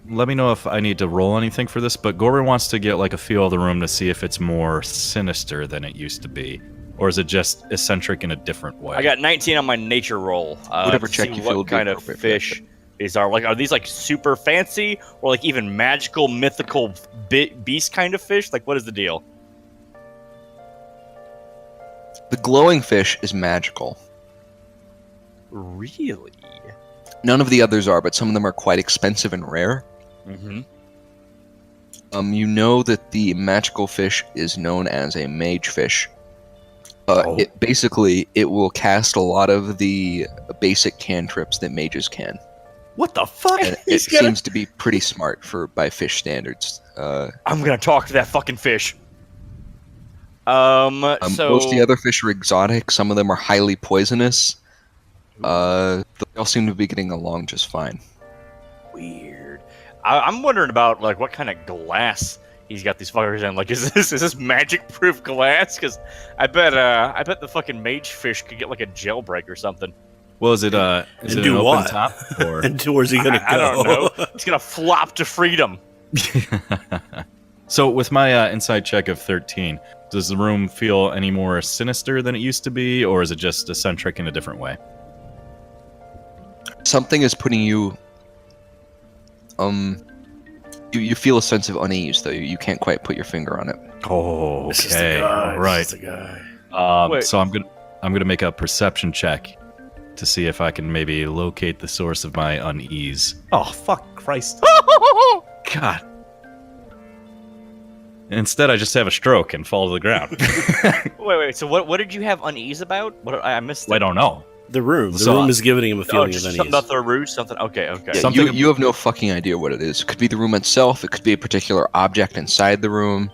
Let me know if I need to roll anything for this, but Gorbin wants to get like a feel of the room to see if it's more sinister than it used to be, or is it just eccentric in a different way? I got 19 on my nature roll. Whatever to check see you what feel would be kind of appropriate for fish these are. Like, are these like super fancy or like even magical, mythical beast kind of fish? Like, what is the deal? The glowing fish is magical. Really? None of the others are, but some of them are quite expensive and rare. Mm-hmm. You know that the magical fish is known as a mage fish. Oh. It will cast a lot of the basic cantrips that mages can. What the fuck? And it seems to be pretty smart by fish standards. I'm gonna talk to that fucking fish. So Most of the other fish are exotic. Some of them are highly poisonous. They all seem to be getting along just fine. weird. I'm wondering about like what kind of glass he's got these fuckers in. Like, is this magic proof glass? Because I bet the fucking mage fish could get like a jailbreak or something. Well, is it And an do open what? top or? And where's he gonna go? I don't know. He's gonna flop to freedom. So with my inside check of 13, does the room feel any more sinister than it used to be, or is it just eccentric in a different way? Something is putting you. You feel a sense of unease, though. You can't quite put your finger on it. Oh, This is the okay, guy. right. This is the guy. Wait. So I'm gonna make a perception check to see if I can maybe locate the source of my unease. Oh, fuck Christ! God. Instead, I just have a stroke and fall to the ground. Wait. So what did you have unease about? What I missed. I don't know. The room. The So- room is giving him a Oh, feeling just of something unease. about the rouge. Something. Okay. Yeah, Something- you have no fucking idea what it is. It could be the room itself. It could be a particular object inside the room.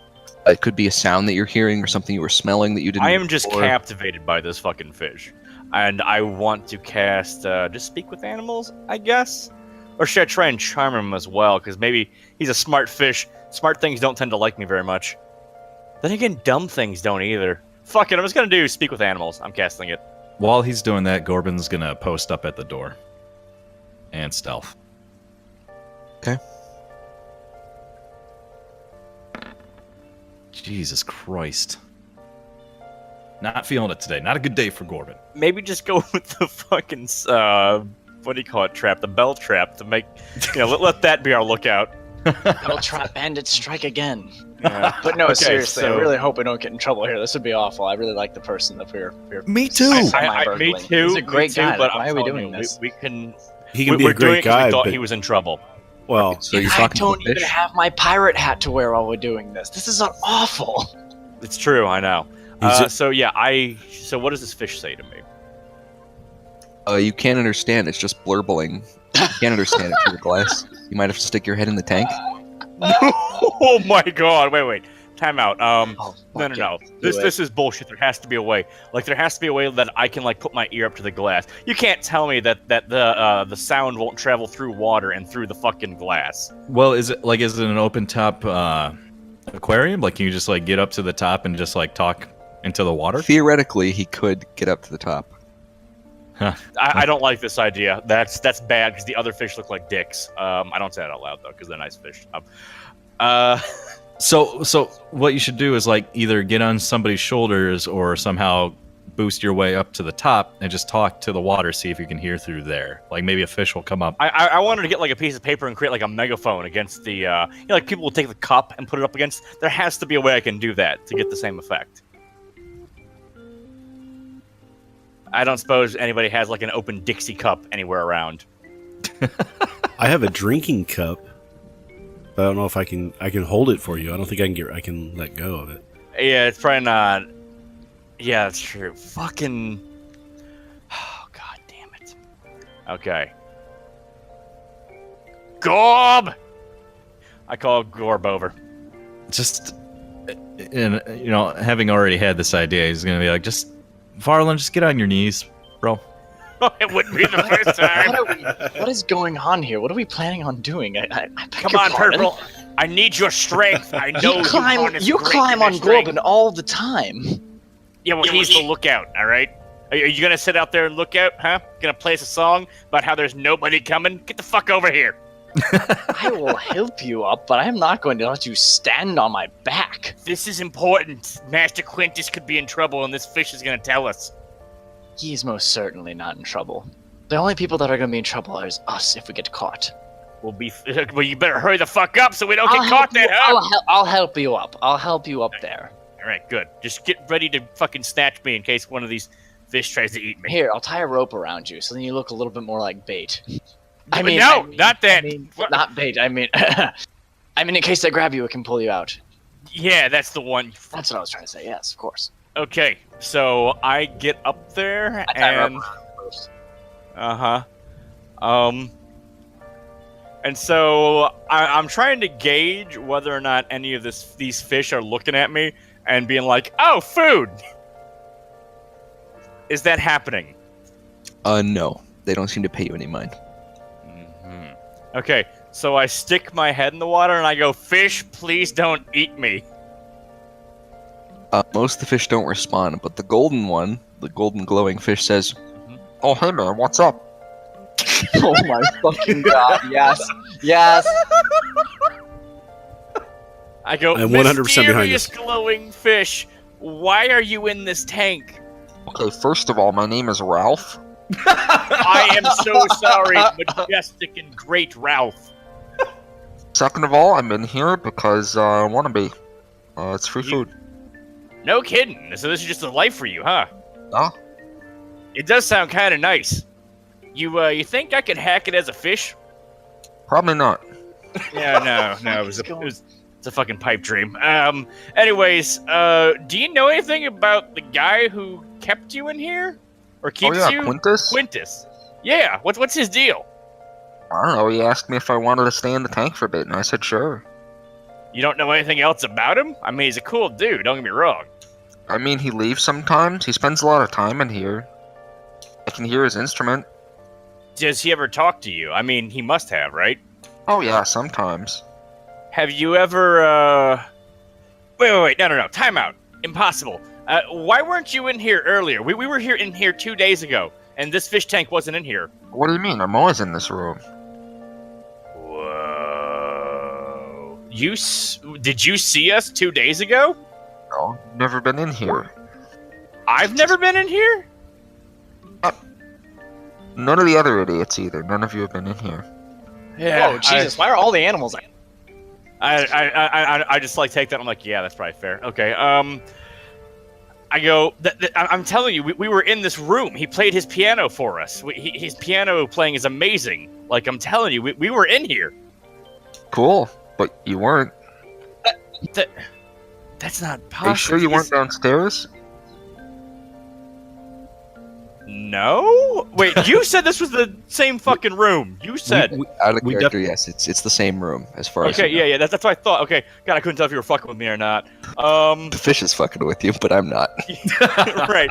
It could be a sound that you're hearing or something you were smelling that you didn't. I am just before. captivated by this fucking fish, and I want to cast just speak with animals, I guess, or should I try and charm him as well? Because maybe he's a smart fish. Smart things don't tend to like me very much. Then again, dumb things don't either. Fuck it, I'm just gonna do speak with animals. I'm casting it. While he's doing that, Gorbin's gonna post up at the door and stealth. Okay. Jesus Christ. Not feeling it today. Not a good day for Gorbin. Maybe just go with the fucking what do you call it? Trap, the bell trap to make let that be our lookout. Metal trap bandits strike again. Yeah. But no, Okay, seriously, I so- really hope we don't get in trouble here. This would be awful. I really like the person that we're Me too. Me semi-burgling. too. He's a great me too, guy. But Like, why I'm are we telling doing you, this? We can. He can be we're a doing great it 'cause guy, we thought but he was in trouble. well, So you're I talking don't to the even fish? have my pirate hat to wear while we're doing this. This is awful. It's true. I know. He's ju- So yeah, So what does this fish say to me? You can't understand. It's just blurbling. You can't understand it through the glass. You might have to stick your head in the tank. Oh my god! Wait. Time out. Oh, fuck No. it. This is bullshit. There has to be a way. Like there has to be a way that I can like put my ear up to the glass. You can't tell me that the sound won't travel through water and through the fucking glass. Well, is it an open top aquarium? Like, can you just like get up to the top and just like talk into the water? Theoretically, he could get up to the top. I don't like this idea. That's bad because the other fish look like dicks. I don't say that out loud though because they're nice fish. So what you should do is like either get on somebody's shoulders or somehow boost your way up to the top and just talk to the water, see if you can hear through there. Like maybe a fish will come up. I wanted to get like a piece of paper and create like a megaphone against the like people will take the cup and put it up against. There has to be a way I can do that to get the same effect. I don't suppose anybody has like an open Dixie cup anywhere around. I have a drinking cup. But I don't know if I can hold it for you. I don't think I can let go of it. Yeah, it's probably not. Yeah, that's true. Fucking. Oh, god damn it. Okay. Gorb! I call Gorb over. Just, and you know, having already had this idea, he's gonna be like, just Farland, just get on your knees, bro. It wouldn't be the first time. What is going on here? What are we planning on doing? I beg Come your on, pardon. Purple. I need your strength. I know You climb on Gorbin all the time. Yeah, well, he's the lookout, all right? Are you going to sit out there and look out, huh? Going to play us a song about how there's nobody coming? Get the fuck over here. I will help you up, but I am not going to let you stand on my back. This is important. Master Quintus could be in trouble, and this fish is going to tell us. He is most certainly not in trouble. The only people that are going to be in trouble is us if we get caught. Well, you better hurry the fuck up so we don't get caught then, huh? I'll help you up. I'll help you up there. All right, good. Just get ready to fucking snatch me in case one of these fish tries to eat me. Here, I'll tie a rope around you so then you look a little bit more like bait. Not that. Not bait. I mean, in case they grab you, it can pull you out. Yeah, that's the one. That's what I was trying to say. Yes, of course. Okay, so I get up there I tie a rope and around first. and so I'm trying to gauge whether or not any of these fish are looking at me and being like, "Oh, food." Is that happening? No. They don't seem to pay you any mind. Mm-hmm. Okay, so I stick my head in the water and I go, "Fish, please don't eat me." Most of the fish don't respond, but the golden one, the golden glowing fish says, "Oh, hey man, what's up?" Oh my fucking god! Yes, yes. I go, I'm 100% behind "Mysterious this. glowing fish, why are you in this tank?" Okay, first of all, my name is Ralph. I am so sorry, majestic and great Ralph. Second of all, I'm in here because I want to be. It's free food. No kidding. So this is just a life for you, huh? Huh? It does sound kind of nice. You think I could hack it as a fish? Probably not. Yeah, no. It's a fucking pipe dream. Anyways, do you know anything about the guy who kept you in here, or keeps you? Quintus? Quintus. Yeah. What's his deal? I don't know. He asked me if I wanted to stay in the tank for a bit, and I said sure. You don't know anything else about him? I mean, he's a cool dude. Don't get me wrong. I mean, he leaves sometimes. He spends a lot of time in here. I can hear his instrument. Does he ever talk to you? I mean, he must have, right? Oh yeah, sometimes. Have you ever, Wait, no, time out. Impossible. Why weren't you in here earlier? We were in here 2 days ago, and this fish tank wasn't in here. What do you mean? I'm always in this room. Whoa. Did you see us 2 days ago? No, never been in here. I've never been in here? None of the other idiots either. None of you have been in here. Yeah. Whoa, Jesus! Why are all the animals? I just like take that. I'm like, yeah, that's probably fair. Okay. I go. I'm telling you, we were in this room. He played his piano for us. His piano playing is amazing. Like I'm telling you, we were in here. Cool, but you weren't. That's not possible. Are you sure you weren't downstairs? No. Wait, you said this was the same fucking room. You said. Out of we character, yes. It's the same room as far as. Okay, yeah. That's what I thought. Okay, God, I couldn't tell if you were fucking with me or not. The fish is fucking with you, but I'm not. Right.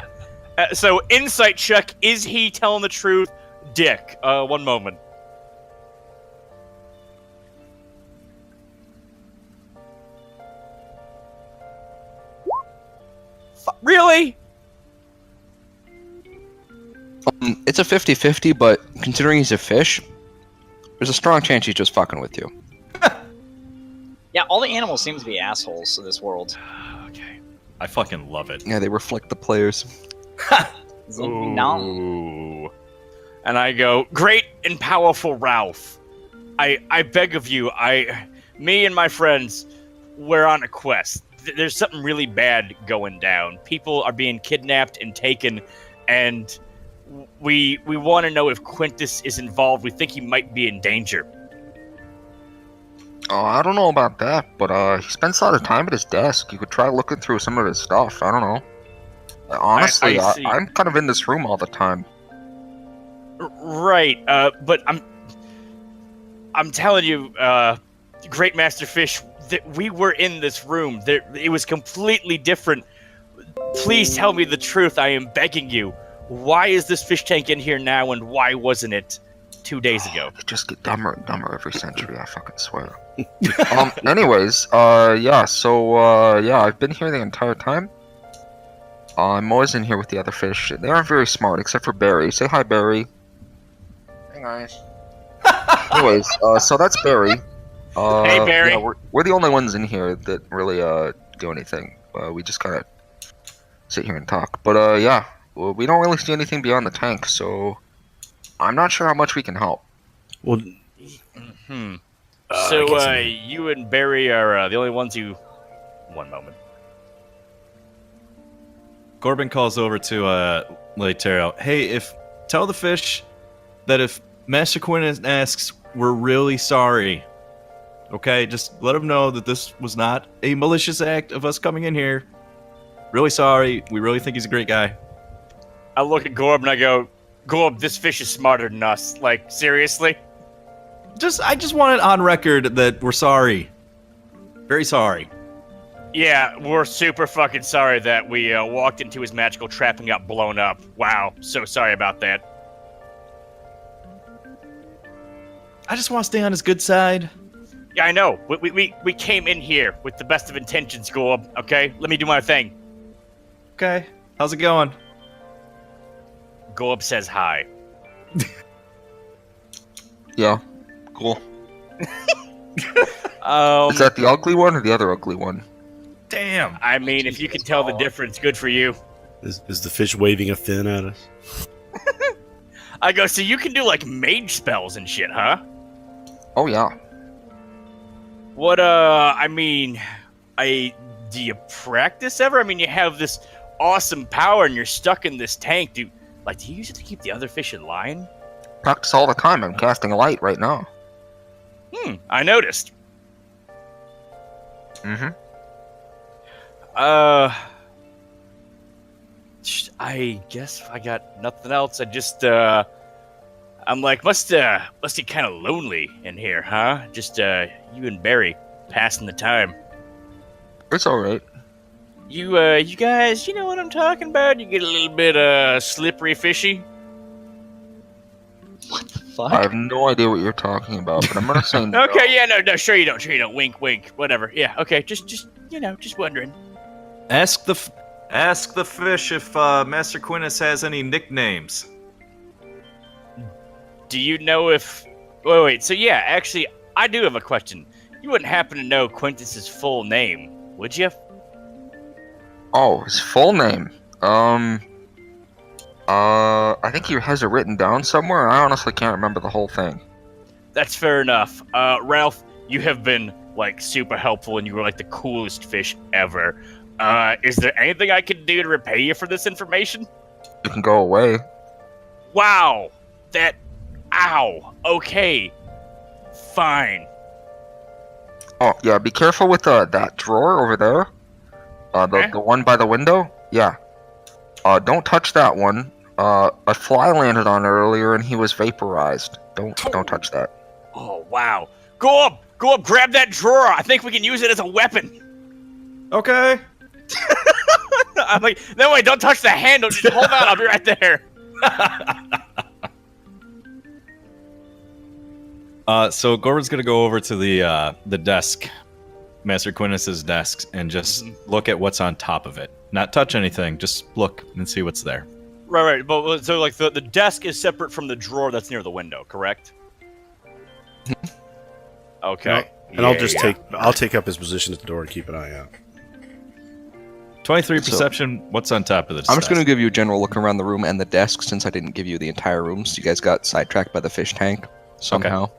So, insight check. Is he telling the truth? Dick. One moment. Really? It's a 50-50, but considering he's a fish, there's a strong chance he's just fucking with you. Yeah, all the animals seem to be assholes in this world. Okay. I fucking love it. Yeah, they reflect the players. No. Ooh. And I go, great and powerful Ralph. I beg of you, me and my friends, we're on a quest. There's something really bad going down. People are being kidnapped and taken, and we want to know if Quintus is involved. We think he might be in danger. Oh, I don't know about that, but he spends a lot of time at his desk. You could try looking through some of his stuff. I don't know. Honestly, I see. I'm kind of in this room all the time. Right, but I'm telling you, Great Master Fish, that we were in this room. It was completely different. Please tell me the truth. I am begging you. Why is this fish tank in here now, and why wasn't it 2 days ago? They just get dumber and dumber every century, I fucking swear. Anyways, yeah, I've been here the entire time. I'm always in here with the other fish. They aren't very smart, except for Barry. Say hi, Barry. Hey, guys. Anyways, so that's Barry. Hey, Barry. Yeah, we're the only ones in here that really do anything. We just kind of sit here and talk. But yeah, well, we don't really see anything beyond the tank, so I'm not sure how much we can help. Well, So, you and Barry are the only ones who... One moment. Corbin calls over to Leitero. Hey, tell the fish that if Master Quinn asks, we're really sorry. Okay, just let him know that this was not a malicious act of us coming in here. Really sorry. We really think he's a great guy. I look at Gorb and I go, Gorb, this fish is smarter than us. Like, seriously? I just want it on record that we're sorry. Very sorry. Yeah, we're super fucking sorry that we walked into his magical trap and got blown up. Wow, so sorry about that. I just want to stay on his good side. Yeah, I know. We came in here with the best of intentions, Gorb, okay? Let me do my thing. Okay. How's it going? Gorb says hi. Yeah, cool. Is that the ugly one or the other ugly one? Damn. I mean, if you can tell the difference, good for you. is the fish waving a fin at us? I go, so you can do, like, mage spells and shit, huh? Oh yeah. What, I mean, do you practice ever? I mean, you have this awesome power and you're stuck in this tank. Do you use it to keep the other fish in line? Practice all the time. I'm casting a light right now. I noticed. Mm-hmm. I guess I got nothing else. I just, I'm like, must get kind of lonely in here, huh? Just, you and Barry passing the time. It's alright. You guys, you know what I'm talking about? You get a little bit, slippery fishy. What the fuck? I have no idea what you're talking about, but I'm gonna say no. Okay, yeah, no, sure you don't. Wink, wink, whatever. Yeah, okay, just, just wondering. Ask the fish if Master Quintus has any nicknames. Do you know if... Wait, so yeah, actually, I do have a question. You wouldn't happen to know Quintus's full name, would you? Oh, his full name. I think he has it written down somewhere. I honestly can't remember the whole thing. That's fair enough. Ralph, you have been, like, super helpful and you were, like, the coolest fish ever. Is there anything I can do to repay you for this information? You can go away. Wow. Ow. Okay. Fine. Oh, yeah, be careful with that drawer over there. The one by the window. Yeah. Don't touch that one. A fly landed on it earlier and he was vaporized. Don't touch that. Oh, wow. Go up, grab that drawer. I think we can use it as a weapon. Okay. I'm like, no, wait, don't touch the handle. Just hold on, I'll be right there. So Gordon's gonna go over to the desk, Master Quintus's desk, and just look at what's on top of it. Not touch anything, just look and see what's there. Right. But so like the desk is separate from the drawer that's near the window, correct? Okay. And I'll take up his position at the door and keep an eye out. 23 So- perception. What's on top of this? I'm just going to give you a general look around the room and the desk since I didn't give you the entire room. So you guys got sidetracked by the fish tank somehow.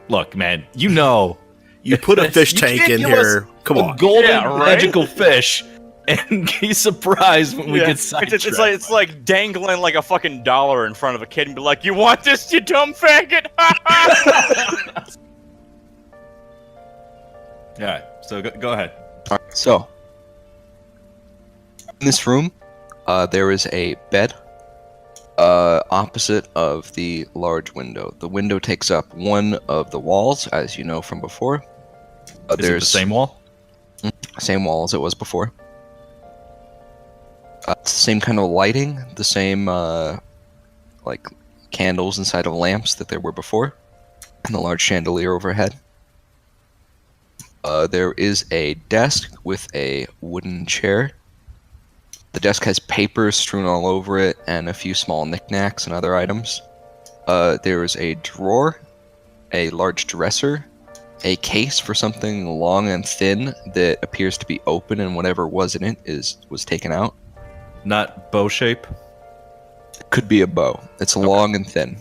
Look, man. You know, You put a fish You tank can't in give here. Come a on. golden Yeah, right? magical fish, and be surprised when we get sidetracked. It's like dangling like a fucking dollar in front of a kid and be like, "You want this, you dumb faggot?" Yeah. So go ahead. Alright, so in this room, there is a bed opposite of the large window. The window takes up one of the walls, as you know from before. Is it the same wall? Same wall as it was before. It's the same kind of lighting, the same like candles inside of lamps that there were before, and the large chandelier overhead. There is a desk with a wooden chair. The desk has papers strewn all over it and a few small knickknacks and other items. There is a drawer, a large dresser, a case for something long and thin that appears to be open, and whatever was in it was taken out. Not bow shape. Could be a bow. It's long and thin.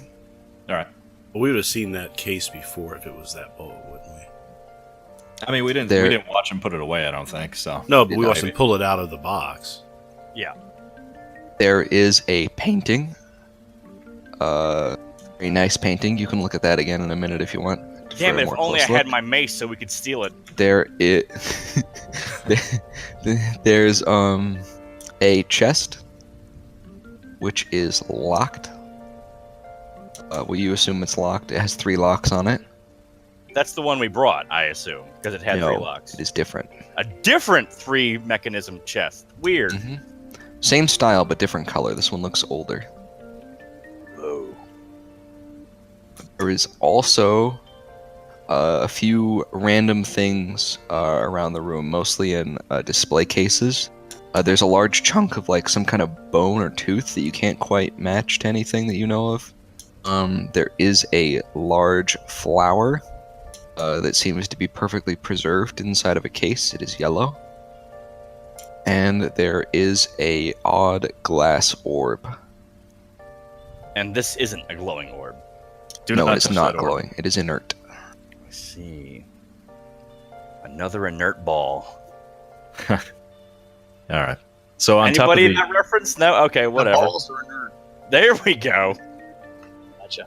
All right. We would have seen that case before if it was that bow, wouldn't we? I mean, we didn't watch him put it away. I don't think so. No, but we Yeah, watched him maybe. pull it out of the box. There is a painting. Very nice painting. You can look at that again in a minute if you want. Damn for a it! If more only I close had look. my mace so we could steal it. There's a chest which is locked. Will you assume it's locked? It has 3 locks on it. That's the one we brought, I assume, because it had 3 No, locks. It is different. A different 3-mechanism chest. Weird. hmm Same style but different color. This one looks older. Oh. There is also a few random things around the room, mostly in display cases. There's a large chunk of like some kind of bone or tooth that you can't quite match to anything that you know of. There is a large flower that seems to be perfectly preserved inside of a case. It is yellow. And there is a odd glass orb. And this isn't a glowing orb. No, it's touch not that orb. glowing. It is inert. Let's see. Another inert ball. All right. So on Anybody in top of that reference? No? Okay, The whatever. balls are inert. There we go. Gotcha.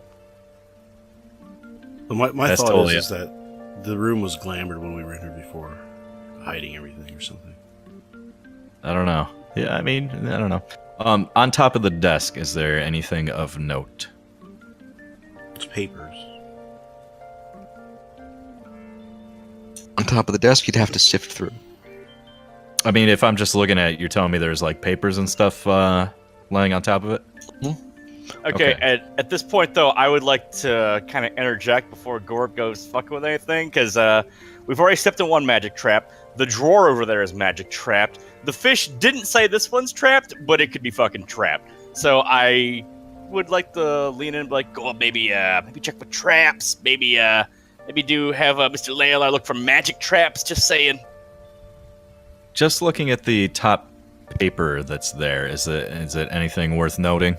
But my That's thought totally is that the room was glamored when we were in here before, hiding everything or something. I don't know. Yeah, I mean, I don't know. On top of the desk, is there anything of note? It's papers. On top of the desk, you'd have to sift through. I mean, if I'm just looking at it, you're telling me there's like papers and stuff laying on top of it? Okay, Okay. At this point, though, I would like to kind of interject before Gorb goes fucking with anything, because we've already stepped in one magic trap. The drawer over there is magic trapped. The fish didn't say this one's trapped, but it could be fucking trapped. So I would like to lean in and be like, go maybe check for traps. Maybe do have Mr. Layla look for magic traps, just saying. Just looking at the top paper that's there, is it anything worth noting?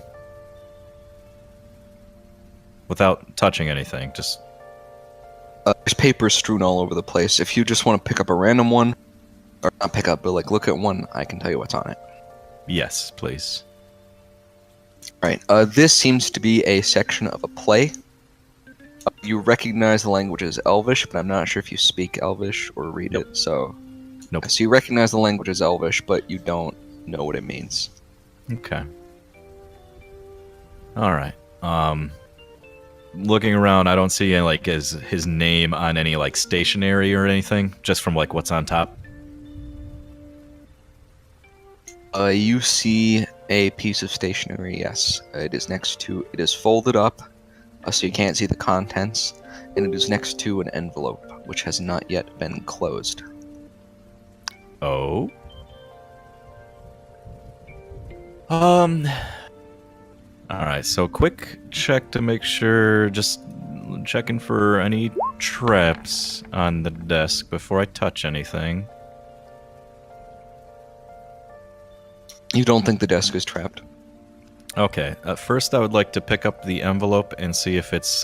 Without touching anything, just There's papers strewn all over the place. If you just want to pick up a random one, or not pick up, but like look at one, I can tell you what's on it. yes, please. Right. This seems to be a section of a play. You recognize the language as Elvish, but I'm not sure if you speak Elvish or read Nope. it. So, Nope. So you recognize the language as Elvish, but you don't know what it means. Okay. All right. Looking around, I don't see any, like his name on any like stationery or anything. Just from like what's on top. You see a piece of stationery. Yes, it is next to. It is folded up, so you can't see the contents, and it is next to an envelope which has not yet been closed. Oh. Alright, so quick check to make sure, just checking for any traps on the desk before I touch anything. You don't think the desk is trapped? Okay, first I would like to pick up the envelope and see if it's,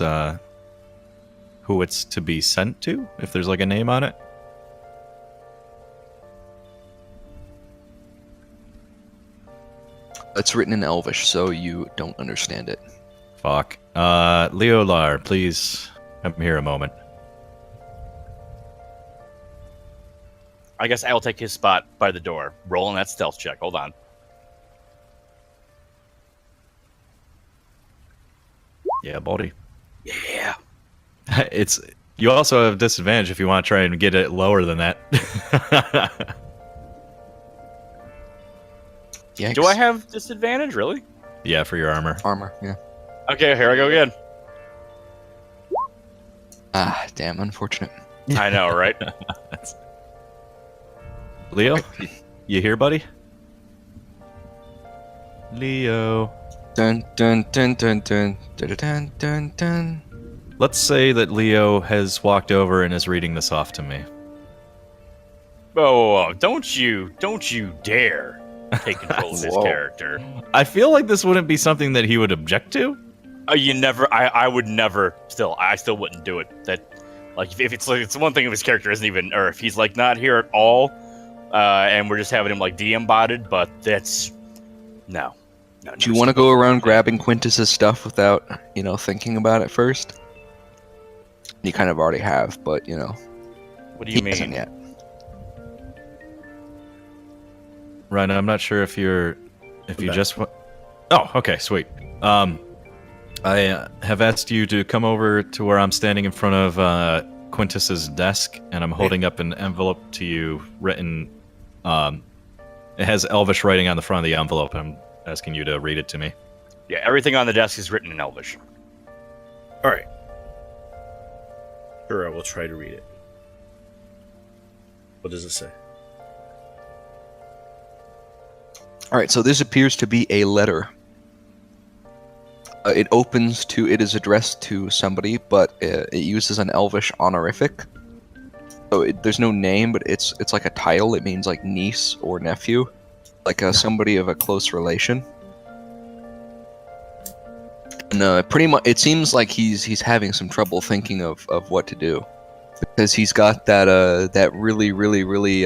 who it's to be sent to, if there's like a name on it. It's written in Elvish, so you don't understand it. Fuck. Leolar, please come here a moment. I guess I will take his spot by the door. Rolling that stealth check. Hold on. Yeah, buddy. Yeah. It's you also have disadvantage if you want to try and get it lower than that. Yikes. Do I have disadvantage, really? Yeah, for your armor. Armor, yeah. Okay, here I go again. Ah, damn, unfortunate. I know, right? Leo, you here, buddy? Leo. Dun dun dun dun dun dun dun dun dun. Let's say that Leo has walked over and is reading this off to me. Oh, don't you dare take control of his Whoa. character. I feel like this wouldn't be something that he would object to. I would never. I still wouldn't do it. That, like, if it's like, it's one thing if his character isn't even, or if he's like not here at all, and we're just having him like DM-botted, but that's no. Do you want to go around grabbing Quintus's stuff without, thinking about it first? You kind of already have, but, What do you he hasn't mean? yet. Ryan, I'm not sure if you back. just. Oh, okay, sweet. I have asked you to come over to where I'm standing in front of Quintus's desk, and I'm holding up an envelope to you written. It has Elvish writing on the front of the envelope. I'm asking you to read it to me. Yeah, everything on the desk is written in Elvish. All right. Sure, I will try to read it. What does it say? All right, so this appears to be a letter. It is addressed to somebody, but it uses an Elvish honorific. So there's no name, but it's like a title. It means like niece or nephew, like somebody of a close relation. And pretty much, it seems like he's having some trouble thinking of what to do, because he's got that really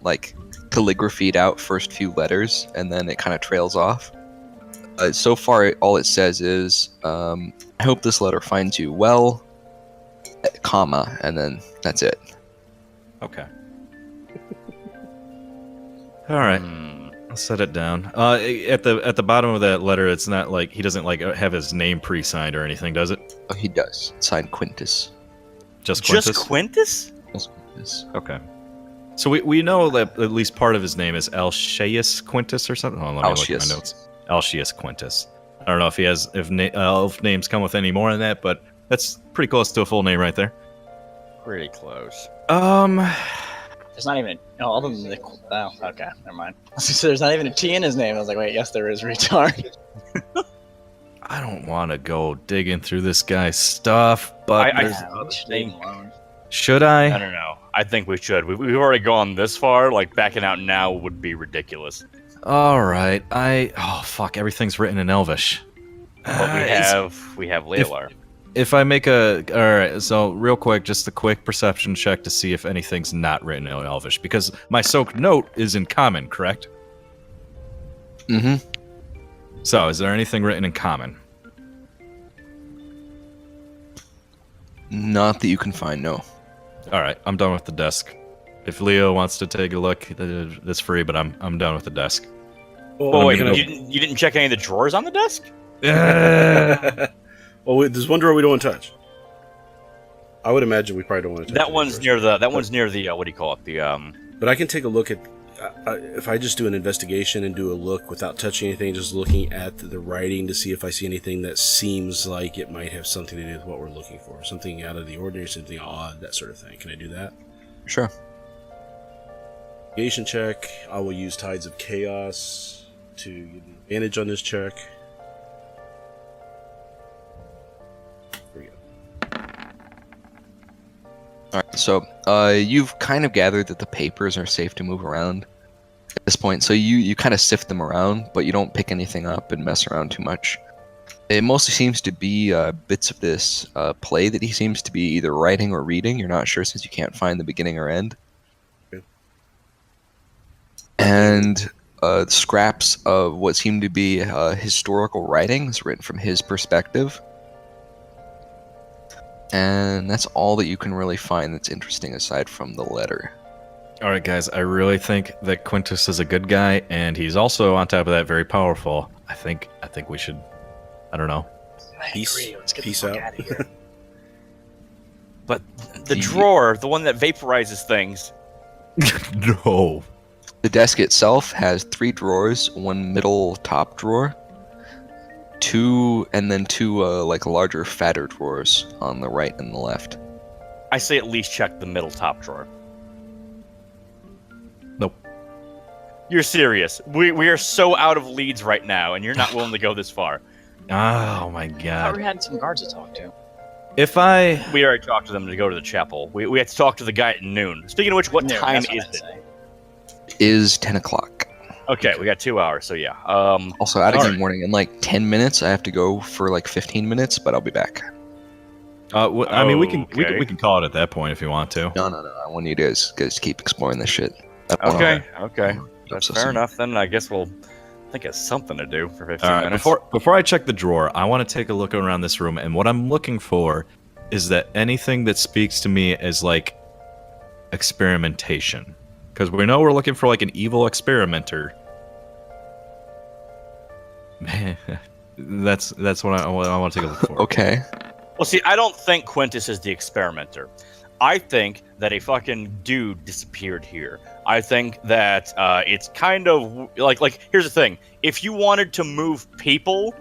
like calligraphied out first few letters, and then it kind of trails off. So far, all it says is, I hope this letter finds you well, comma, and then that's it. Okay. All right. I'll set it down. At the bottom of that letter, it's not like he doesn't like have his name pre-signed or anything, does it? Oh, he does. Signed Quintus. Just Quintus? Just Quintus? Just Quintus. Okay. So we know that at least part of his name is Alcius Quintus or something. Hold on, let me look at Alcius. my notes. Alcius Quintus. I don't know if elf names come with any more than that, but that's pretty close to a full name right there. Pretty close. There's not even other than the. Oh, okay, never mind. So there's not even a T in his name. I was like, wait, yes, there is, retard. I don't want to go digging through this guy's stuff, but should I I? don't know. I think we should. We've already gone this far. Like, backing out now would be ridiculous. All right. Oh fuck! Everything's written in Elvish. But we have Leolar. If I make all right, so real quick, just a quick perception check to see if anything's not written in Elvish, because my soaked note is in Common, correct? Mm-hmm. So, is there anything written in Common? Not that you can find, no. All right, I'm done with the desk. If Leo wants to take a look, that's free, but I'm done with the desk. Oh, wait, gonna you didn't check any of the drawers on the desk? Well, there's one drawer we don't want to touch. I would imagine we probably don't want to touch That any one's drawers. near the what do you call it? The But I can take a look at if I just do an investigation and do a look without touching anything, just looking at the writing to see if I see anything that seems like it might have something to do with what we're looking for, something out of the ordinary, something odd, that sort of thing. Can I do that? Sure. Investigation check. I will use Tides of Chaos. to get an advantage on this check. There we go. Alright, so you've kind of gathered that the papers are safe to move around at this point, so you kind of sift them around, but you don't pick anything up and mess around too much. It mostly seems to be bits of this play that he seems to be either writing or reading. You're not sure since you can't find the beginning or end. Okay. And scraps of what seem to be historical writings written from his perspective. And that's all that you can really find that's interesting aside from the letter. All right, guys, I really think that Quintus is a good guy, and he's also, on top of that, very powerful. I think we should, I don't know. Peace, peace out. out of here. But the drawer, the one that vaporizes things. No. The desk itself has 3 drawers, one middle top drawer, two like larger, fatter drawers on the right and the left. I say at least check the middle top drawer. Nope. You're serious. We are so out of leads right now, and you're not willing to go this far. Oh my I thought god. we had some guards to talk to. If I... We already talked to them to go to the chapel. We had to talk to the guy at noon. Speaking of which, what No, time that's what is I'd it? say. Is 10 o'clock. Okay, we got 2 hours, so yeah. Also, out of All game right. warning, in like 10 minutes, I have to go for like 15 minutes, but I'll be back. I mean, we can Okay. call it at that point if you want to. No. I want you guys to keep exploring this shit. I don't Okay, wanna- okay. That's So fair soon. enough, then I guess we'll think of something to do for 15 All right, minutes. before I check the drawer, I want to take a look around this room, and what I'm looking for is that anything that speaks to me as like experimentation, because we know we're looking for like an evil experimenter. Man, that's what I want to take a look for. Okay. Well, see, I don't think Quintus is the experimenter. I think that a fucking dude disappeared here. I think that it's kind of like here's the thing. If you wanted to move people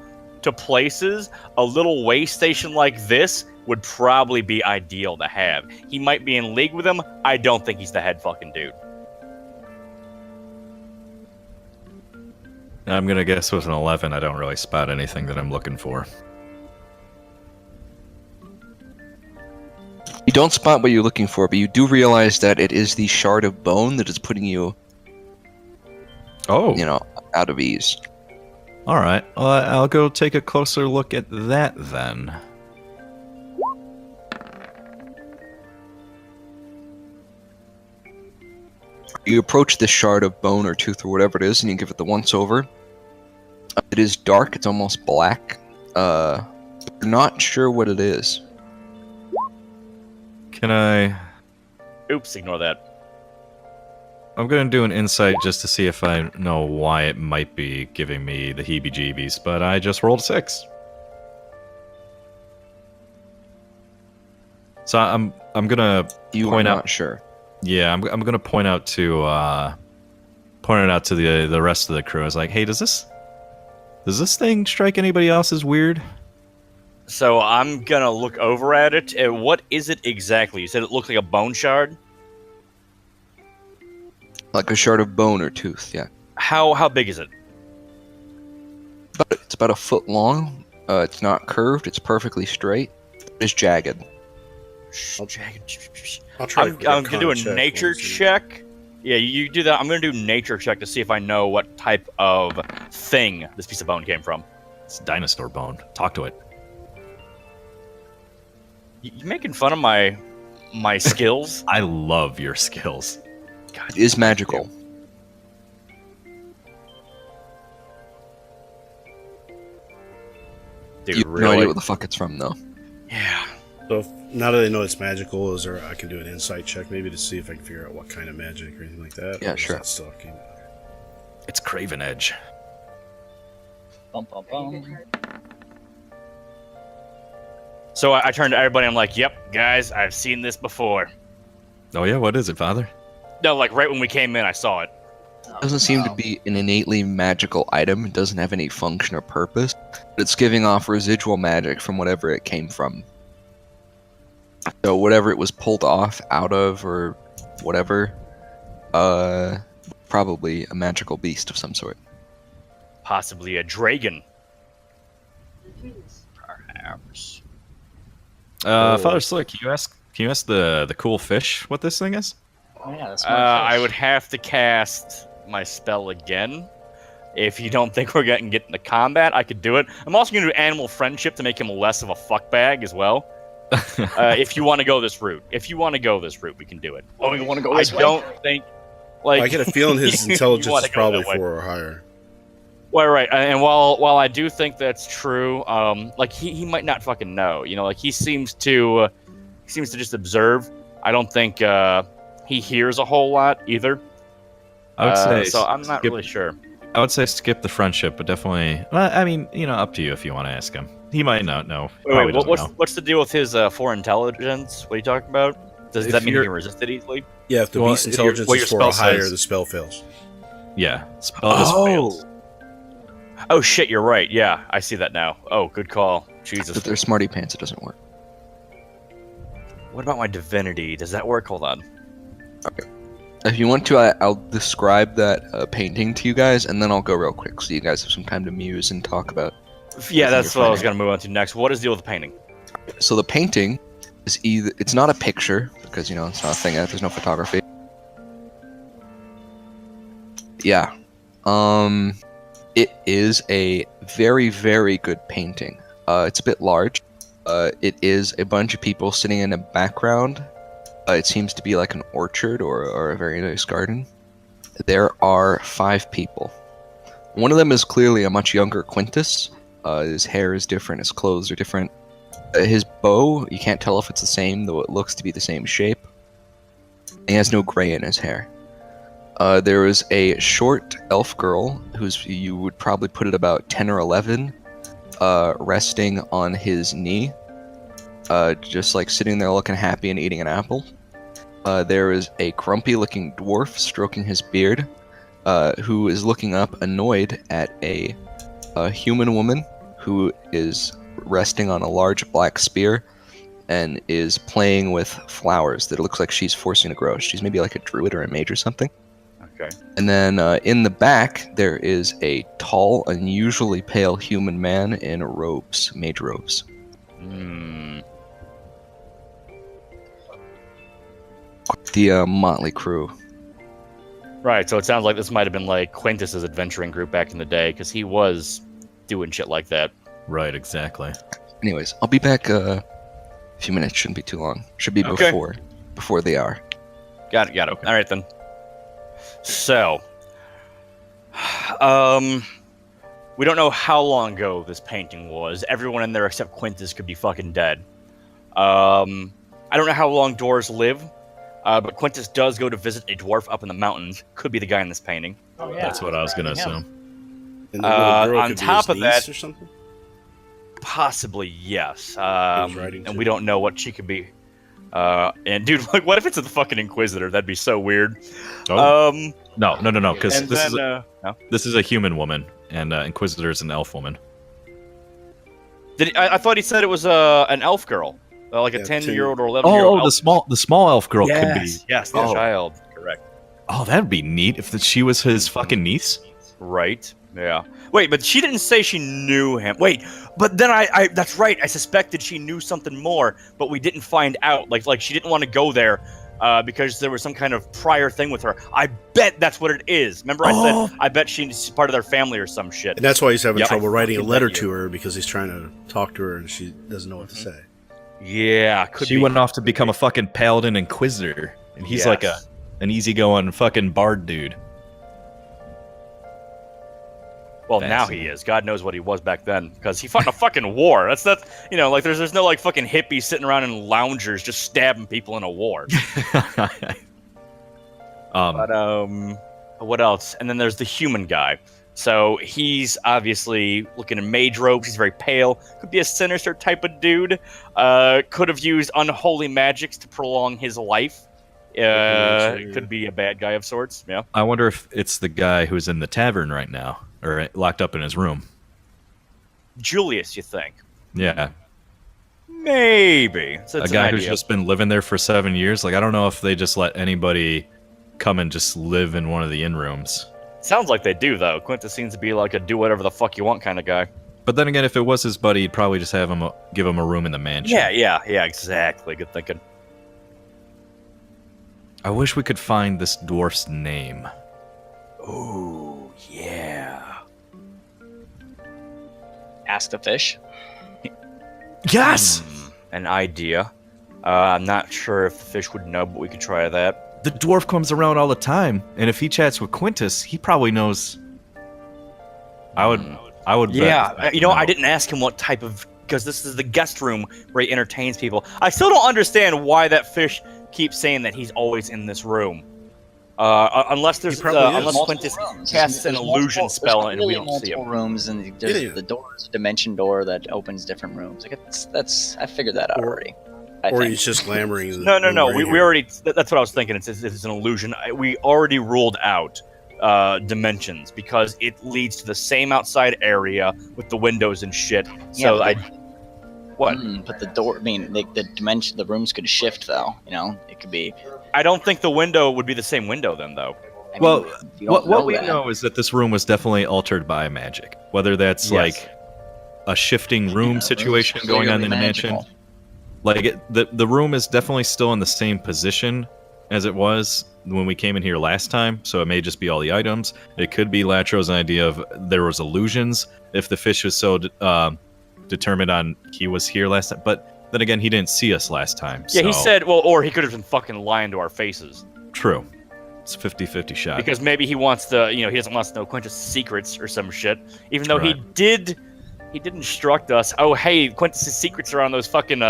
to places, a little way station like this would probably be ideal to have. He might be in league with him. I don't think he's the head fucking dude. I'm gonna guess with an 11. I don't really spot anything that I'm looking for. You don't spot what you're looking for, but you do realize that it is the shard of bone that is putting you, Oh, out of ease. all right. Well, I'll go take a closer look at that then. You approach this shard of bone or tooth or whatever it is, and you give it the once over. It is dark. It's almost black. You're not sure what it is. Can I? Oops, ignore that. I'm gonna do an insight just to see if I know why it might be giving me the heebie-jeebies, but I just rolled a 6. So I'm gonna You point are out. not sure. Yeah, I'm gonna point it out to the rest of the crew. I was like, hey, does this thing strike anybody else as weird? So I'm gonna look over at it. What is it exactly? You said it looked like a bone shard. Like a shard of bone or tooth, yeah. How big is it? It's about a foot long. It's not curved. It's perfectly straight. It's jagged. I'll try. I'm gonna do a nature check. Yeah, you do that. I'm gonna do nature check to see if I know what type of thing this piece of bone came from. It's dinosaur bone. Talk to it. You making fun of my skills? I love your skills. It is magical. Dude, You have really? no idea what the fuck it's from, though. Yeah. So now that I know it's magical, I can do an insight check maybe to see if I can figure out what kind of magic or anything like that. Yeah, or is sure. that still okay? It's Craven Edge. Bum, bum, bum. So I turned to everybody. I'm like, "Yep, guys, I've seen this before." Oh yeah, what is it, Father? No, like right when we came in, I saw it. It doesn't seem to be an innately magical item. It doesn't have any function or purpose. But it's giving off residual magic from whatever it came from. So whatever it was pulled off out of or whatever, probably a magical beast of some sort. Possibly a dragon. Perhaps. Father Slick, can you ask the cool fish what this thing is? Oh yeah, that's I would have to cast my spell again. If you don't think we're getting into combat, I could do it. I'm also going to do animal friendship to make him less of a fuckbag as well. If you want to go this route. If you want to go this route, we can do it. Oh, you want to go I this way? don't think... Like, I get a feeling his you intelligence wanna is go probably that way. 4 or higher. Well, right, and while I do think that's true, like he might not fucking know. You know, like he seems to just observe. I don't think he hears a whole lot either. I would say so. I'm not really sure. I would say skip the friendship, but definitely. Well, I mean, up to you if you want to ask him. He might not know. Wait, what's the deal with his 4 intelligence? What are you talking about? Does that mean he can resist it easily? Yeah, if the beast's intelligence is 4 or higher, the spell fails. Yeah, spell just fails. Oh shit, you're right. Yeah, I see that now. Oh, good call. Jesus. If they're smarty pants, it doesn't work. What about my divinity? Does that work? Hold on. Okay. If you want to, I'll describe that painting to you guys, and then I'll go real quick so you guys have some time to muse and talk about. Yeah, that's what I was going to move on to next. What is the deal with the painting? So the painting is it's not a picture, because, it's not a thing, there's no photography. Yeah. It is a very, very good painting. It's a bit large. It is a bunch of people sitting in a background. It seems to be like an orchard or a very nice garden. There are 5 people. One of them is clearly a much younger Quintus. His hair is different, his clothes are different. His bow, you can't tell if it's the same, though it looks to be the same shape. He has no gray in his hair. There is a short elf girl, you would probably put it about 10 or 11, resting on his knee. Just like sitting there looking happy and eating an apple. There is a grumpy-looking dwarf stroking his beard, who is looking up annoyed at a human woman who is resting on a large black spear and is playing with flowers that it looks like she's forcing to grow. She's maybe like a druid or a mage or something. Okay. And then in the back, there is a tall, unusually pale human man in robes, mage robes. The motley crew. Right, so it sounds like this might have been like Quintus's adventuring group back in the day, because he was doing shit like that. Right, exactly. Anyways, I'll be back a few minutes. Shouldn't be too long. Should be Okay. before the hour. Got it. Okay. All right, then. So, we don't know how long ago this painting was. Everyone in there except Quintus could be fucking dead. I don't know how long dwarves live, but Quintus does go to visit a dwarf up in the mountains. Could be the guy in this painting. Oh, yeah. That's what I was gonna Yeah. assume. And the little girl on could be top his of that- niece or something? Possibly, yes. writing And to. we don't know what she could be. And dude, like, what if it's the fucking Inquisitor? That'd be so weird. No, because And this then, this is a human woman, and Inquisitor is an elf woman. I thought he said it was an elf girl, like a Yeah, 10-year-old or 11-year-old. The small elf girl could be. Yes, the child. Correct. Oh, that'd be neat if she was his fucking niece. Right. Yeah. Wait, but she didn't say she knew him. Wait, but then I that's right. I suspected she knew something more, but we didn't find out. Like she didn't want to go there because there was some kind of prior thing with her. I bet that's what it is. Remember I said I bet she's part of their family or some shit. And that's why he's having Yep. trouble writing a Fucking letter bet to you. her, because he's trying to talk to her and she doesn't know what to say. Yeah, could She be. went off to become a fucking paladin inquisitor, and he's like Yes. an easygoing fucking bard dude. Well, now he is. God knows what he was back then, because he fought in a fucking war. That's like there's no like fucking hippies sitting around in loungers just stabbing people in a war. But what else? And then there's the human guy. So he's obviously looking in mage robes. He's very pale. Could be a sinister type of dude. Could have used unholy magics to prolong his life. Could be a bad guy of sorts. Yeah. I wonder if it's the guy who's in the tavern right now, or locked up in his room. Julius, you think? Yeah, Maybe. So a it's guy an who's idea. just been living there for 7 years. Like, I don't know if they just let anybody come and just live in one of the inn rooms. Sounds like they do, though. Quintus seems to be like a do whatever the fuck you want kind of guy. But then again, if it was his buddy, he'd probably just give him a room in the mansion. Yeah, exactly. Good thinking. I wish we could find this dwarf's name. Ooh, yeah. Ask the fish. Yes! An idea. I'm not sure if the fish would know, but we could try that. The dwarf comes around all the time, and if he chats with Quintus, he probably knows. I would bet. Yeah, No. I didn't ask him what type of... Because this is the guest room where he entertains people. I still don't understand why that fish keeps saying that he's always in this room. Unless there's unless Quintus casts an illusion spell and we don't see multiple him. rooms, and there's the door is a dimension door that opens different rooms. Like that's I figured that out already. I Or think. he's just glamoring. No. We already. That's what I was thinking. It's an illusion. We already ruled out dimensions because it leads to the same outside area with the windows and shit. So What? But the door, I mean, the dimension, the rooms could shift, though. It could be. I don't think the window would be the same window then, though. I mean, Well, you don't what we that. know is that this room was definitely altered by magic. Whether that's Yes. like a shifting room situation going on in the mansion. magical. Like the room is definitely still in the same position as it was when we came in here last time, so it may just be all the items. It could be Latro's idea of there was illusions if the fish was so determined on he was here last time. But then again, he didn't see us last time. Yeah, he so- said, well, or he could have been fucking lying to our faces. True. It's a 50-50 shot. Because maybe he wants to, he doesn't want us to know Quintus' secrets or some shit. Even though he Right. did instruct us, oh, hey, Quintus' secrets are on those fucking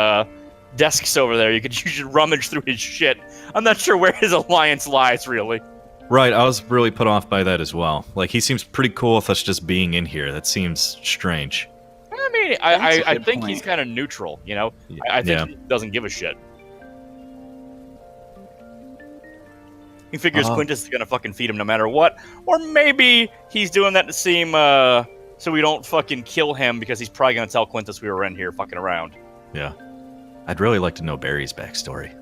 desks over there. You should rummage through his shit. I'm not sure where his alliance lies, really. Right, I was really put off by that as well. Like, he seems pretty cool with us just being in here. That seems strange. I mean, That's a I good think point. he's kind of neutral, I think he doesn't give a shit. He figures Quintus is gonna fucking feed him no matter what. Or maybe he's doing that to seem, so we don't fucking kill him because he's probably gonna tell Quintus we were in here fucking around. Yeah. I'd really like to know Barry's backstory.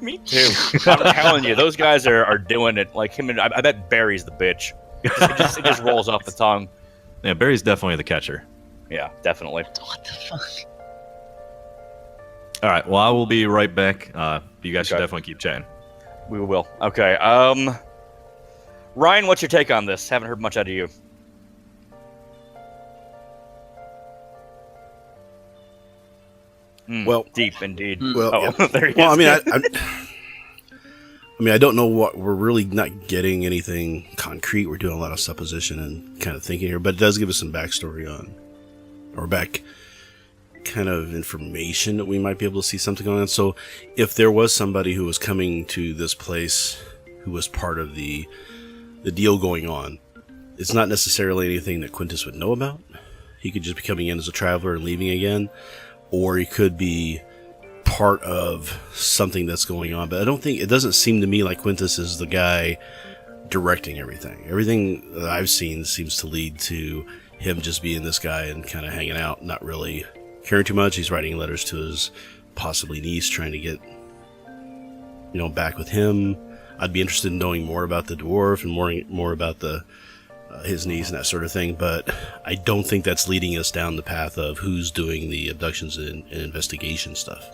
Me too. I'm telling you, those guys are doing it. Like him and I bet Barry's the bitch. It just rolls off the tongue. Yeah, Barry's definitely the catcher. Yeah, definitely. What the fuck? All right, well, I will be right back. You guys should Okay. definitely keep chatting. We will. Okay. Ryan, what's your take on this? Haven't heard much out of you. Well- deep indeed. Well, Oh, yeah. there he Well, I is. mean, I mean, I don't know what we're really not getting anything concrete. We're doing a lot of supposition and kind of thinking here, but it does give us some backstory on, or back kind of information that we might be able to see something going on. So, if there was somebody who was coming to this place who was part of the deal going on, it's not necessarily anything that Quintus would know about. He could just be coming in as a traveler and leaving again, or he could be part of something that's going on. But it doesn't seem to me like Quintus is the guy directing everything. Everything that I've seen seems to lead to him just being this guy and kind of hanging out, not really caring too much. He's writing letters to his possibly niece, trying to get back with him. I'd be interested in knowing more about the dwarf and more about his niece and that sort of thing, but I don't think that's leading us down the path of who's doing the abductions and investigation stuff.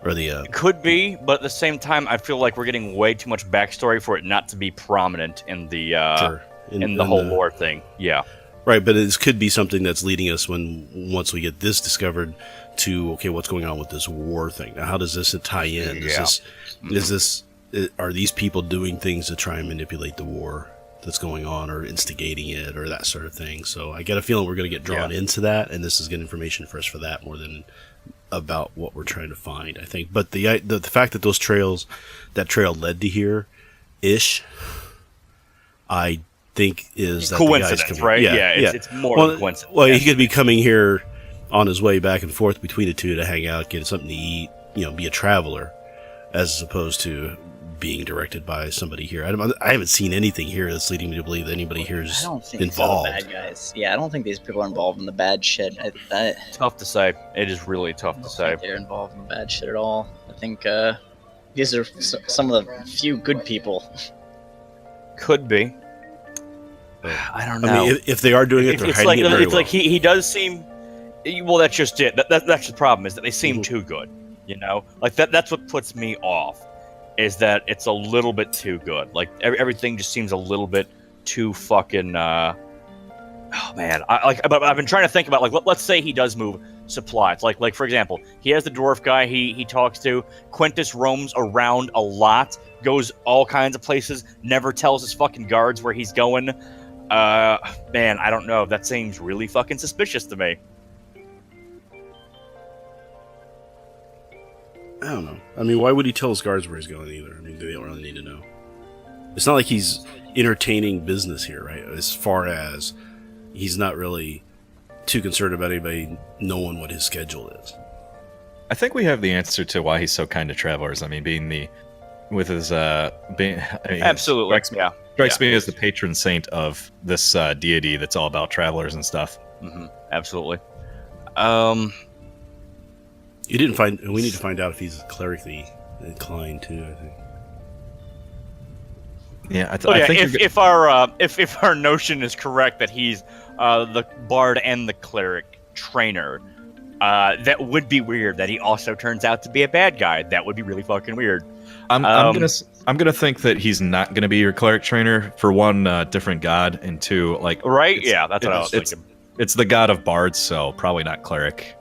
Or the Could be, but at the same time, I feel like we're getting way too much backstory for it not to be prominent in the sure. in the whole lore thing. Yeah. Right, but it could be something that's leading us once we get this discovered to, okay, what's going on with this war thing? Now, how does this tie in? Are these people doing things to try and manipulate the war that's going on, or instigating it, or that sort of thing? So I get a feeling we're going to get drawn into that, and this is good information for us for that more than about what we're trying to find, I think. But the fact that that trail led to here, I think is that Coincidence, the guy's coming, right? Yeah, It's more than coincidence. Well, he could be coming here on his way back and forth between the two to hang out, get something to eat, be a traveler, as opposed to being directed by somebody here. I haven't seen anything here that's leading me to believe that anybody here I is don't think involved. so, the bad guys. Yeah, I don't think these people are involved in the bad shit. Tough to say. It is really tough to don't say. think they're involved in the bad shit at all. I think these are some of the few good people. Could be. I don't I know. mean, if they are doing it, they're it's hiding like it very it's well. like he does seem. Well, that's just it. That's the problem is that they seem Mhm. too good. You know, like that's what puts me off, is that it's a little bit too good. Like everything just seems a little bit too fucking. Oh man, but I've been trying to think about like let's say he does move supplies. Like for example, he has the dwarf guy he talks to. Quintus roams around a lot, goes all kinds of places, never tells his fucking guards where he's going. Man, I don't know. That seems really fucking suspicious to me. I don't know. I mean, why would he tell his guards where he's going either? I mean, they don't really need to know. It's not like he's entertaining business here, right? As far as he's not really too concerned about anybody knowing what his schedule is. I think we have the answer to why he's so kind to travelers. I mean, Absolutely, strikes me as the patron saint of this deity that's all about travelers and stuff. Absolutely. You didn't find. We need to find out if he's clerically inclined too. I think. Yeah, I Yeah, think if our notion is correct that he's the bard and the cleric trainer, that would be weird. That he also turns out to be a bad guy. That would be really fucking weird. I'm gonna think that he's not gonna be your cleric trainer for one, different god, and two, like Right? Yeah, that's what I was thinking. It's the god of bards, so probably not cleric.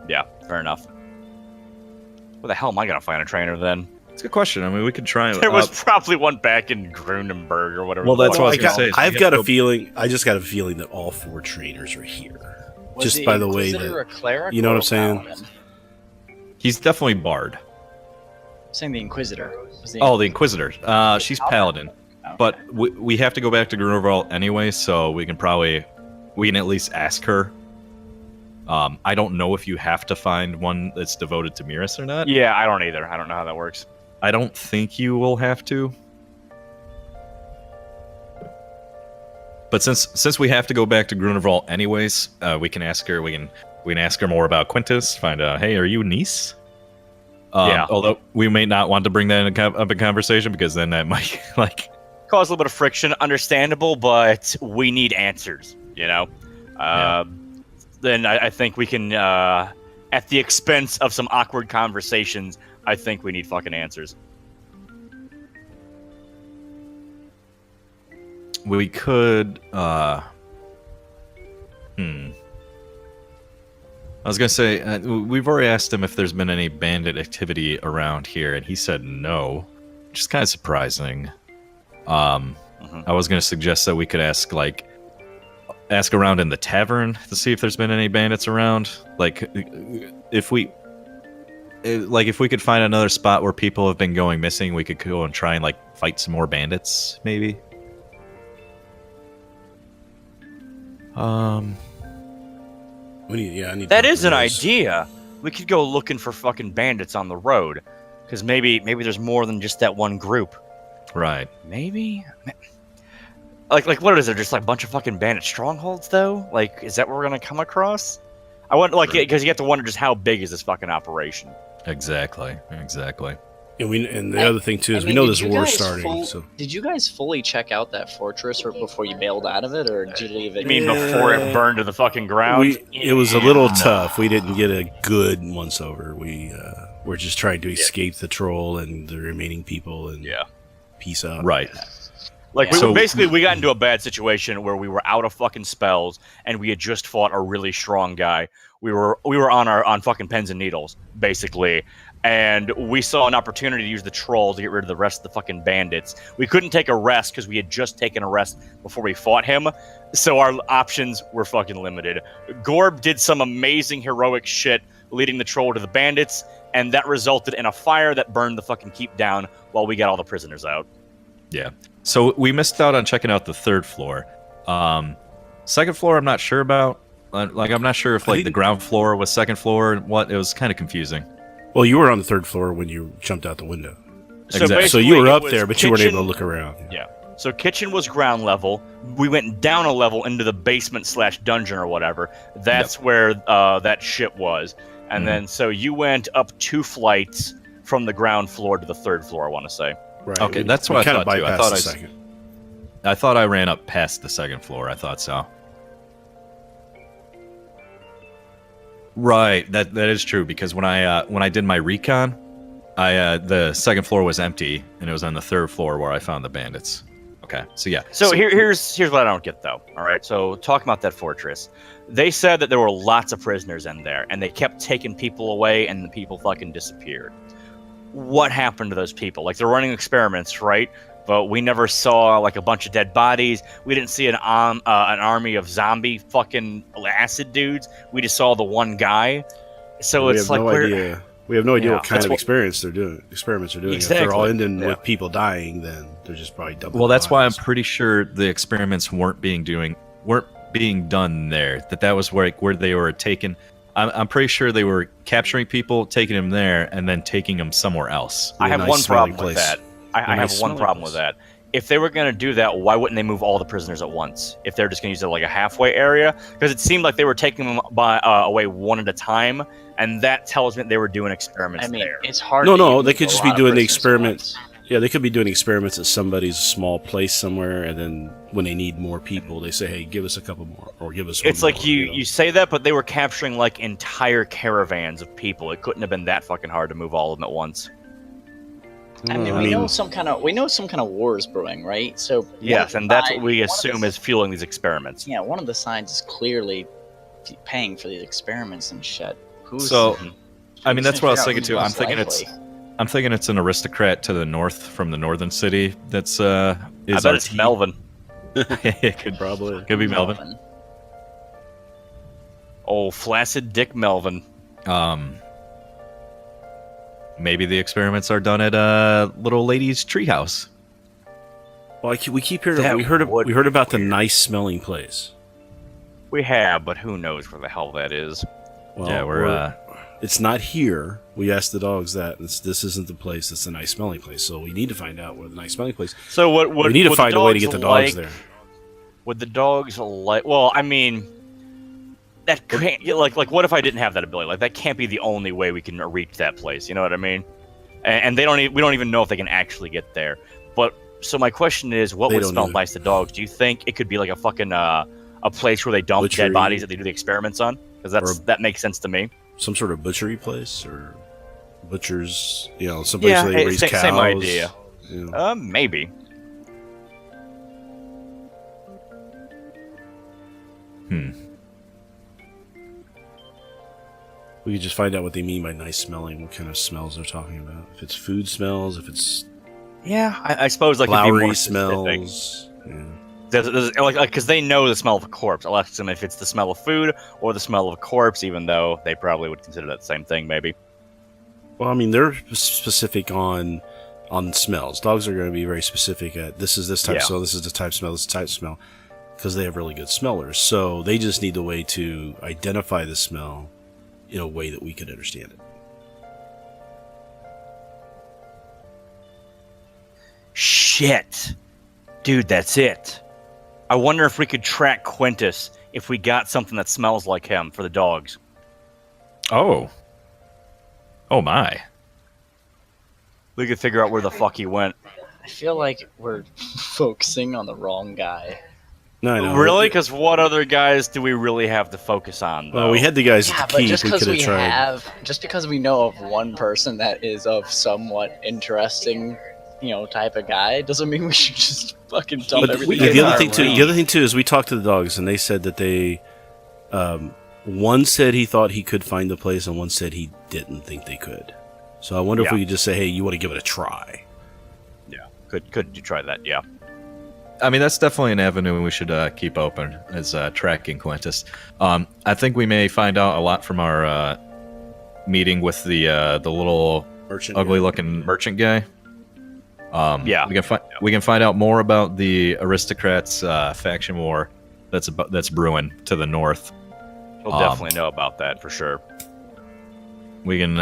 Yeah, fair enough. Where the hell am I gonna find a trainer then? It's a good question. I mean, we could try. There was probably one back in Grunenberg or whatever. Well, the that's fuck what I was it's gonna called. say. I've got a feeling. I just got a feeling that all 4 trainers are here. Just by the way that a cleric, you know or what I'm a saying? paladin? He's definitely bard. I'm saying the Inquisitor. Oh, the Inquisitor. She's paladin, but we have to go back to Grunervault anyway, so we can at least ask her. I don't know if you have to find one that's devoted to Miras or not. Yeah, I don't either. I don't know how that works. I don't think you will have to. But since we have to go back to Grunervault anyways, we can ask her. We can ask her more about Quintus. Find out, hey, are you Nice? Yeah. Although we may not want to bring that up in conversation because then that might Cause a little bit of friction, understandable, but we need answers. You know. Then I think we can, at the expense of some awkward conversations, I think we need fucking answers. We could. I was gonna say we've already asked him if there's been any bandit activity around here, and he said no, which is kind of surprising. I was gonna suggest that we could ask around in the tavern to see if there's been any bandits around. Like, if we could find another spot where people have been going missing, we could go and try and fight some more bandits, maybe. I need. That is an idea. We could go looking for fucking bandits on the road, because maybe there's more than just that one group. Right. Maybe. Like what is there? Just a bunch of fucking bandit strongholds, though? Like, is that what we're gonna come across? I want because you have to wonder just how big is this fucking operation. Exactly. And the other thing too is we know this war's starting. So did you guys fully check out that fortress or before you bailed out of it, or did you leave it? You mean before it burned to the fucking ground? it was a little tough. We didn't get a good once over. We're just trying to escape the troll and the remaining people and peace out. Right. Like, we got into a bad situation where we were out of fucking spells and we had just fought a really strong guy. We were on fucking pins and needles, basically. And we saw an opportunity to use the troll to get rid of the rest of the fucking bandits. We couldn't take a rest because we had just taken a rest before we fought him. So our options were fucking limited. Gorb did some amazing heroic shit leading the troll to the bandits, and that resulted in a fire that burned the fucking keep down while we got all the prisoners out. Yeah. So we missed out on checking out the 3rd floor. 2nd floor, I'm not sure about. I'm not sure if the ground floor was 2nd floor and what. It was kind of confusing. Well, you were on the 3rd floor when you jumped out the window. Exactly. So you were up there, but kitchen, you weren't able to look around. Yeah. So kitchen was ground level. We went down a level into the basement/dungeon or whatever. That's where that shit was. And then so you went up 2 flights from the ground floor to the 3rd floor, I want to say. Right. Okay, that's what I thought too. I thought the second. I thought I ran up past the second floor. I thought so. Right, that is true because when I did my recon, the second floor was empty and it was on the third floor where I found the bandits. Okay, so yeah. So here's what I don't get though. All right, so talking about that fortress, they said that there were lots of prisoners in there, and they kept taking people away, and the people fucking disappeared. What happened to those people? Like they're running experiments, right? But we never saw like a bunch of dead bodies. We didn't see an army of zombie fucking acid dudes. We just saw the one guy. So it's like idea. We have no idea Yeah, what kind that's of what- experiments they're doing. If Exactly. they're all ending Yeah. with people dying, then they're just probably dumping. Well, that's why I'm bodies. pretty sure the experiments weren't being done there. That was where they were taken. I'm pretty sure they were capturing people, taking them there, and then taking them somewhere else. I A have nice one smelling problem with place. that. I have nice one smelling problem with place. that. If they were going to do that, why wouldn't they move all the prisoners at once? If they're just going to use it like a halfway area, because it seemed like they were taking them away one at a time, and that tells me they were doing experiments I mean, there. it's hard. No, to no, even they do could a just be lot of doing the prisoners at experiments. once. Yeah, they could be doing experiments at somebody's small place somewhere, and then when they need more people, they say, "Hey, give us a couple more, or give us." It's one like more," you know? say that, but they were capturing like entire caravans of people. It couldn't have been that fucking hard to move all of them at once. I mean, I we know mean- some kind of war is brewing, right? So Yes, and that's what we one of the assume s- is fueling these experiments. Yeah, one of the signs is clearly paying for these experiments and shit. Who's So, I mean, that's what I was Yeah, thinking who's too. I'm most thinking likely? I'm thinking it's an aristocrat to the north from the northern city. That's I is bet it's RT. Melvin. It could Probably. be Melvin. Oh, flaccid Dick Melvin. Maybe the experiments are done at a little lady's treehouse. Well, we keep hearing. That We heard would about be the weird. nice smelling place. We have, but who knows where the hell that is? Well, Yeah, we're it's not here. We asked the dogs that this isn't the place. It's a nice smelling place. So we need to find out where the nice smelling place. So what? we need to would find the a way to dogs get the dogs like- there. Would the dogs like? Well, I mean, that can't like. What if I didn't have that ability? Like that can't be the only way we can reach that place. You know what I mean? And they don't. We don't even know if they can actually get there. But so my question is, what They would don't smell either. nice to dogs? Do you think it could be like a fucking a place where they dump Butchery. dead bodies that they do the experiments on? Because Or- that makes sense to me. Some sort of butchery place or butchers. You know, some place where they hey, raise same cows. idea. You know. Maybe. We could just find out what they mean by nice smelling. What kind of smells they're talking about? If it's food smells, if it's Yeah, I suppose like it'd be flowery more specific. smells. Yeah. Because they know the smell of a corpse. I'll ask them if it's the smell of food or the smell of a corpse, even though they probably would consider that the same thing, maybe. Well, I mean, they're specific on smells. Dogs are going to be very specific at this is this type of Yeah. smell, this is the type of smell, this type of smell, because they have really good smellers. So they just need a way to identify the smell in a way that we can understand it. Shit. Dude, that's it. I wonder if we could track Quintus if we got something that smells like him for the dogs. Oh my! We could figure out where the fuck he went. I feel like we're focusing on the wrong guy. No, I know. Really? Because what other guys do we really have to focus on? Well, we had the guys Yeah, at the but keep. just We because could have we tried. just because we know of one person that is of somewhat interesting, type of guy, doesn't mean we should just fucking dump But everything. the in other our thing too. way. The other thing too is we talked to the dogs and they said that they, one said he thought he could find the place and one said he didn't think they could. So I wonder if Yeah. we could just say, hey, you want to give it a try? Could you try that? Yeah. I mean, that's definitely an avenue we should keep open as tracking Quintus. I think we may find out a lot from our meeting with the little Merchant. ugly-looking merchant guy. Yeah. we can find out more about the aristocrats faction war that's brewing to the north. We'll definitely know about that for sure. We can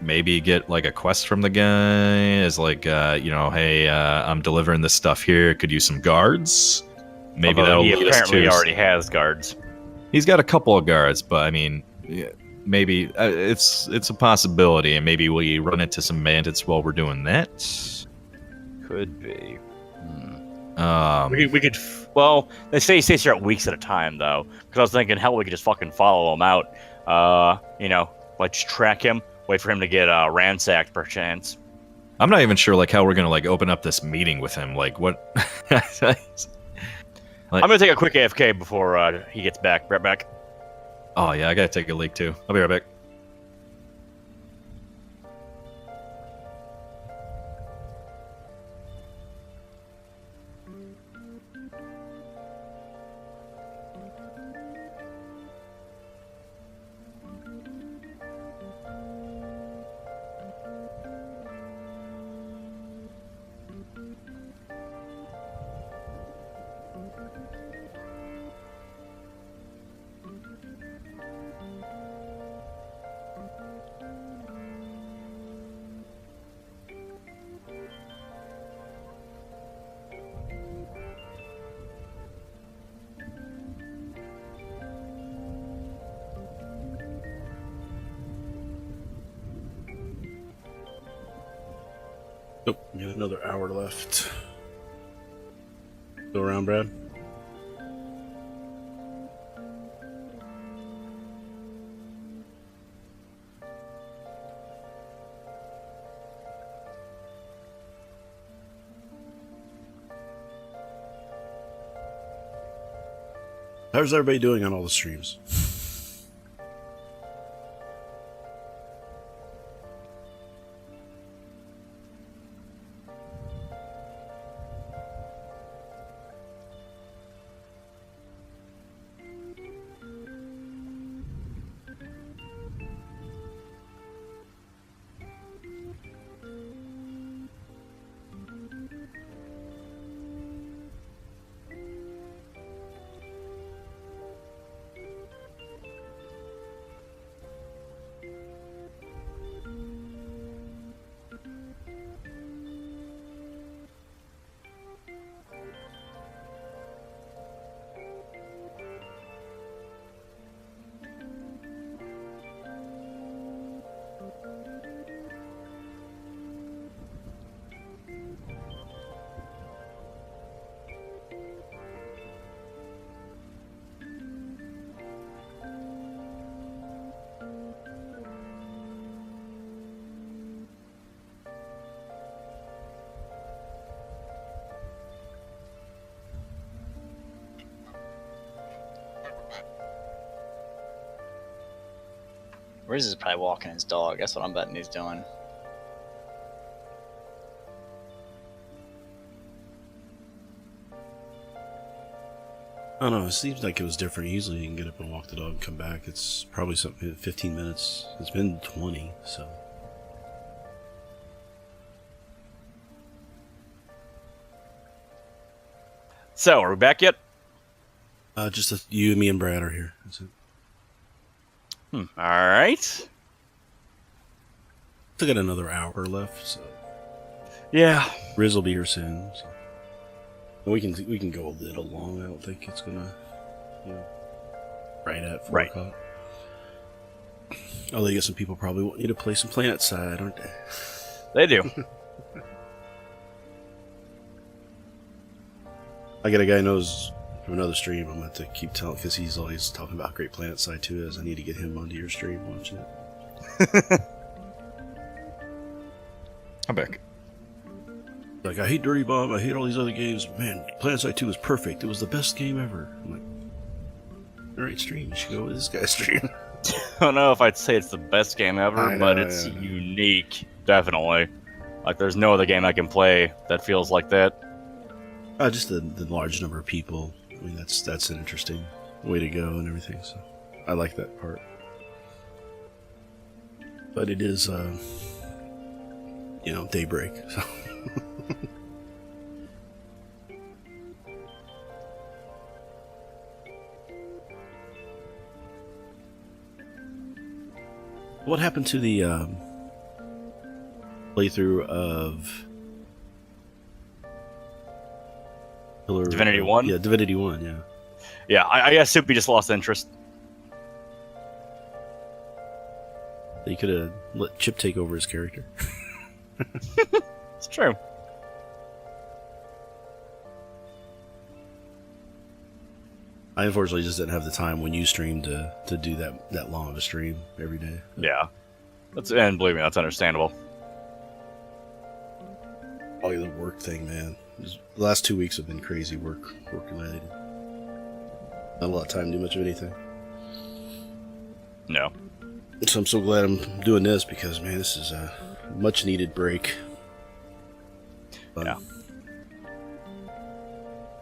maybe get like a quest from the guy as like hey, I'm delivering this stuff here. Could use some guards. Maybe Although that'll he lead us apparently to. already has guards. He's got a couple of guards, but I mean, yeah, maybe it's a possibility, and maybe we run into some bandits while we're doing that. Could be. We could. Well, they say stay here at weeks at a time, though. Because I was thinking, hell, we could just fucking follow him out. Like just track him, wait for him to get ransacked, perchance. I'm not even sure like how we're gonna like open up this meeting with him. Like what? I'm gonna take a quick AFK before he gets back. Right back. Oh yeah, I gotta take a leak too. I'll be right back. Nope, we got another hour left. Go around, Brad. How's everybody doing on all the streams? Riz is probably walking his dog. That's what I'm betting he's doing. I don't know, it seems like it was different. Usually you can get up and walk the dog and come back. It's probably something 15 minutes. It's been 20, so. So, are we back yet? Just you, me, and Brad are here. That's it. All right. Still got another hour left, so. Yeah. Riz will be here soon. So. We can go a little long. I don't think it's gonna, right at 4 o'clock. Although you got some people probably want you to play some Planet Side, aren't they? They do. I got a guy who knows from another stream. I'm going to keep telling because he's always talking about Great Planet Side 2 as I need to get him onto your stream watching it. I'm back. Like, I hate Dirty Bomb, I hate all these other games. Man, Planet Side 2 was perfect. It was the best game ever. I'm like, alright, stream. You should go with this guy's stream. I don't know if I'd say it's the best game ever, but it's unique. Definitely. Like, there's no other game I can play that feels like that. Just the large number of people. I mean, that's an interesting way to go and everything. So, I like that part. But it is, daybreak. So. What happened to the playthrough of Divinity 1? Yeah, Divinity 1, yeah. Yeah, I guess Soupy just lost interest. You could have let Chip take over his character. It's true. I unfortunately just didn't have the time when you streamed to do that long of a stream every day. Yeah. And believe me, that's understandable. Probably the work thing, man. The last 2 weeks have been crazy work related. Not a lot of time to do much of anything. No. So I'm so glad I'm doing this because, man, this is a much needed break. But Yeah.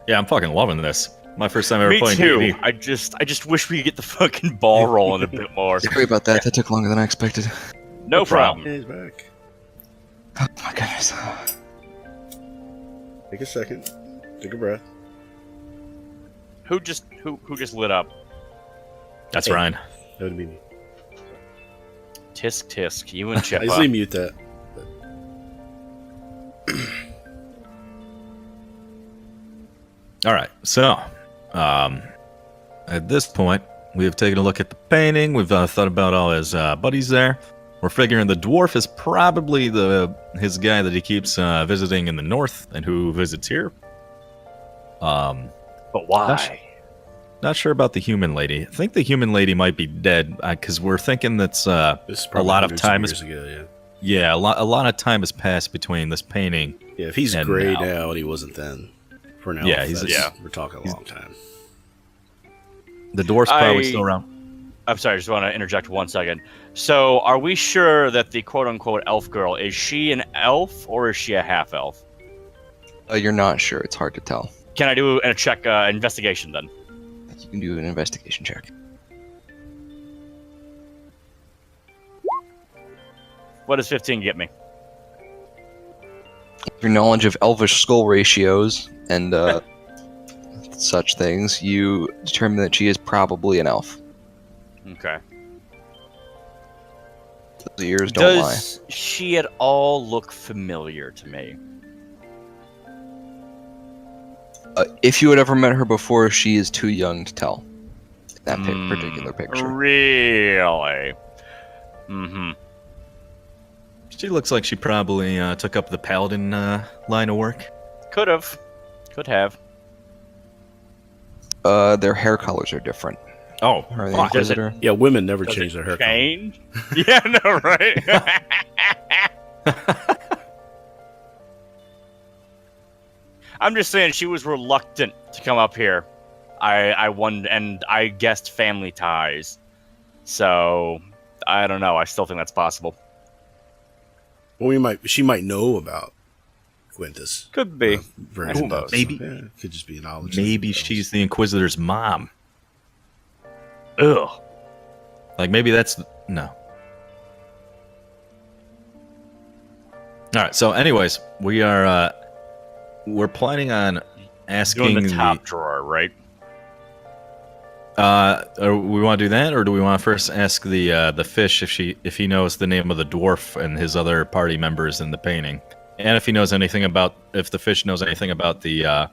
Yeah, I'm fucking loving this. My first time ever Me playing too. D&D. I just wish we could get the fucking ball rolling a bit more. Sorry about that. That took longer than I expected. No problem. Yeah, he's back. Oh my goodness. Take a second. Take a breath. Who just lit up? That's Hey. Ryan. That would be me. Tisk tisk. You and I Chippa. usually mute that. All right, so at this point, we have taken a look at the painting. We've thought about all his buddies there. We're figuring the dwarf is probably his guy that he keeps visiting in the north and who visits here. But why? Not sure about the human lady. I think the human lady might be dead because we're thinking that's This is probably lot of hundreds time years is- ago, a lot of time has passed between this painting. yeah. If he's And gray now. now and he wasn't then, for now, Yeah, he's- we're talking a long time. The dwarf's probably I- still around. I'm sorry, I just want to interject 1 second. So, are we sure that the quote-unquote elf girl, is she an elf or is she a half-elf? You're not sure. It's hard to tell. Can I do a check investigation then? You can do an investigation check. What does 15 get me? Your knowledge of elvish skull ratios and such things, you determine that she is probably an elf. Okay. The ears don't lie. Does she at all look familiar to me? If you had ever met her before, she is too young to tell. That particular picture. Really? Mm-hmm. She looks like she probably took up the paladin line of work. Could have. Their hair colors are different. Oh, Are they fuck. Inquisitor? Yeah, women never Does change it their hair color. change? Yeah, no, right? I'm just saying she was reluctant to come up here. I won, and I guessed family ties. So I don't know. I still think that's possible. Well, she might know about Quintus. Could be. Very I much. suppose. Maybe- Yeah, it could just be knowledge. Maybe she's the Inquisitor's mom. Ugh. Like maybe that's no. All right. So, anyways, we're planning on asking Doing the top drawer, right? we want to do that, or do we want to first ask the fish if he knows the name of the dwarf and his other party members in the painting, and if the fish knows anything about the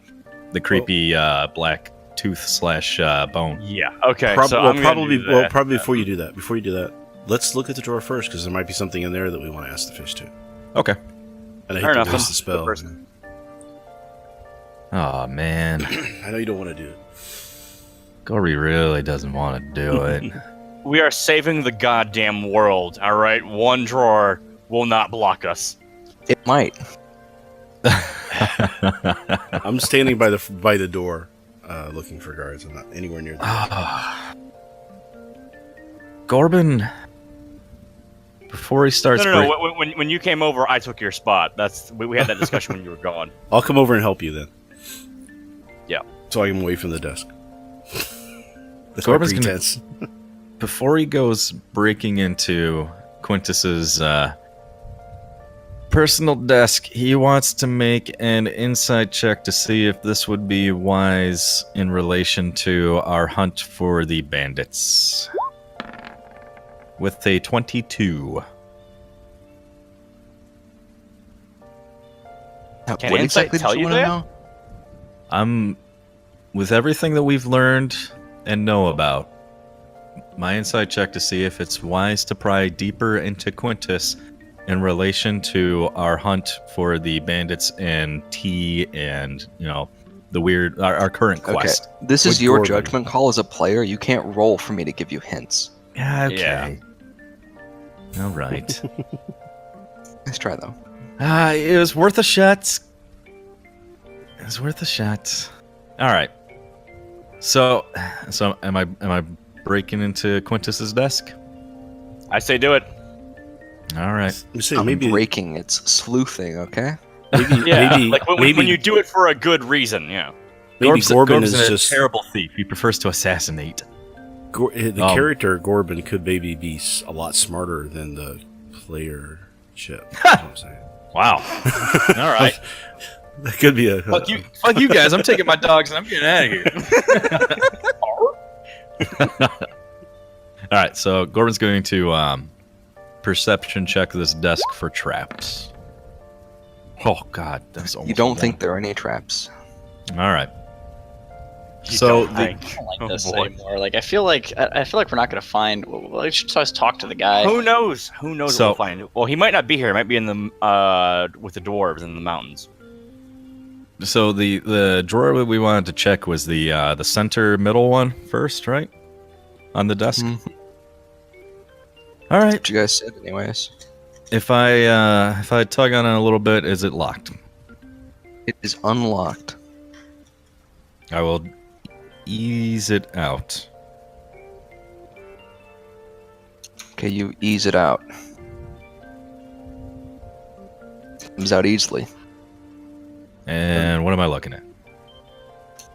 creepy black tooth / bone. Yeah. Okay. Probably, so well, I'm gonna probably, do well, that. probably before you do that, let's look at the drawer first because there might be something in there that we want to ask the fish to. Okay. And I Fair hate enough, to waste then. the spell. Go first. Oh man, I know you don't want to do it. Gory really doesn't want to do it. We are saving the goddamn world. All right. One drawer will not block us. It might. I'm standing by the door, looking for guards. I'm not anywhere near them. Corbin, before he starts, No. When you came over, I took your spot. We had that discussion when you were gone. I'll come over and help you then. Yeah. So I am away from the desk. That's my Corbin's gonna- pretense. before he goes breaking into Quintus's personal desk, he wants to make an insight check to see if this would be wise in relation to our hunt for the bandits. With a 22. Can What insight exactly tell did you you want to that? know? With everything that we've learned and know about, my insight check to see if it's wise to pry deeper into Quintus in relation to our hunt for the bandits and tea and, the weird our current quest. Okay, this is With your Corbin. judgment call as a player. You can't roll for me to give you hints. Yeah. Yeah. All right. Nice try though. It was worth a shot. It was worth a shot. All right. So am I breaking into Quintus's desk? I say do it. All right. You say I'm maybe breaking. It's sleuthing. Okay. Yeah, maybe like when, maybe when you do it for a good reason. Yeah. maybe Gorbin Gorb's is a just terrible thief. He prefers to assassinate. the character Gorbin could maybe be a lot smarter than the player ship. That's what I'm saying. Wow. All right. That could be a Fuck you guys. I'm taking my dogs and I'm getting out of here. All right. So Gorbin's going to perception check this desk for traps. Oh God, that's almost. You don't one. think there are any traps? All right. You So don't the- think. I don't like Oh, this boy. anymore. Like I feel like we're not gonna find. Well, I should just talk to the guy. Who knows? Who knows So- what we'll find? Well, he might not be here. He might be in the with the dwarves in the mountains. So the drawer that we wanted to check was the center middle one first, right? On the desk. Mhm. All right. What you guys said, anyways. If I tug on it a little bit, is it locked? It is unlocked. I will ease it out. Okay, you ease it out. Comes out easily. And what am I looking at?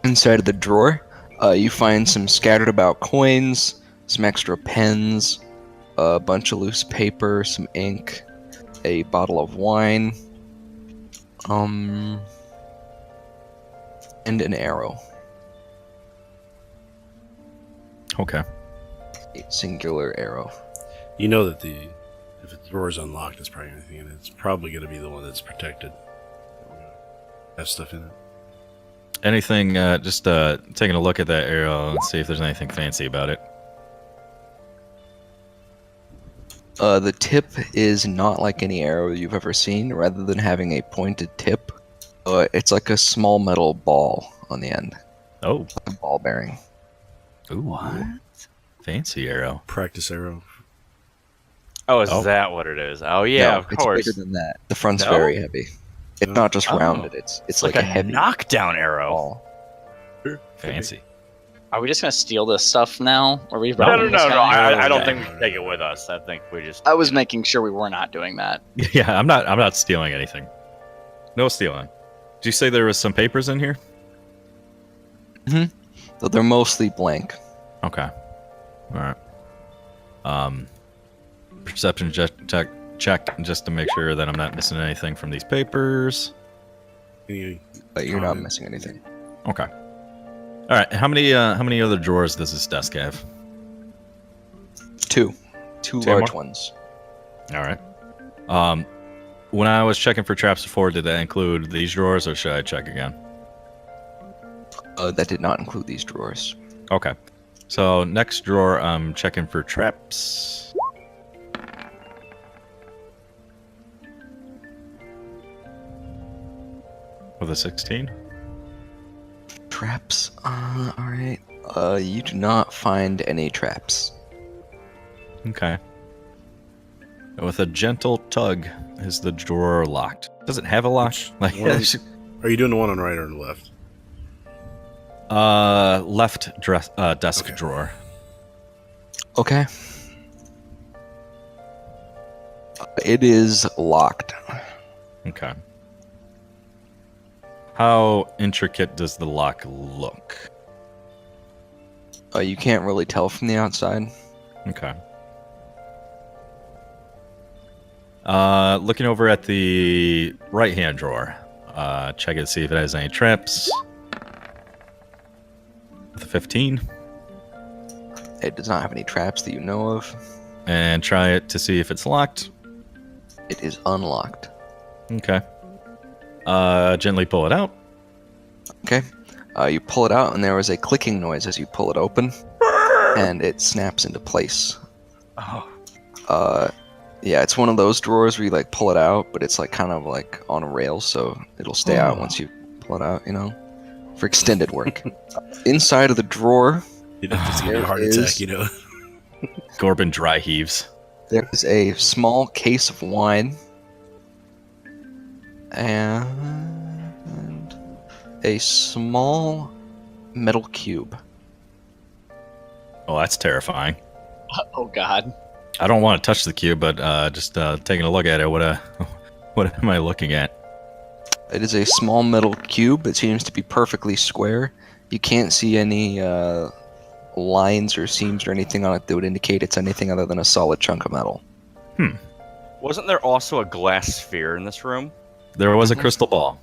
Inside of the drawer, you find some scattered about coins, some extra pens, a bunch of loose paper, some ink, a bottle of wine, and an arrow. Okay. A singular arrow. You know that if the door is unlocked, it's probably anything in it. It's probably going to be the one that's protected. Have stuff in it. Anything? Just taking a look at that arrow and see if there's anything fancy about it. The tip is not like any arrow you've ever seen. Rather than having a pointed tip, it's like a small metal ball on the end. Oh. A ball bearing. Ooh. What? Fancy arrow. Practice arrow. Oh, is Oh. that what it is? Oh yeah, No, of it's course. bigger than that. The front's No? very heavy. It's not just Oh. rounded. It's like like a a heavy knockdown arrow. ball. Fancy. Are we just gonna steal this stuff now? Or we? No, no, no, no. I don't No, think we no, should take it with us. I think we just. I was making sure we were not doing that. Yeah, I'm not stealing anything. No stealing. Did you say there was some papers in here? So they're mostly blank. Okay. All right. Perception check just to make sure that I'm not missing anything from these papers. But you're not missing anything. Okay. All right. How many other drawers does this desk have? Two Two large more? ones. All right. When I was checking for traps before, did that include these drawers, or should I check again? That did not include these drawers. Okay. So next drawer, I'm checking for traps. With a 16. Traps. All right. You do not find any traps. Okay. With a gentle tug, is the drawer locked? Does it have a lock? Like, one? Are you doing the one on the right or the left? left desk Okay. drawer. Okay. It is locked. Okay. How intricate does the lock look? You can't really tell from the outside. Okay. Looking over at the right-hand drawer, check it to see if it has any traps. With a 15, It does not have any traps that you know of. and try it to see if it's locked. It is unlocked. Okay. Gently pull it out. Okay. You pull it out, and there is a clicking noise as you pull it open, and it snaps into place. Oh. Yeah, it's one of those drawers where you like pull it out, but it's like kind of like on a rail, so it'll stay out once you pull it out. You know. for extended work. Inside of the drawer, You'd have to give me a There heart is- attack, you know. Gorbin dry heaves. there is a small case of wine and a small metal cube. Oh, that's terrifying. Oh God. I don't want to touch the cube, but just taking a look at it, what am I looking at? It is a small metal cube. It seems to be perfectly square. You can't see any lines or seams or anything on it that would indicate it's anything other than a solid chunk of metal. Wasn't there also a glass sphere in this room? There was a crystal ball.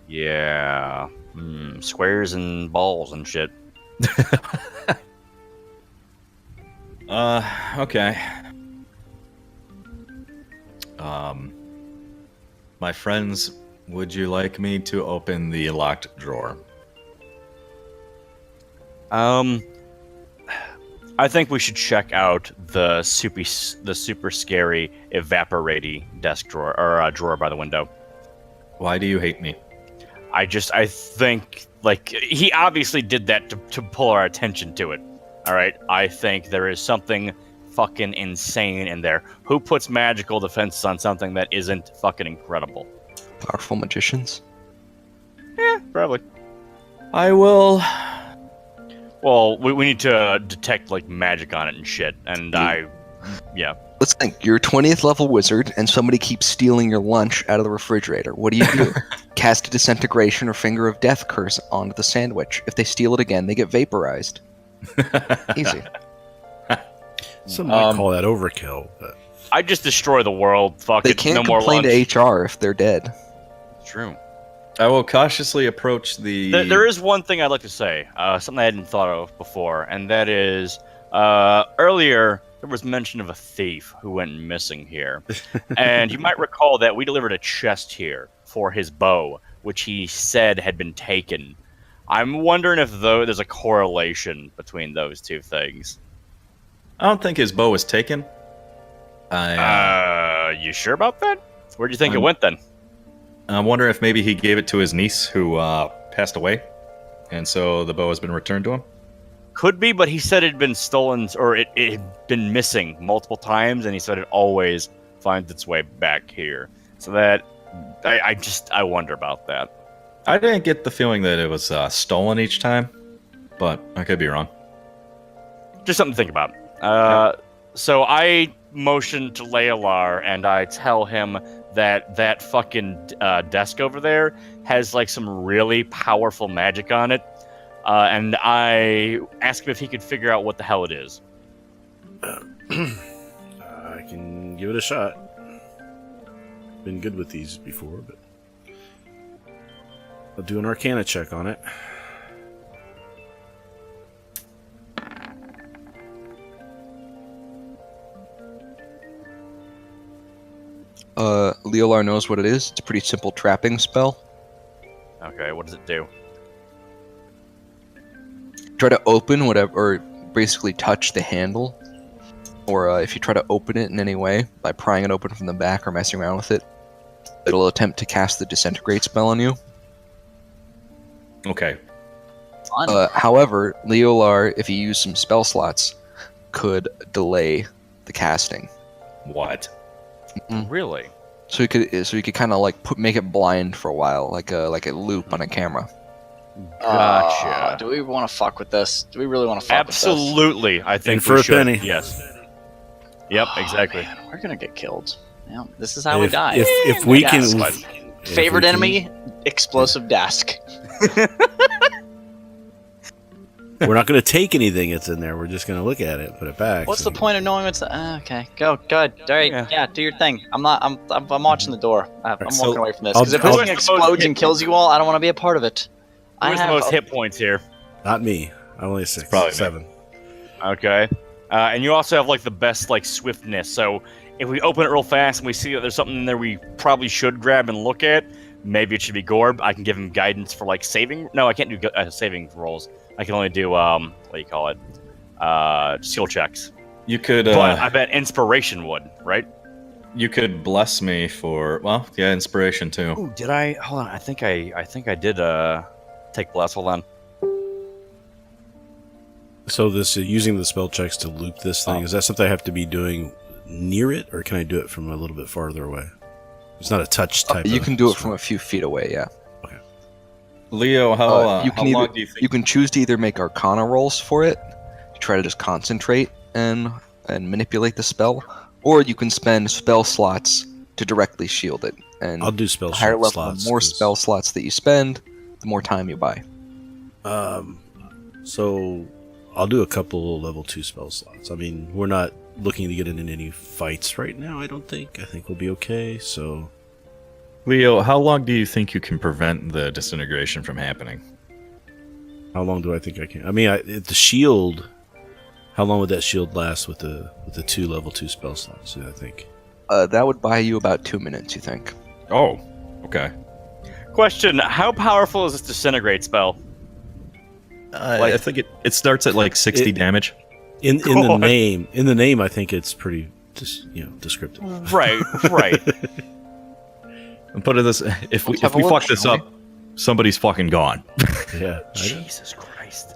Yeah. Squares and balls and shit. Okay. My friends, would you like me to open the locked drawer? I think we should check out the super scary evaporating desk drawer or drawer by the window. Why do you hate me? I think like he obviously did that to pull our attention to it. All right, I think there is something fucking insane in there. Who puts magical defenses on something that isn't fucking incredible? Powerful magicians. Probably. I will. Well, we need to detect like magic on it and shit. And yeah. Let's think. You're a 20th level wizard, and somebody keeps stealing your lunch out of the refrigerator. What do? Cast a disintegration or finger of death curse onto the sandwich. If they steal it again, they get vaporized. Easy. Some might call that overkill, but I just destroy the world. Fuck They it. can't No more complain lunch. to HR if they're dead. True. I will cautiously approach the. There is one thing I'd like to say, something I hadn't thought of before, and that is earlier there was mention of a thief who went missing here. And you might recall that we delivered a chest here for his bow, which he said had been taken. I'm wondering if there's a correlation between those two things. I don't think his bow was taken. You sure about that? Where do you think it went then? I wonder if maybe he gave it to his niece who passed away, and so the bow has been returned to him. Could be, but he said it had been stolen, or it had been missing multiple times, and he said it always finds its way back here. So that, I wonder about that. I didn't get the feeling that it was stolen each time, but I could be wrong. Just something to think about. So I motion to Leolar, and I tell him that fucking desk over there has like some really powerful magic on it. And I ask him if he could figure out what the hell it is. I can give it a shot. Been good with these before, but I'll do an Arcana check on it. Leolar knows what it is. It's a pretty simple trapping spell. Okay, what does it do? Try to open whatever, or basically touch the handle. Or if you try to open it in any way, by prying it open from the back or messing around with it, it'll attempt to cast the disintegrate spell on you. Okay. Fun. However, Leolar, if you use some spell slots, could delay the casting. What? Really? So you could kind of like make it blind for a while, like a loop on a camera. Gotcha. Do we want to fuck with this? Do we really want to fuck with Absolutely, I think In for we a should. penny. Yes. this? Yep, Oh, exactly. man, we're gonna get killed. Yeah, this is how we die. If we can, Desk. if Favorite we can- enemy? Explosive desk. We're not going to take anything that's in there. We're just going to look at it, put it back. What's so- the point of knowing what's the? Okay, go. All right, Yeah. yeah, do your thing. I'm watching the door. I'm so walking away from this I'll- because if I'll- this thing explodes and kills you all, I don't want to be a part of it. Who has the most hit points here? Not me. I'm only 6. Probably me. 7. Okay. And you also have like the best like swiftness. So if we open it real fast and we see that there's something in there we probably should grab and look at, maybe it should be Gorb. I can give him guidance for like saving. No, I can't do saving rolls. I can only do what do you call it? Skill checks. You could. But I bet inspiration would, right? You could bless me for. Well, yeah, inspiration too. Ooh, did I? Hold on. I think I did. take bless. Hold on. So this using the spell checks to loop this thing, is that something I have to be doing near it, or can I do it from a little bit farther away? It's not a touch type. You of can do it spell. from a few feet away, yeah. Leo, how long do you think? You can choose to either make Arcana rolls for it, to try to just concentrate and manipulate the spell, or you can spend spell slots to directly shield it. And I'll do spell the higher level, slots. the more 'cause- spell slots that you spend, the more time you buy. So I'll do a couple level 2 spell slots. I mean, we're not looking to get into any fights right now, I don't think. I think we'll be okay, so... Leo, how long do you think you can prevent the disintegration from happening? How long do I think I can? I mean, the shield... How long would that shield last with the 2 level 2 spell slots, I think? That would buy you about 2 minutes, you think. Oh, okay. Question: how powerful is this disintegrate spell? I think it starts at like 60 damage. In the God. name, I think it's pretty descriptive. Right, right. And put it this: if we Let's have a fuck look, this shall up, somebody's fucking gone. Yeah. Jesus Christ,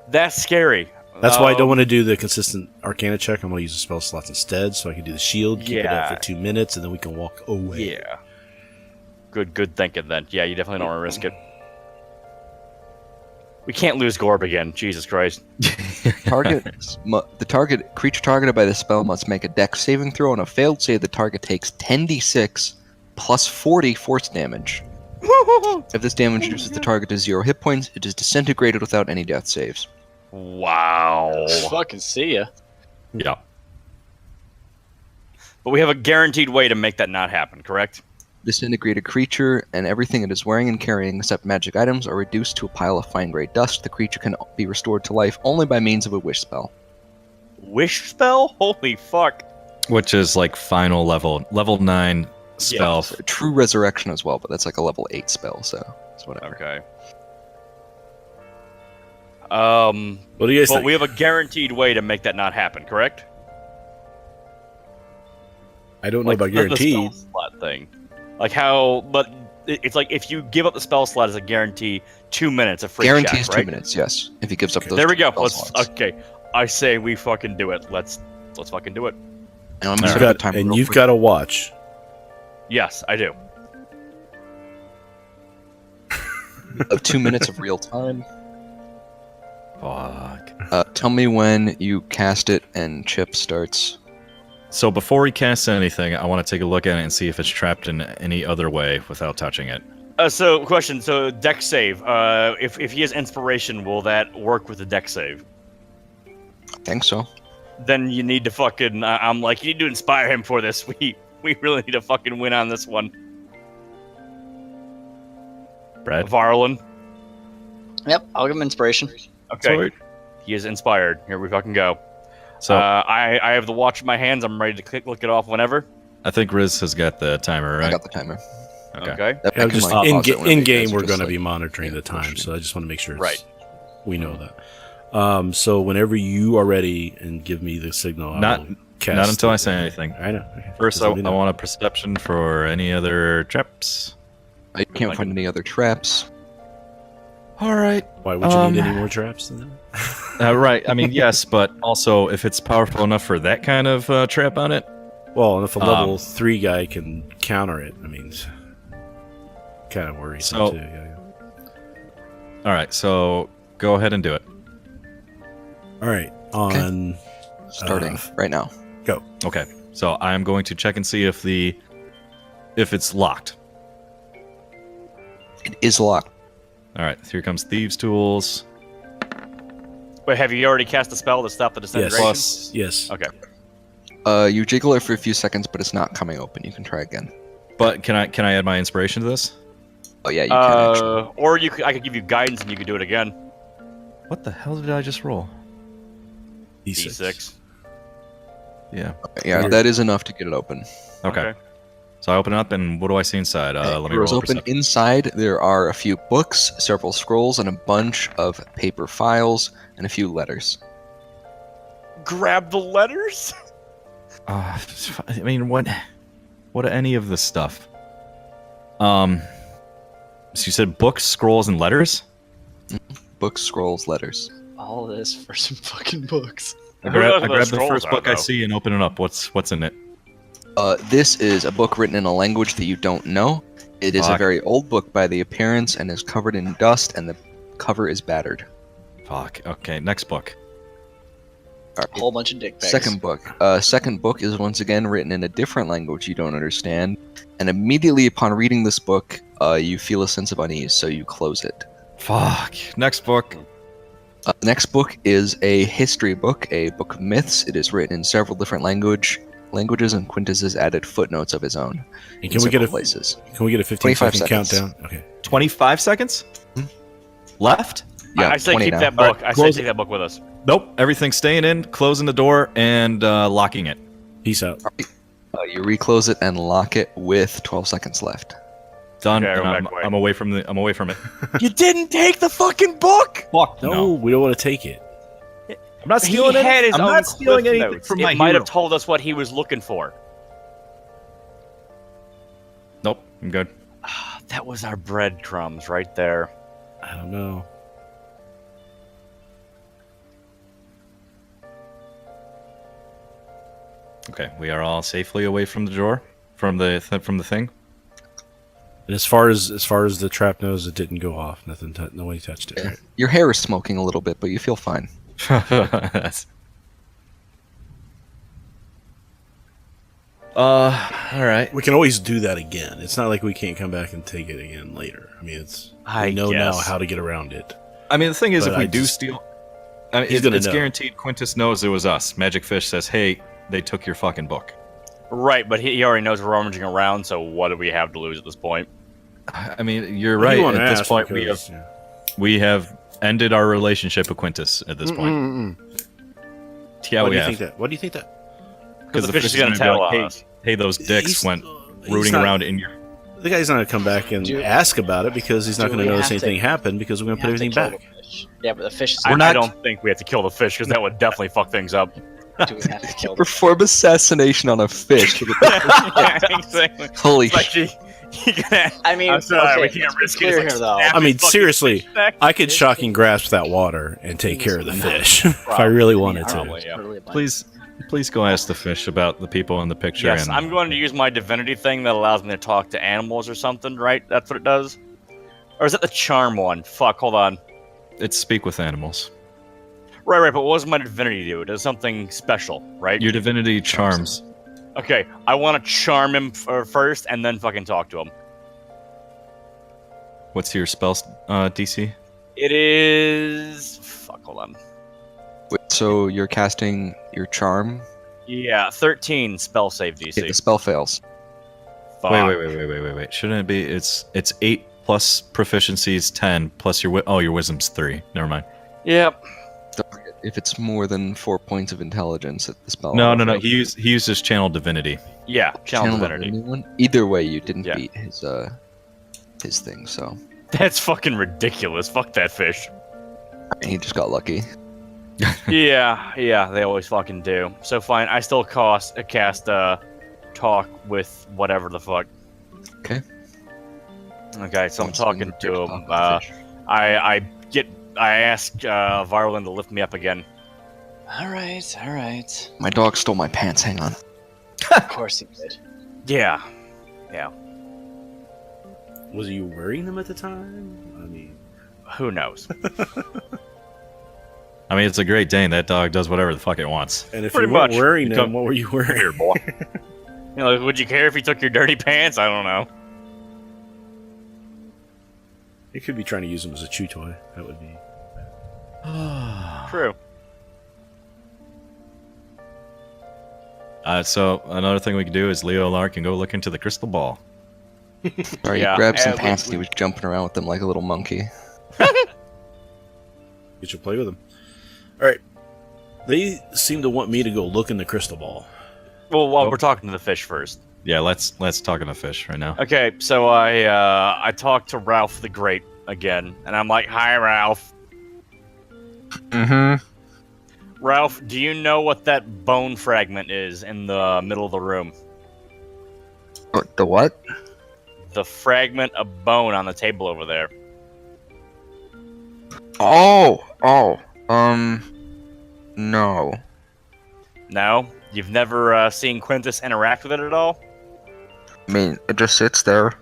that's scary. That's why I don't want to do the consistent Arcana check. I'm going to use the spell slots instead, so I can do the shield, keep it up Yeah. for 2 minutes, and then we can walk away. Yeah. Good thinking then. Yeah, you definitely don't want to risk it. We can't lose Gorb again. Jesus Christ. The target creature targeted by the spell must make a Dex saving throw. On a failed save, the target takes 10d6 plus 40 force damage. If this damage reduces the target to 0 hit points, it is disintegrated without any death saves. Wow. Fucking see ya. Yeah. But we have a guaranteed way to make that not happen, correct? Disintegrated creature and everything it is wearing and carrying except magic items are reduced to a pile of fine gray dust. The creature can be restored to life only by means of a wish spell. Wish spell? Holy fuck. Which is like final level 9 spell. So true resurrection as well, but that's like a level 8 spell, so it's whatever. Okay. What do you guys But think? we have a guaranteed way to make that not happen, correct? I don't know about the guaranteed. spell slot thing. Like how, but it's like if you give up the spell slot as a guarantee, 2 minutes of free Guarantees check, 2 right? minutes, yes. If he gives up those There we two go. spell slots. Okay. I say we fucking do it. Let's fucking do it. And I'm You've gonna set got, the timer and real you've quick. got to watch. Yes, I do. Of 2 minutes of real time. Fuck. Tell me when you cast it and Chip starts. So before he casts anything, I want to take a look at it and see if it's trapped in any other way without touching it. So question. So deck save. If he has inspiration, will that work with the deck save? I think so. Then you need to fucking. I'm like, you need to inspire him for this. We really need to fucking win on this one. Brad? Varlin. Yep, I'll give him inspiration. Okay. Sweet. He is inspired. Here we fucking go. So I have the watch in my hands. I'm ready to look it off whenever. I think Riz has got the timer, I right? got the timer. Okay. That- I Yeah, can, just like, in, pause it whenever in you game, guys we're just, going to like, be monitoring the time, pushing. so I just want to make sure Right. we know that. So whenever you are ready and give me the signal, I Not- will cast Not until it. I say anything. I know. First, Just I let me know. want a perception for any other traps. I can't find any other traps. All right. Why would you need any more traps than that? Right. I mean, yes, but also if it's powerful enough for that kind of trap on it. Well, and if a level 3 guy can counter it, I mean, kind of worrisome So- too. Yeah. All right. So go ahead and do it. All right, on Starting right now. Okay. So I'm going to check and see if it's locked. It is locked. All right. Here comes thieves' tools. Wait, have you already cast a spell to stop the disintegration? Plus, Yes. Okay. You jiggle it for a few seconds, but it's not coming open. You can try again. but can I add my inspiration to this? Oh yeah, you can actually. Or I could give you guidance and you could do it again. What the hell did I just roll? D6. Yeah. Yeah, Weird. that is enough to get it open. Okay. So I open it up, and what do I see inside? Let me Doors roll. open. Perception. Inside, there are a few books, several scrolls, and a bunch of paper files and a few letters. Grab the letters? I mean, what are any of this stuff? So you said books, scrolls, and letters? books, scrolls, letters. All this for some fucking books. I Who knows grab what the scrolls first are, book I though? see and open it up. What's in it? This is a book written in a language that you don't know. It is a Fuck. very old book by the appearance and is covered in dust, and the cover is battered. Fuck. Okay, next book. All A right. whole bunch of dick pics. Second book. Second book is once again written in a different language you don't understand, and immediately upon reading this book, you feel a sense of unease, so you close it. Fuck. Next book. Next book is a history book, a book of myths. It is written in several different languages, and Quintus has added footnotes of his own. And in can we get several a places? 15-second 25 seconds. countdown? Okay. 25 seconds? Left? Yeah, I say 20 keep now. that book. Alright, I say close take that book with us. Nope. Everything's staying in, closing the door, and locking it. Peace out. You reclose it and lock it with 12 seconds left. Done. Okay, and I'm I'm, back away. I'm away from the. I'm away from it. You didn't take the fucking book. Fuck No, we don't want to take it. I'm not He stealing had his I'm own not stealing Cliff anything Notes. from It my might hero. have told us what he was looking for. Nope. I'm good. That was our breadcrumbs right there. I don't know. Okay, we are all safely away from the drawer, from the thing. And as far as the trap knows, it didn't go off. Nobody touched it. Right? Your hair is smoking a little bit, but you feel fine. That's- all right. We can always do that again. It's not like we can't come back and take it again later. I mean, I we know now guess. how to get around it. I mean, the thing is, But if we I do just- steal, I mean, He's gonna it's know. guaranteed. Quintus knows it was us. Magic Fish says, "Hey, they took your fucking book." Right, but he already knows we're rummaging around, so what do we have to lose at this point? I mean, you're Well, right. you wanna At this ask point, because, we have ended our relationship with Quintus. At this point, yeah, Why do we you have. think that? What do you think that? Because the fish is gonna going be to tell like, on hey, us. hey, those dicks He's- went he's rooting not- around in your. The guy's not going to come back and Do- ask about it because he's not do going to we notice have to- anything happen because we're going We to put have to everything kill back. the fish. Yeah, but the fish is. I don't think we have to kill the fish because that would definitely fuck things up. Do we have to kill the fish? Perform assassination on a fish. Exactly. Holy Like, shit. you gonna, I mean, I'm sorry, okay, we can't let's be risk it. clear It's here, like though. snap I mean, his fucking seriously, fish neck. I could shocking grasp that water and take care of the fish if I really wanted to. Probably, yeah. Please go ask the fish about the people in the picture. Yes, and I'm going to use my divinity thing that allows me to talk to animals or something, right? That's what it does? Or is it the charm one? Fuck, hold on. It's speak with animals. Right, but what does my divinity do? It does something special, right? Your divinity charms. Okay, I want to charm him first and then fucking talk to him. What's your spell DC? It is... Fuck, hold on. Wait, so you're casting your charm? Yeah, 13 spell save Okay, DC. the spell fails. Fuck. Wait. Shouldn't it be? It's 8 plus proficiency is 10 plus your your wisdom's 3. Never mind. Yep. Don't forget, if it's more than 4 points of intelligence, the spell. No. fails. He uses channel divinity. Yeah, channel Channel divinity. one. Either way, you didn't Yeah. beat his thing, so That's fucking ridiculous. Fuck that fish. he just got lucky. yeah, they always fucking do. So fine, I still cast talk with whatever the fuck. Okay. Okay, so I'm Once talking in to your him. talk with the fish. I ask Varlin to lift me up again. All right. My dog stole my pants. Hang on. Of course he did. Yeah. Was you wearing them at the time? I mean, Who knows? I mean, it's a Great Dane. That dog does whatever the fuck it wants. and if Pretty you weren't much. wearing You them, come- what were you wearing? Here, boy. You know, would you care if he took your dirty pants? I don't know. You could be trying to use them as a chew toy. That would be. True. So another thing we can do is Leo Lark can go look into the crystal ball. Sorry, Yeah, he grabbed some we- pants and he was jumping around with them like a little monkey. You should play with them. All right. They seem to want me to go look in the crystal ball. Well, while Nope. we're talking to the fish first. Yeah, let's talk on the fish right now. Okay, so I talked to Ralph the Great again, and I'm like, "Hi, Ralph. Mm-hmm. Ralph, do you know what that bone fragment is in the middle of the room? The what? The fragment of bone on the table over there. No. No? You've never seen Quintus interact with it at all? I mean, it just sits there.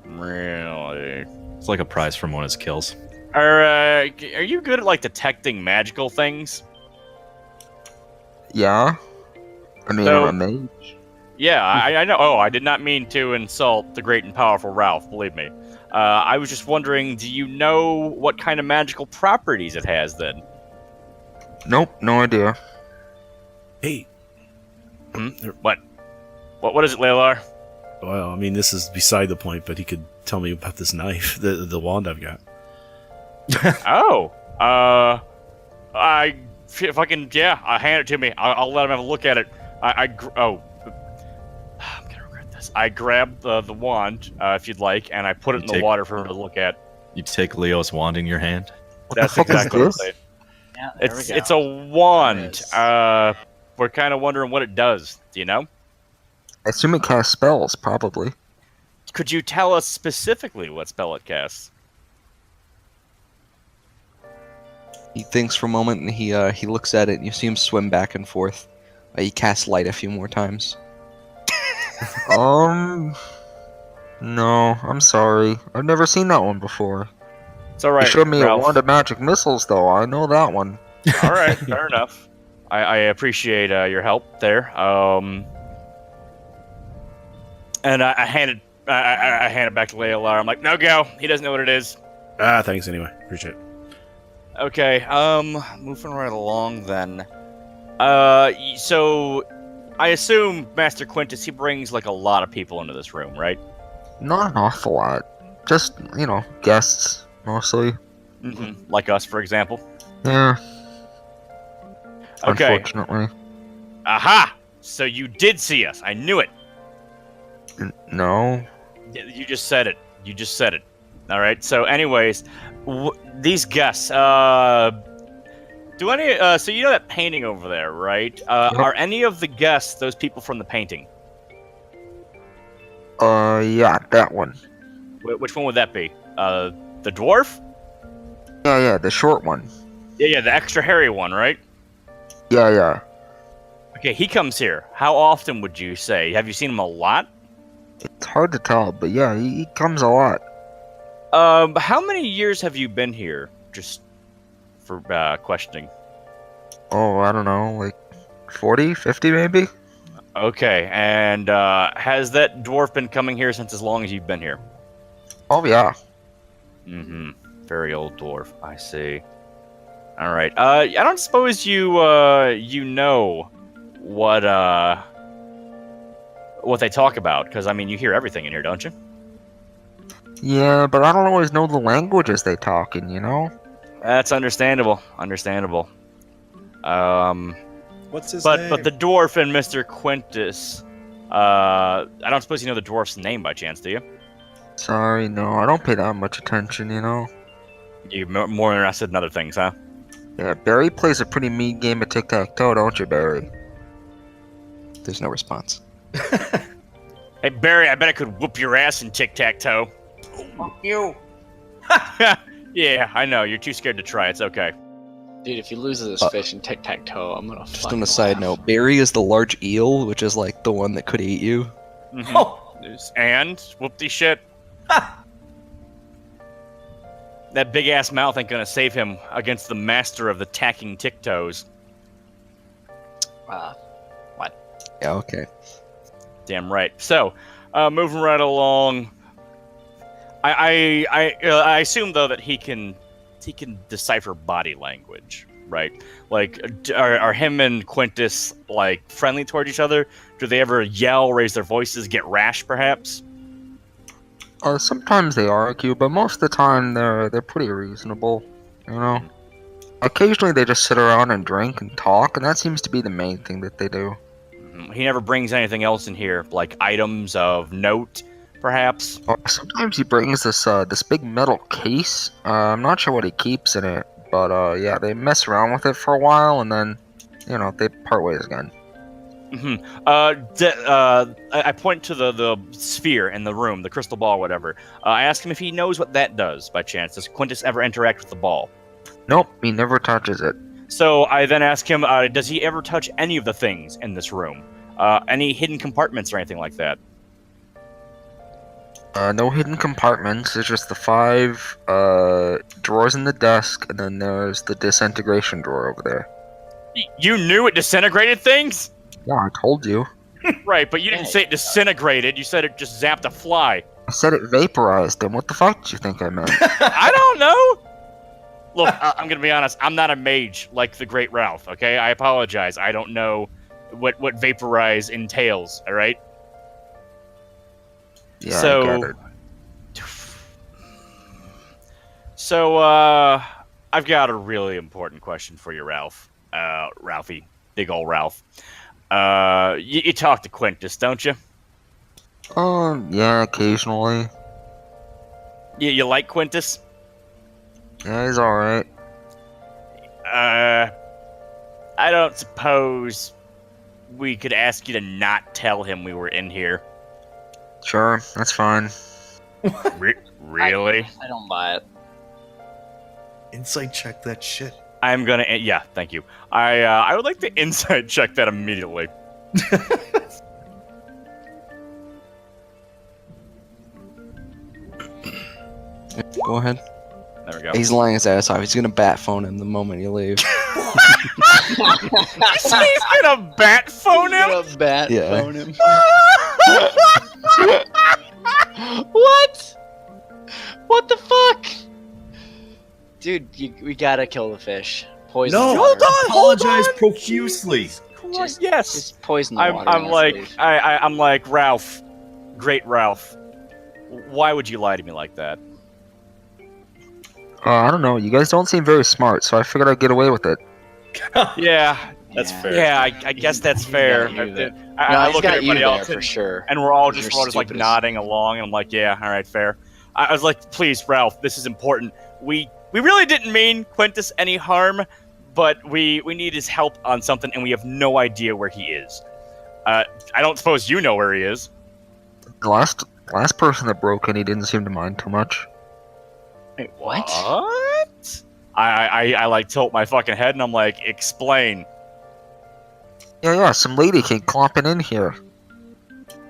Really? It's like a prize from one of his kills. Are you good at, like, detecting magical things? Yeah. I mean, So- I'm a mage. Yeah, I know. Oh, I did not mean to insult the great and powerful Ralph, believe me. I was just wondering, do you know what kind of magical properties it has, then? Nope, no idea. Hey, What? What is it, Laylar? well, I mean, this is beside the point, but he could tell me about this knife, the wand I've got. Oh, if I can, yeah, hand it to me. I'll let him have a look at it. I'm gonna regret this. I grabbed the wand, if you'd like, and I put it in the water for him to look at. You take Leo's wand in your hand. What That's the fuck exactly is what I'm this? saying. Yeah, there we go. It's a wand. Nice. We're kind of wondering what it does. Do you know? I assume it casts spells, probably. Could you tell us specifically what spell it casts? He thinks for a moment and he looks at it and you see him swim back and forth. He casts light a few more times. No, I'm sorry. I've never seen that one before. It's all right. You showed me Ralph. a wand of magic missiles, though. I know that one. All right, fair enough. I appreciate your help there. And I hand it back to Leolar. I'm like, no go. He doesn't know what it is. Thanks anyway. Appreciate it. Okay. Moving right along then. So I assume Master Quintus, he brings like a lot of people into this room, right? Not an awful lot. Just, guests, mostly. Mm-hmm. Like us, for example. Yeah, Okay. unfortunately. Aha! So you did see us. I knew it. No. You just said it. You just said it. All right. So, anyways, these guests. Do any? So you know that painting over there, right? Yep. Are any of the guests those people from the painting? Yeah, that one. Which one would that be? The dwarf? Yeah, the short one. Yeah, the extra hairy one, right? Yeah. Okay, he comes here. How often would you say? Have you seen him a lot? It's hard to tell, but yeah, he comes a lot. How many years have you been here? Just for questioning. Oh, I don't know, like 40, 50 maybe? Okay, and has that dwarf been coming here since as long as you've been here? Oh, yeah. Mm-hmm. Very old dwarf. I see. All right. I don't suppose you know what they talk about, because I mean you hear everything in here, don't you? Yeah, but I don't always know the languages they talk in, That's understandable. Understandable. What's his But name? the dwarf and Mr. Quintus. I don't suppose you know the dwarf's name by chance, do you? Sorry, no, I don't pay that much attention, You're more interested in other things, huh? Yeah, Barry plays a pretty mean game of tic-tac-toe, don't you, Barry? There's no response. Hey Barry, I bet I could whoop your ass in tic-tac-toe. Fuck you. Yeah, I know. You're too scared to try. It's okay. Dude, if he loses his fish in tic-tac-toe, I'm gonna Just on a side note, Barry is the large eel, which is like the one that could eat you. Mhm. Oh, And whoop-de shit. That big ass mouth ain't gonna save him against the master of the tacking tick-toes. Yeah, okay. Damn right. So, moving right along. I assume though that he can decipher body language, right? Like, are him and Quintus like friendly toward each other? Do they ever yell, raise their voices, get rash, perhaps? Sometimes they argue, but most of the time they're pretty reasonable, Occasionally they just sit around and drink and talk, and that seems to be the main thing that they do. He never brings anything else in here, like items of note, perhaps. Sometimes he brings this big metal case. I'm not sure what he keeps in it, but yeah, they mess around with it for a while, and then, they part ways again. I point to the sphere in the room, the crystal ball, whatever. I ask him if he knows what that does by chance. Does Quintus ever interact with the ball? Nope, he never touches it. So I then ask him, does he ever touch any of the things in this room? Any hidden compartments or anything like that? No hidden compartments. There's just the 5 drawers in the desk, and then there's the disintegration drawer over there. You knew it disintegrated things? Yeah, I told you. Right, but you didn't say it disintegrated. You said it just zapped a fly. I said it vaporized him. What the fuck did you think I meant? I don't know. Look, I'm gonna be honest. I'm not a mage like the great Ralph. Okay, I apologize. I don't know what vaporize entails. All right. Yeah, So, I got it. So, I've got a really important question for you, Ralph. Ralphie, big ol' Ralph. You talk to Quintus, don't you? Yeah, occasionally. You like Quintus? Yeah, he's alright. I don't suppose we could ask you to not tell him we were in here. Sure, that's fine. Really? I don't buy it. Insight check that shit. I'm gonna. Yeah, thank you. I would like to insight check that immediately. Go ahead. There we go. He's lying his ass off. He's gonna bat phone him the moment you leave. He's gonna bat phone him. Gonna bat Yeah. phone him. What? What the fuck? Dude, we gotta kill the fish. Poison No, the water. apologize profusely. Yes. Just poison the I'm water. and let's like leave. I'm like Ralph, great Ralph. Why would you lie to me like that? I don't know. You guys don't seem very smart, so I figured I'd get away with it. Yeah, That's Yeah. fair. yeah, I guess that's fair. got you there. I No, he's look at got you everybody there else, for sure. and we're all You're just like stupid as- nodding along, and I'm like, yeah, all right, fair. I was like, please, Ralph, this is important. We really didn't mean Quintus any harm, but we need his help on something, and we have no idea where he is. I don't suppose you know where he is. The last person that broke in, he didn't seem to mind too much. Wait, what? What? I like tilt my fucking head, and I'm like, explain. Yeah, some lady came clomping in here.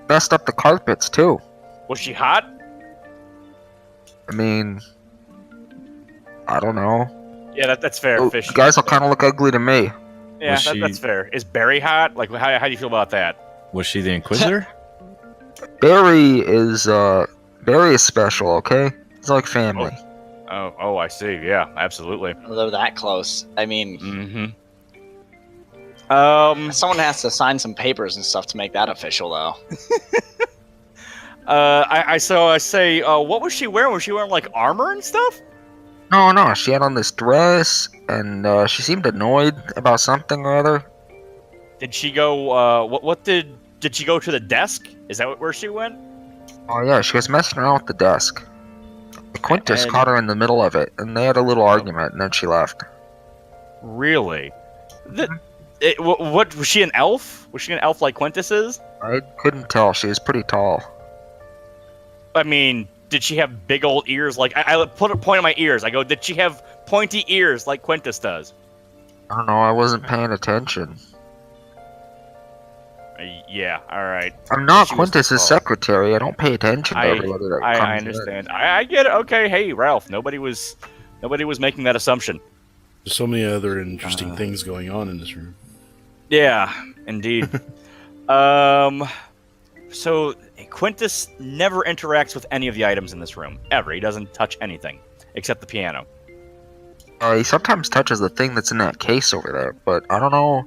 Messed up the carpets, too. Was she hot? I mean, I don't know. Yeah, that's fair. Oh, Fish. you guys all kind of look ugly to me. Yeah, Was she- that's fair. Is Barry hot? Like, how do you feel about that? Was she the Inquisitor? Barry is special, okay? He's like family. Oh, I see. Yeah, absolutely. They're that close. I mean, Mm-hmm. someone has to sign some papers and stuff to make that official, though. I say, what was she wearing? Was she wearing like armor and stuff? No, she had on this dress, and she seemed annoyed about something or other. Did she go? What did she go to the desk? Is that where she went? Oh yeah, she was messing around with the desk. Quintus And- caught her in the middle of it, and they had a little argument, and then she left. Really? What was she an elf? Was she an elf like Quintus is? I couldn't tell. She was pretty tall. I mean, did she have big old ears? Like I put a point on my ears. I go, did she have pointy ears like Quintus does? I don't know. I wasn't paying attention. Yeah. All right. I'm not She was Quintus's tall. secretary. I don't pay attention to everybody that comes I in. understand. I get it. Okay. Hey, Ralph. Nobody was making that assumption. There's so many other interesting things going on in this room. Yeah, indeed. So Quintus never interacts with any of the items in this room ever. He doesn't touch anything except the piano. He sometimes touches the thing that's in that case over there, but I don't know.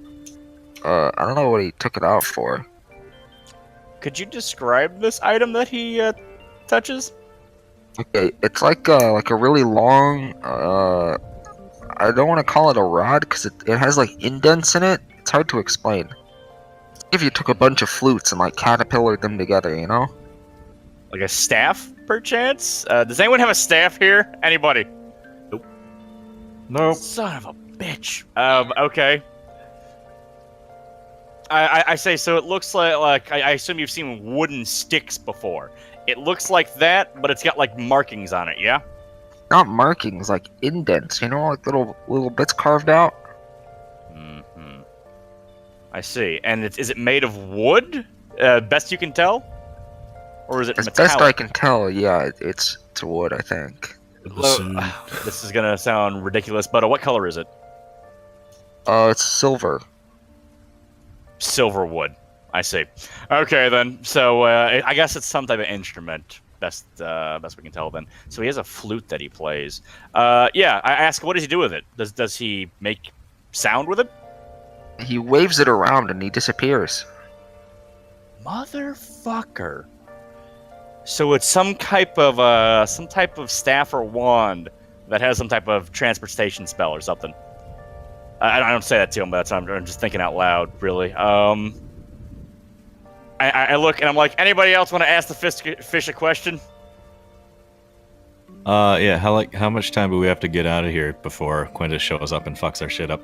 I don't know what he took it out for. Could you describe this item that he touches? Okay, it's like a really long. I don't want to call it a rod because it has like indents in it. It's hard to explain. If you took a bunch of flutes and like caterpillared them together, you know? Like a staff, perchance? Does anyone have a staff here? Anybody? Nope. Son of a bitch. Okay. I say so. It looks like I assume you've seen wooden sticks before. It looks like that, but it's got like markings on it. Yeah. Not markings, like indents, you know, like little bits carved out. Hmm. I see. And is it made of wood? Best you can tell, or is it As metallic? best I can tell, yeah, it's wood, I think. Bassoon. This is gonna sound ridiculous, but what color is it? It's silver. Silver wood. I see. Okay then. So I guess it's some type of instrument. Best we can tell then. So he has a flute that he plays. Yeah. I ask, what does he do with it? Does he make sound with it? He waves it around and he disappears. Motherfucker. So it's some type of staff or wand that has some type of transportation spell or something. I don't say that to him, but I'm just thinking out loud, really. I look and I'm like, anybody else want to ask the fish a question? Yeah. How much time do we have to get out of here before Quintus shows up and fucks our shit up?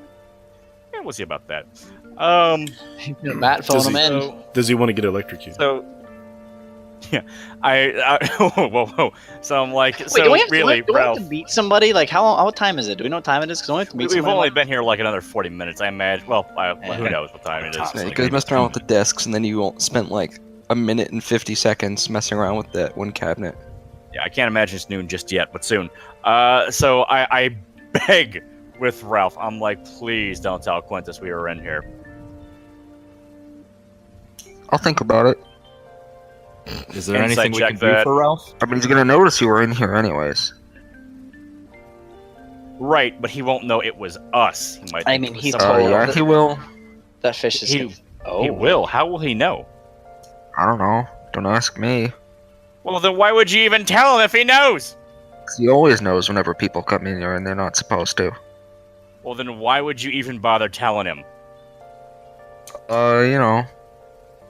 Yeah, we'll see about that. Matt phone Does him he- in. Does he want to get electrocuted? So, yeah, whoa. So I'm like, Wait, so do we have, really, do we have Ralph, to beat somebody? Like, what time is it? Do we know what time it is? Because we have to meet we've somebody. only been here like another 40 minutes, I imagine. Well, who knows what time it is? Yeah, you like guys maybe messed around with the discs, and then you spent like a minute and 50 seconds messing around with that one cabinet. Yeah, I can't imagine it's noon just yet, but soon. So I beg with Ralph. I'm like, please don't tell Quintus we were in here. I'll think about it. Is there Insight anything we check can do that. for Ralph? I mean, he's gonna notice you were in here anyways. Right, but he won't know it was us. He might. I think mean, it was he's someone told- else. Yeah, he will. That fish is. He Oh, will. How will he know? I don't know. Don't ask me. Well, then why would you even tell him if he knows? 'Cause he always knows whenever people come in here and they're not supposed to. Well, then why would you even bother telling him? You know,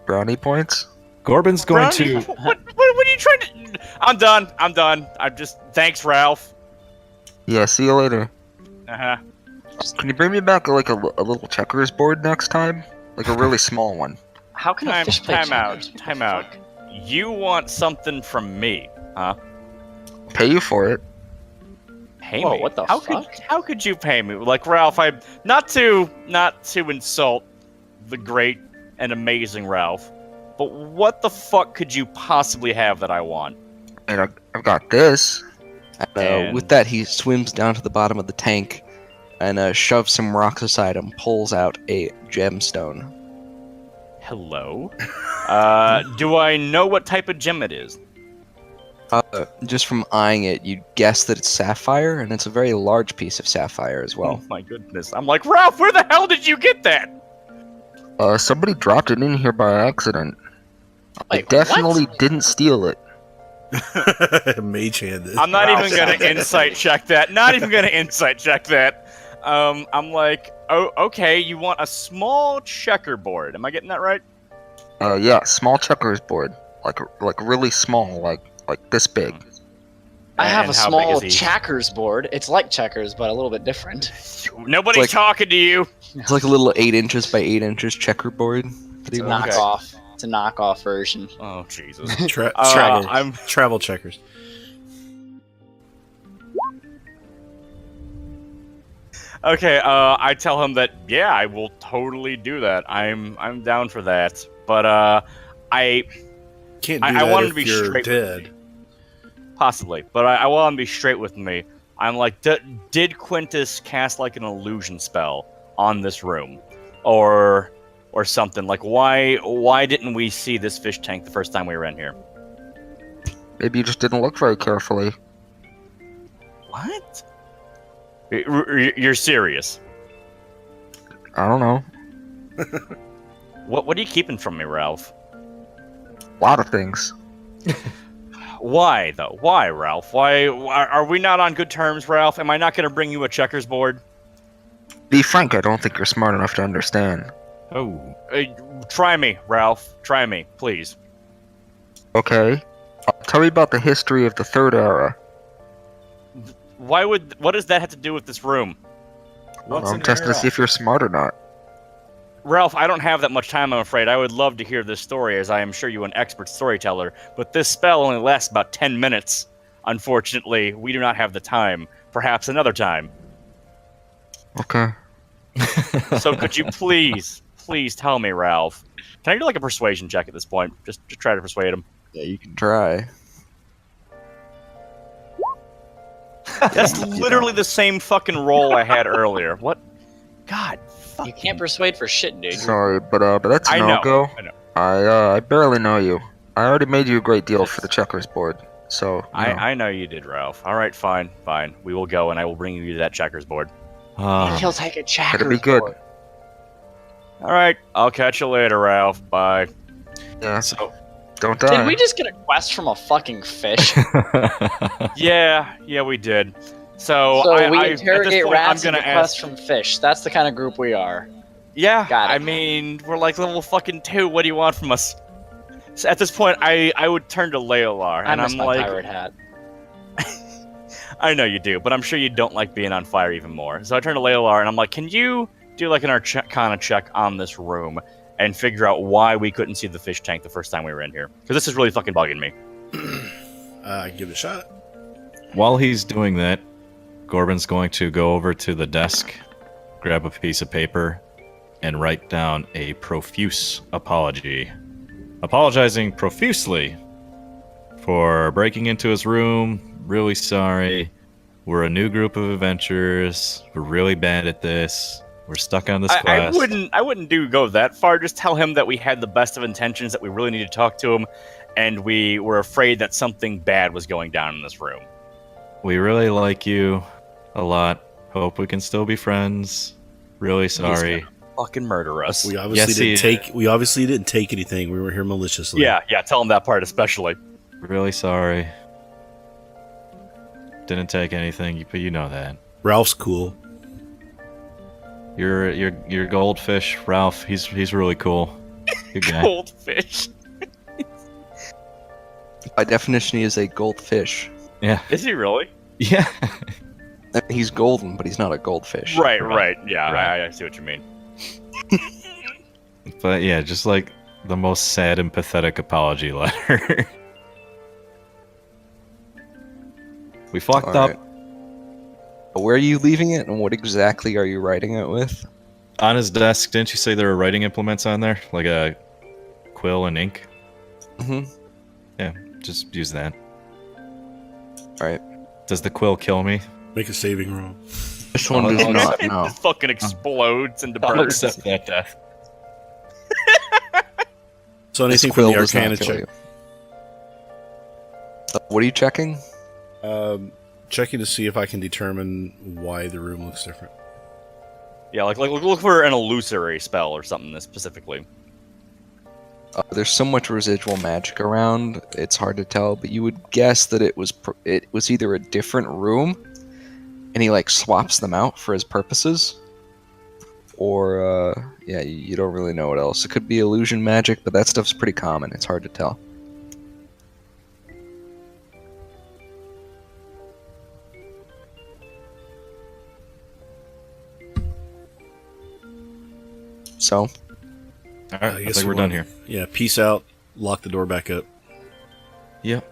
brownie points. Corbin's going Brownie, to. What are you trying to? I'm done. I'm just. Thanks, Ralph. Yeah, see you later. Uh huh. Can you bring me back like a little checkers board next time? Like a really small one. how can a fish play Time out. checkers? What the Time out. fuck? You want something from me, huh? Pay you for it. Pay Whoa, me. what the how fuck? How could you pay me? Like Ralph, I not to insult the great and amazing Ralph, but what the fuck could you possibly have that I want? And I've got this. And- With that, he swims down to the bottom of the tank and shoves some rocks aside and pulls out a gemstone. Hello. Do I know what type of gem it is? Just from eyeing it, you'd guess that it's sapphire, and it's a very large piece of sapphire as well. Oh my goodness! I'm like, Ralph, where the hell did you get that? Somebody dropped it in here by accident. I Wait, definitely what? didn't steal it. Mage handed. I'm not Ralph even gonna sounded insight check that. Not even gonna insight check that. I'm like, oh, okay. You want a small checkerboard? Am I getting that right? Yeah, small checkers board, like really small, like this big. I have a And how big small is he? checkers board. It's like checkers, but a little bit different. Nobody's Like- talking to you. It's like a little 8 inches by 8 inches checkerboard. It's a knockoff. It's a knockoff version. Oh Jesus. I'm Travel checkers. okay. I tell him that yeah, I will totally do that. I'm down for that. But I Can't do I that want him if to be you're straight with dead. possibly, but I want him to be straight with me. I'm like, did Quintus cast like an illusion spell on this room, or something? Like, why didn't we see this fish tank the first time we were in here? Maybe you just didn't look very carefully. What? You're serious? I don't know. What are you keeping from me, Ralph? A lot of things. Why though? Why, Ralph? Why are we not on good terms, Ralph? Am I not going to bring you a checkers board? Be frank, I don't think you're smart enough to understand. Oh, Try me, Ralph. Try me, please. Okay? Tell me about the history of the Third Era. What does that have to do with this room? what's I'm an testing to see era? if you're smart or not. Ralph, I don't have that much time, I'm afraid. I would love to hear this story, as I am sure you're an expert storyteller, but this spell only lasts about 10 minutes. Unfortunately, we do not have the time. Perhaps another time. Okay. So could you please tell me, Ralph? Can I do like a persuasion check at this point? Just try to persuade him. Yeah, you can try. That's literally the same fucking roll I had earlier. What? God. You can't persuade for shit, dude. Sorry, but that's a I know. no-go. I know. I barely know you. I already made you a great deal for the checkers board, so you know. I know you did, Ralph. All right, fine. We will go, and I will bring you to that checkers board. And he'll take a checker. It'll be good. All right, I'll catch you later, Ralph. Bye. Yeah. So, Don't die. Did we just get a quest from a fucking fish? yeah, we did. So, So we at interrogate this point, rats I'm and gonna get quests ask. from fish. That's the kind of group we are. Yeah, Got it. I mean, we're like level fucking 2. What do you want from us? So at this point, I would turn to Leolar, I and miss I'm my like, pirate hat. I know you do, but I'm sure you don't like being on fire even more. So I turn to Leolar, and I'm like, can you do like an Arcana check on this room and figure out why we couldn't see the fish tank the first time we were in here? Because this is really fucking bugging me. Give it a shot. While he's doing that, Gorbin's going to go over to the desk, grab a piece of paper, and write down a profuse apology. Apologizing profusely for breaking into his room. Really sorry. We're a new group of adventurers. We're really bad at this. We're stuck on this I quest. wouldn't go that far. Just tell him that we had the best of intentions, that we really need to talk to him, and we were afraid that something bad was going down in this room. We really like you a lot. Hope we can still be friends. Really sorry. Fucking murder us. We obviously Yes, didn't take anything. We were here maliciously. Yeah, tell him that part especially. Really sorry. Didn't take anything, but you know that. Ralph's cool. Your goldfish, Ralph. He's really cool. Good guy. Goldfish. By definition, he is a goldfish. Yeah. Is he really? Yeah. He's golden, but he's not a goldfish. Right. Yeah, Right. I see what you mean. But yeah, just like the most sad and pathetic apology letter. We fucked All up. right. Where are you leaving it, and what exactly are you writing it with? On his desk, didn't you say there were writing implements on there? Like a quill and ink? Mm-hmm. Yeah, just use that. All right. Does the quill kill me? Make a saving roll. This one does not. It No. just fucking explodes into I'll birds. accept that death. So This anything from quill the does not Arcana kill check. you. What are you checking? Checking to see if I can determine why the room looks different. Yeah, like look for an illusory spell or something specifically. There's so much residual magic around; it's hard to tell. But you would guess that it was either a different room, and he like swaps them out for his purposes, or yeah, you don't really know what else. It could be illusion magic, but that stuff's pretty common. It's hard to tell. So, All right, I guess think we're done here. Yeah, peace out. Lock the door back up. Yep.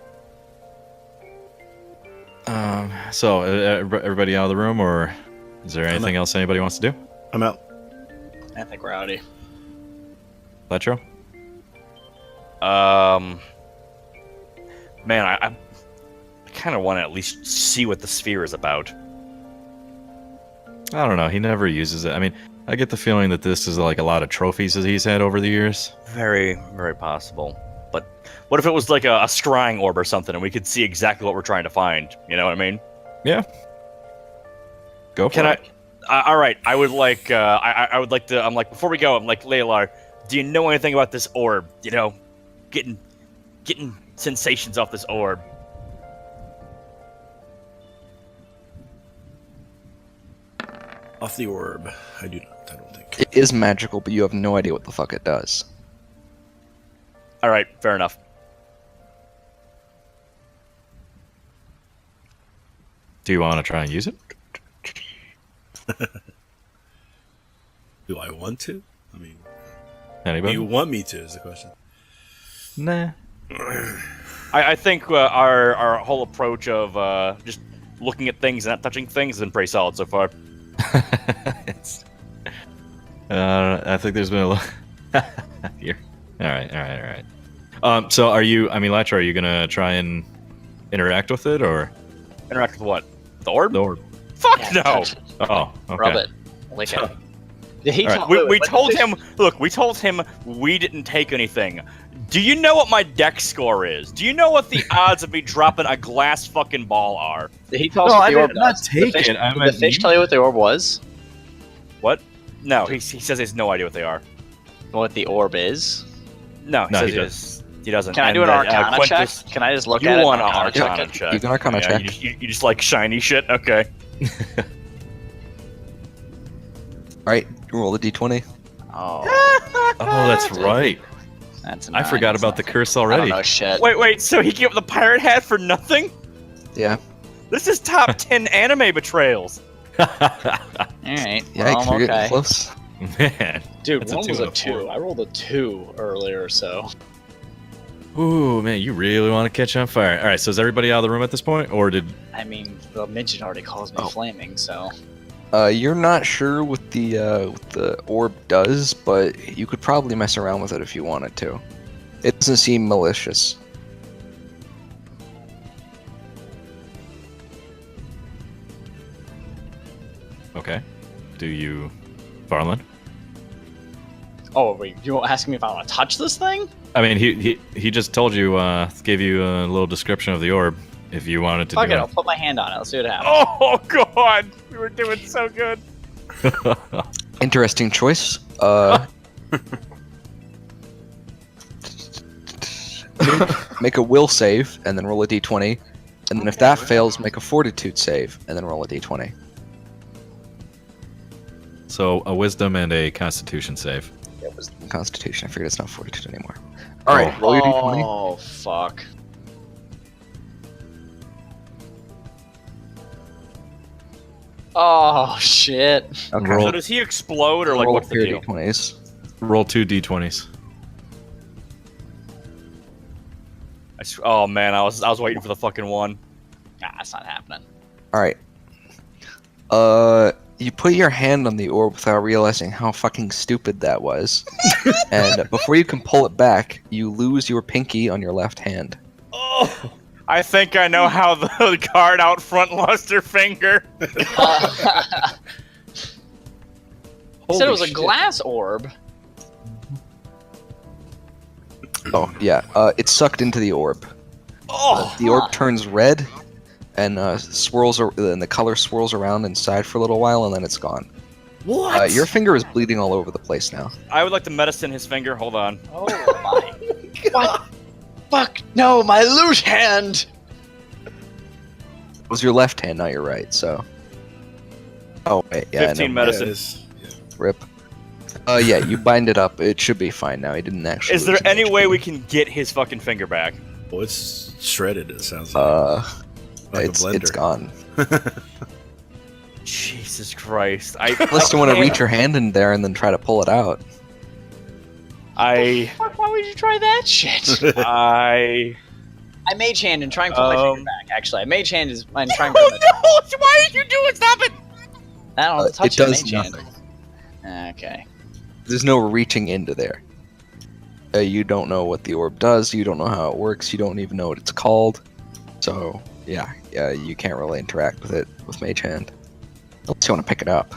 So everybody out of the room, or is there anything else anybody wants to do? I'm out. I think we're outie. Letro? Man, I kind of want to at least see what the sphere is about. I don't know. He never uses it. I mean, I get the feeling that this is like a lot of trophies that he's had over the years. Very, very possible. But what if it was like a scrying orb or something, and we could see exactly what we're trying to find? You know what I mean? Yeah. Go for Can it. all right. I would like. I would like to. I'm like, before we go, I'm like, Leolar, do you know anything about this orb? You know, getting sensations off this orb. Off the orb. I do not. I don't think. it is magical, but you have no idea what the fuck it does. All right, fair enough. Do you want to try and use it? Do I want to? mean, do Anybody? you want me to? Is the question. Nah. I think our whole approach of just looking at things and not touching things has been pretty solid so far. It's, I think there's been a lot here. All right. So are you? I mean, Latra, are you gonna try and interact with it or Interact with what? The orb? the orb? Fuck Yeah, no! touch it. Oh, okay. Rub it. Lick it. Did he All right. tell- We wait, what told did him. Look, we told him we didn't take anything. Do you know what my deck score is? Do you know what the odds of me dropping a glass fucking ball are? Did he tell us No, what I the orb did not does? take the fish, it. I did meant the fish you- tell you what the orb was? What? No, he says he has no idea what they are. What the orb is? No, he No, says he he doesn't. Can I do an Arcana check? Can I just look You at it? want and an Arcana Arcana check? check? You can Arcana Yeah, check. You just like shiny shit. Okay. All right, roll the d20. Oh, Oh, that's right. that's. A I 9. forgot That's about the nothing. curse I don't already. know shit. Wait. So he gave up the pirate hat for nothing? Yeah, This is top 10 anime betrayals. All right. yeah, Well, you're getting okay. close. Man. Dude, That's a one was two a and a four. 2. I rolled a 2 earlier, so. Ooh, man, you really want to catch on fire. All right, so is everybody out of the room at this point, or did? I mean, the midget already calls me Oh. flaming, so. You're not sure what the orb does, but you could probably mess around with it if you wanted to. It doesn't seem malicious. Okay. Do you, Farland? Oh, wait, you asking me if I want to touch this thing? I mean, he just told you, gave you a little description of the orb. If you wanted to Fuck do it, I'll put my hand on it. Let's see what happens. Oh, God. We were doing so good. Interesting choice. Make a will save and then roll a d20, and then if that fails, make a fortitude save and then roll a d20. So a wisdom and a constitution save. It was Constitution. I figured it's not fortitude anymore. All right, roll your d20. Oh fuck. Oh, shit. Okay. Roll- So does he explode or like roll what's the your deal? d20s. Roll 2 d20s. Oh man, I was waiting for the fucking one. Nah, that's not happening. All right. You put your hand on the orb without realizing how fucking stupid that was, and before you can pull it back, you lose your pinky on your left hand. Oh, I think I know how the guard out front lost her finger. He said it was a shit. glass orb. Oh yeah, it's sucked into the orb. Oh, The orb turns red, and and the color swirls around inside for a little while, and then it's gone. what? Your finger is bleeding all over the place now. I would like to medicine his finger. Hold on. Oh my. What? Fuck, no, my loot hand! It was your left hand, not your right. So. Oh wait, yeah, 15 never mind. medicine. Rip. Yeah, you bind it up. It should be fine now. He didn't actually. Is there lose any way HP. we can get his fucking finger back? Well, it's shredded. It sounds like, like It's a blender. it's gone. Jesus Christ! I Unless you want to reach your hand in there and then try to pull it out. I Fuck, why would you try that shit? I. I mage hand and try and pull my finger back, actually. I mage hand is and try and Oh grab it. no! Why did you do it? Stop it! I don't It touch does mage nothing. hand. Okay. There's no reaching into there. You don't know what the orb does. You don't know how it works. You don't even know what it's called. So yeah, you can't really interact with it with mage hand. Unless you want to pick it up.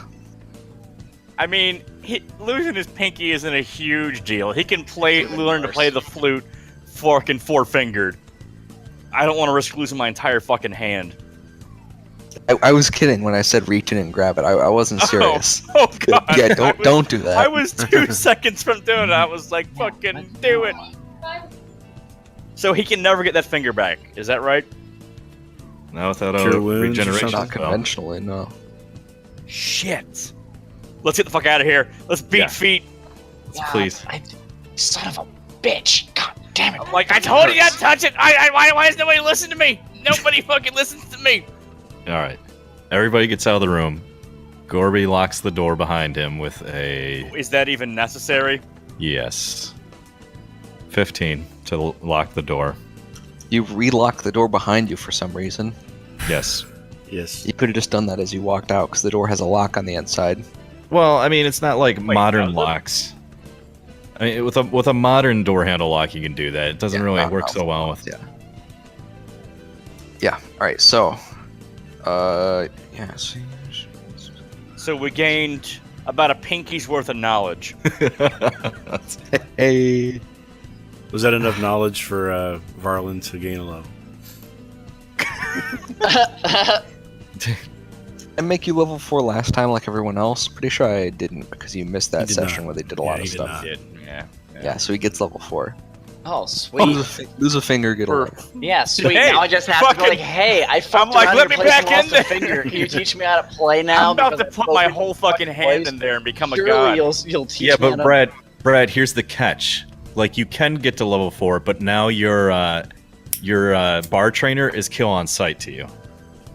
I mean, losing his pinky isn't a huge deal. He can learn to play the flute, fucking four-fingered. I don't want to risk losing my entire fucking hand. I was kidding when I said reach in and grab it. I wasn't serious. Oh god! Yeah, I don't was- don't do that. I was 2 seconds from doing it. I was like, fucking do it. So he can never get that finger back. Is that right? Now without Cure a wounds or regeneration. Not something. conventionally, no. Shit. Let's get the fuck out of here. Let's beat Yeah. feet. Please. Son of a bitch! God damn it! I'm like, I told you not to touch it. Why does nobody listen to me? Nobody fucking listens to me. All right. Everybody gets out of the room. Gorby locks the door behind him with a Is that even necessary? yes. 15 to lock the door. You relock the door behind you for some reason. Yes. Yes. You could have just done that as you walked out, because the door has a lock on the inside. Well, I mean, it's not like modern does it? locks. I mean, with a modern door handle lock, you can do that. It doesn't Yeah, really not- work so well with. Yeah. Yeah. All right. So, yeah. So we gained about a pinky's worth of knowledge. Hey. Was that enough knowledge for Varlin to gain a level? And make you level 4 last time like everyone else? Pretty sure I didn't, because you missed that He did session not. where they did a Yeah, lot he of did stuff. not. Yeah. Yeah, so he gets level 4. Oh, sweet. Lose a finger, get a For- level. Yeah, sweet. Hey, now I just have to be fucking- like, hey, I fucked like, around let your me place back and lost in a there. finger. Can you teach me how to play now? I'm about to Because put I've my broken whole your fucking hand place. in there and become a Surely god. you'll teach Yeah, me how but to... Brad, here's the catch. Like, you can get to level 4, but now your bar trainer is kill on sight to you.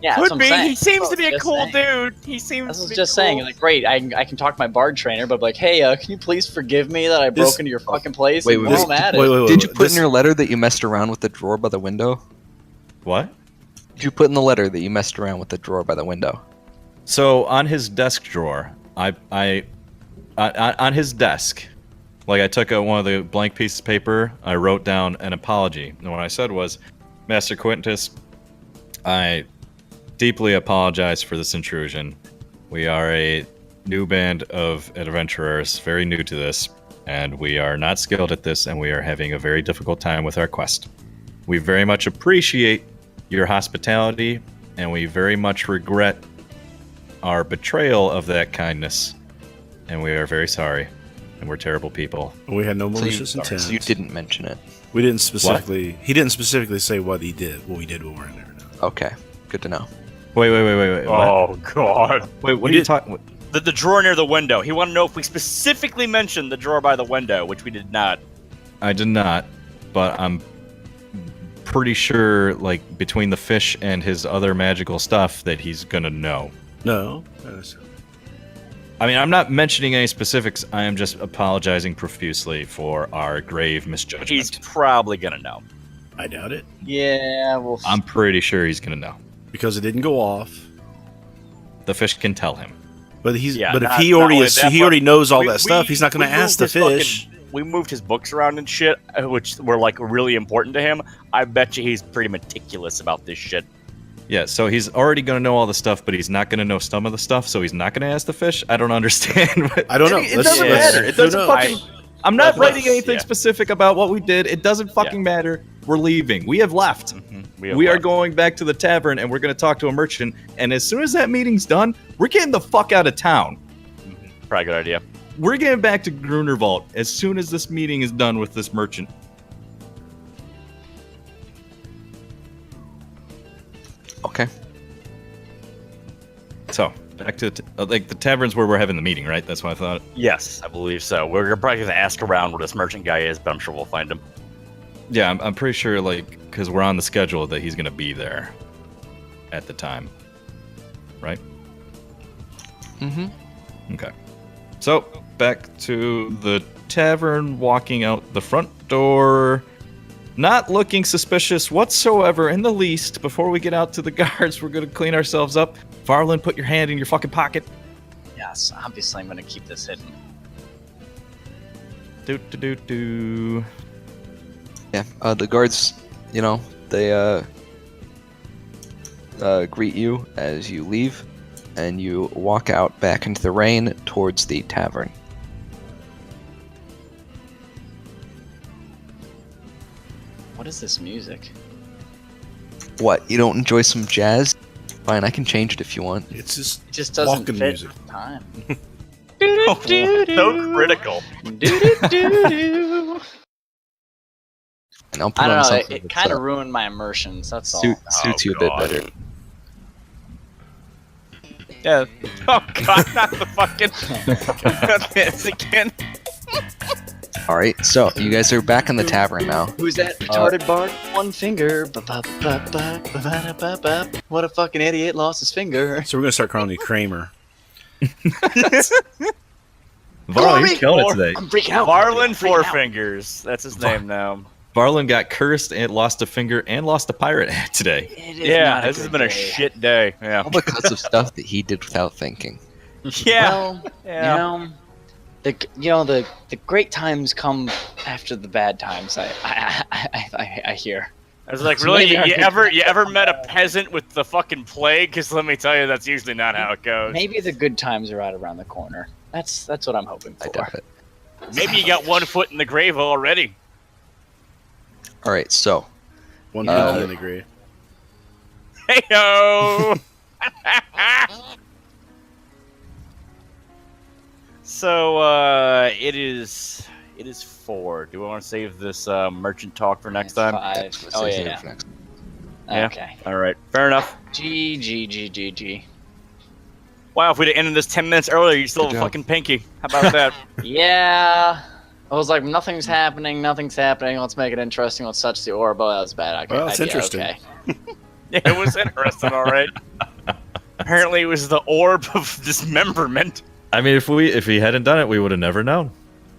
Yeah, that's Could what be. I'm saying. He seems That's to be a just cool saying. dude. He seems. That's to be just cool. saying. Like, great, I can talk to my bard trainer, but like, hey, can you please forgive me that I This- broke into your fucking place? Wait, and wait, while wait. I'm at it. Wait, Did you put this- in your letter that you messed around with the drawer by the window? What? Did you put in the letter that you messed around with the drawer by the window? So on his desk drawer, on his desk, like I took one of the blank pieces of paper, I wrote down an apology, and what I said was, Master Quintus, I deeply apologize for this intrusion. We are a new band of adventurers, very new to this, and we are not skilled at this, and we are having a very difficult time with our quest. We very much appreciate your hospitality, and we very much regret our betrayal of that kindness, and we are very sorry, and we're terrible people. We had no So malicious you, intent. so you didn't mention it. We didn't specifically. He didn't specifically say what we did when we're in there. No. Okay, good to know. Wait. What? Oh god. Wait, what We are you did- talking? The drawer near the window. He wanted to know if we specifically mentioned the drawer by the window, which we did not. I did not, but I'm pretty sure, like, between the fish and his other magical stuff, that he's gonna know. No. Not necessarily. I mean, I'm not mentioning any specifics. I am just apologizing profusely for our grave misjudgment. He's probably gonna know. I doubt it Yeah, well, I'm pretty sure he's gonna know. because it didn't go off. The fish can tell him. But he's. Yeah, but if not- he not already only is, that, he but already knows all we- that stuff. He's not going we to ask the moved his fucking- fish. We moved his books around and shit, which were like really important to him. I bet you he's pretty meticulous about this shit. Yeah, so he's already gonna know all the stuff, but he's not gonna know some of the stuff, so he's not gonna ask the fish. I don't understand. I don't know. It Let's- doesn't let's- matter. It who doesn't knows? fucking. I'm not Let's- writing anything yeah. specific about what we did. It doesn't fucking matter. We're leaving. We have left. We are going back to the tavern, and we're gonna talk to a merchant. And as soon as that meeting's done, we're getting the fuck out of town. Probably a good idea. We're getting back to Grunervault as soon as this meeting is done with this merchant. Okay. So back to like the tavern's where we're having the meeting, right? That's what I thought. Yes, I believe so. We're probably gonna ask around where this merchant guy is, but I'm sure we'll find him. Yeah, I'm pretty sure, like, because we're on the schedule that he's gonna be there at the time, right? Mm-hmm. Okay. So back to the tavern, walking out the front door, not looking suspicious whatsoever in the least. Before we get out to the guards, we're gonna clean ourselves up. Varlin, put your hand in your fucking pocket. yes, obviously I'm gonna keep this hidden. Do. Yeah. The guards, you know, they greet you as you leave, and you walk out back into the rain towards the tavern. What is this music? What? You don't enjoy some jazz? Fine, I can change it if you want. It's just It just doesn't walking fit music. the time. So critical. Do-do-do-do. And I'll put I don't on know. something It that's, kind of ruined my immersions. That's all. suits you a bit God. better. Yeah. Oh god, not the fucking. Not this again. All right, so you guys are back in the tavern now. Who's that retarded bard? One finger. Ba-ba-ba-ba, ba-ba-da-ba-ba. What a fucking idiot! Lost his finger. So we're gonna start calling you Kramer. Varlin, you're killing it today. I'm freaking out. Varlin I'm freaking out. Fourfingers. That's his name now. Varlin got cursed and lost a finger and lost a pirate hat today. It is Yeah, not this has good been a day. shit day. Yeah. All because of stuff that he did without thinking. Yeah. Well, Yeah. the great times come after the bad times. I hear. I was like, So really? maybe our You good- ever met a peasant with the fucking plague? Because let me tell you, that's usually not how it goes. Maybe the good times are right around the corner. That's what I'm hoping I for. doubt it. Maybe you got one foot in the grave already. All right, so One Uh, pinky in the grave. Hey yo. So it is 4. Do we want to save this merchant talk for next time? 5. let's Oh save it yeah. for next. Yeah. Okay. All right, fair enough. G. Wow, if we'd have ended this 10 minutes earlier, you'd still Good have a job. fucking pinky. How about that? Yeah. I was like, nothing's happening. Let's make it interesting. Let's touch the orb. Oh, that was bad. Okay. Well, it's idea, interesting. Okay. Yeah, it was interesting, all right. Apparently, it was the orb of dismemberment. I mean, if he hadn't done it, we would have never known.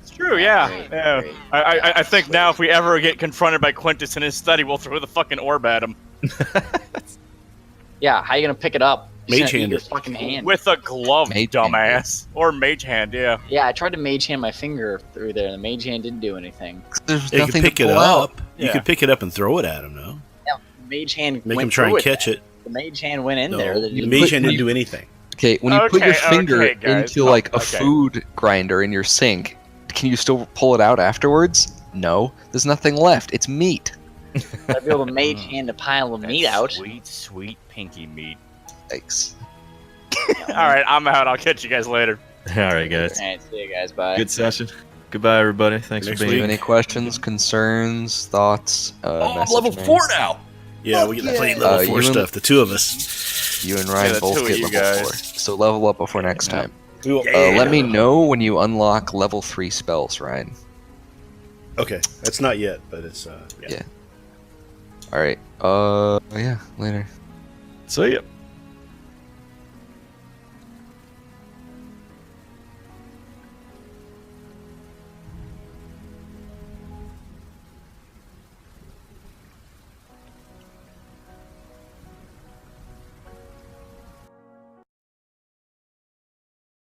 It's true, yeah. Great, Yeah. great. I think now if we ever get confronted by Quintus in his study, we'll throw the fucking orb at him Yeah. How you gonna pick it up? You're Mage gonna eat hand your it. fucking hand. with a glove, Mage hand, dumbass, or mage hand. Yeah. Yeah, I tried to mage hand my finger through there, and the mage hand didn't do anything. There's You nothing could pick to it pull out. up. You Yeah. could pick it up and throw it at him, no? The mage hand Make went him try through and catch it. The mage hand went in No, there. the The mage hand didn't do anything. Okay, when you put your Okay, finger okay, guys. into like a Okay. food grinder in your sink, can you still pull it out afterwards? No, there's nothing left. It's meat. I'd be able to mage hand a pile of meat out. Sweet, sweet pinky meat. Thanks. All right, I'm out. I'll catch you guys later. All right, guys. Alright, see you guys. Bye. Good session. Goodbye, everybody. Thanks Next for Do you being have here. any questions, concerns, thoughts? message me. now. Yeah, we get to play level 4 you and- stuff, the two of us. You and Ryan the both two of get you level guys. 4. So level up before next time. We will- Let me know when you unlock level 3 spells, Ryan. Okay, that's not yet, but it's yeah. Yeah. Alright. Yeah, later. See ya.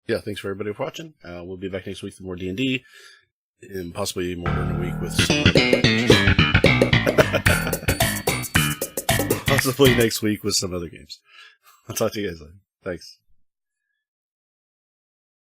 Yeah, thanks for everybody for watching. We'll be back next week with more D&D, and possibly more during the week with some possibly next week with some other games. I'll talk to you guys later. Thanks.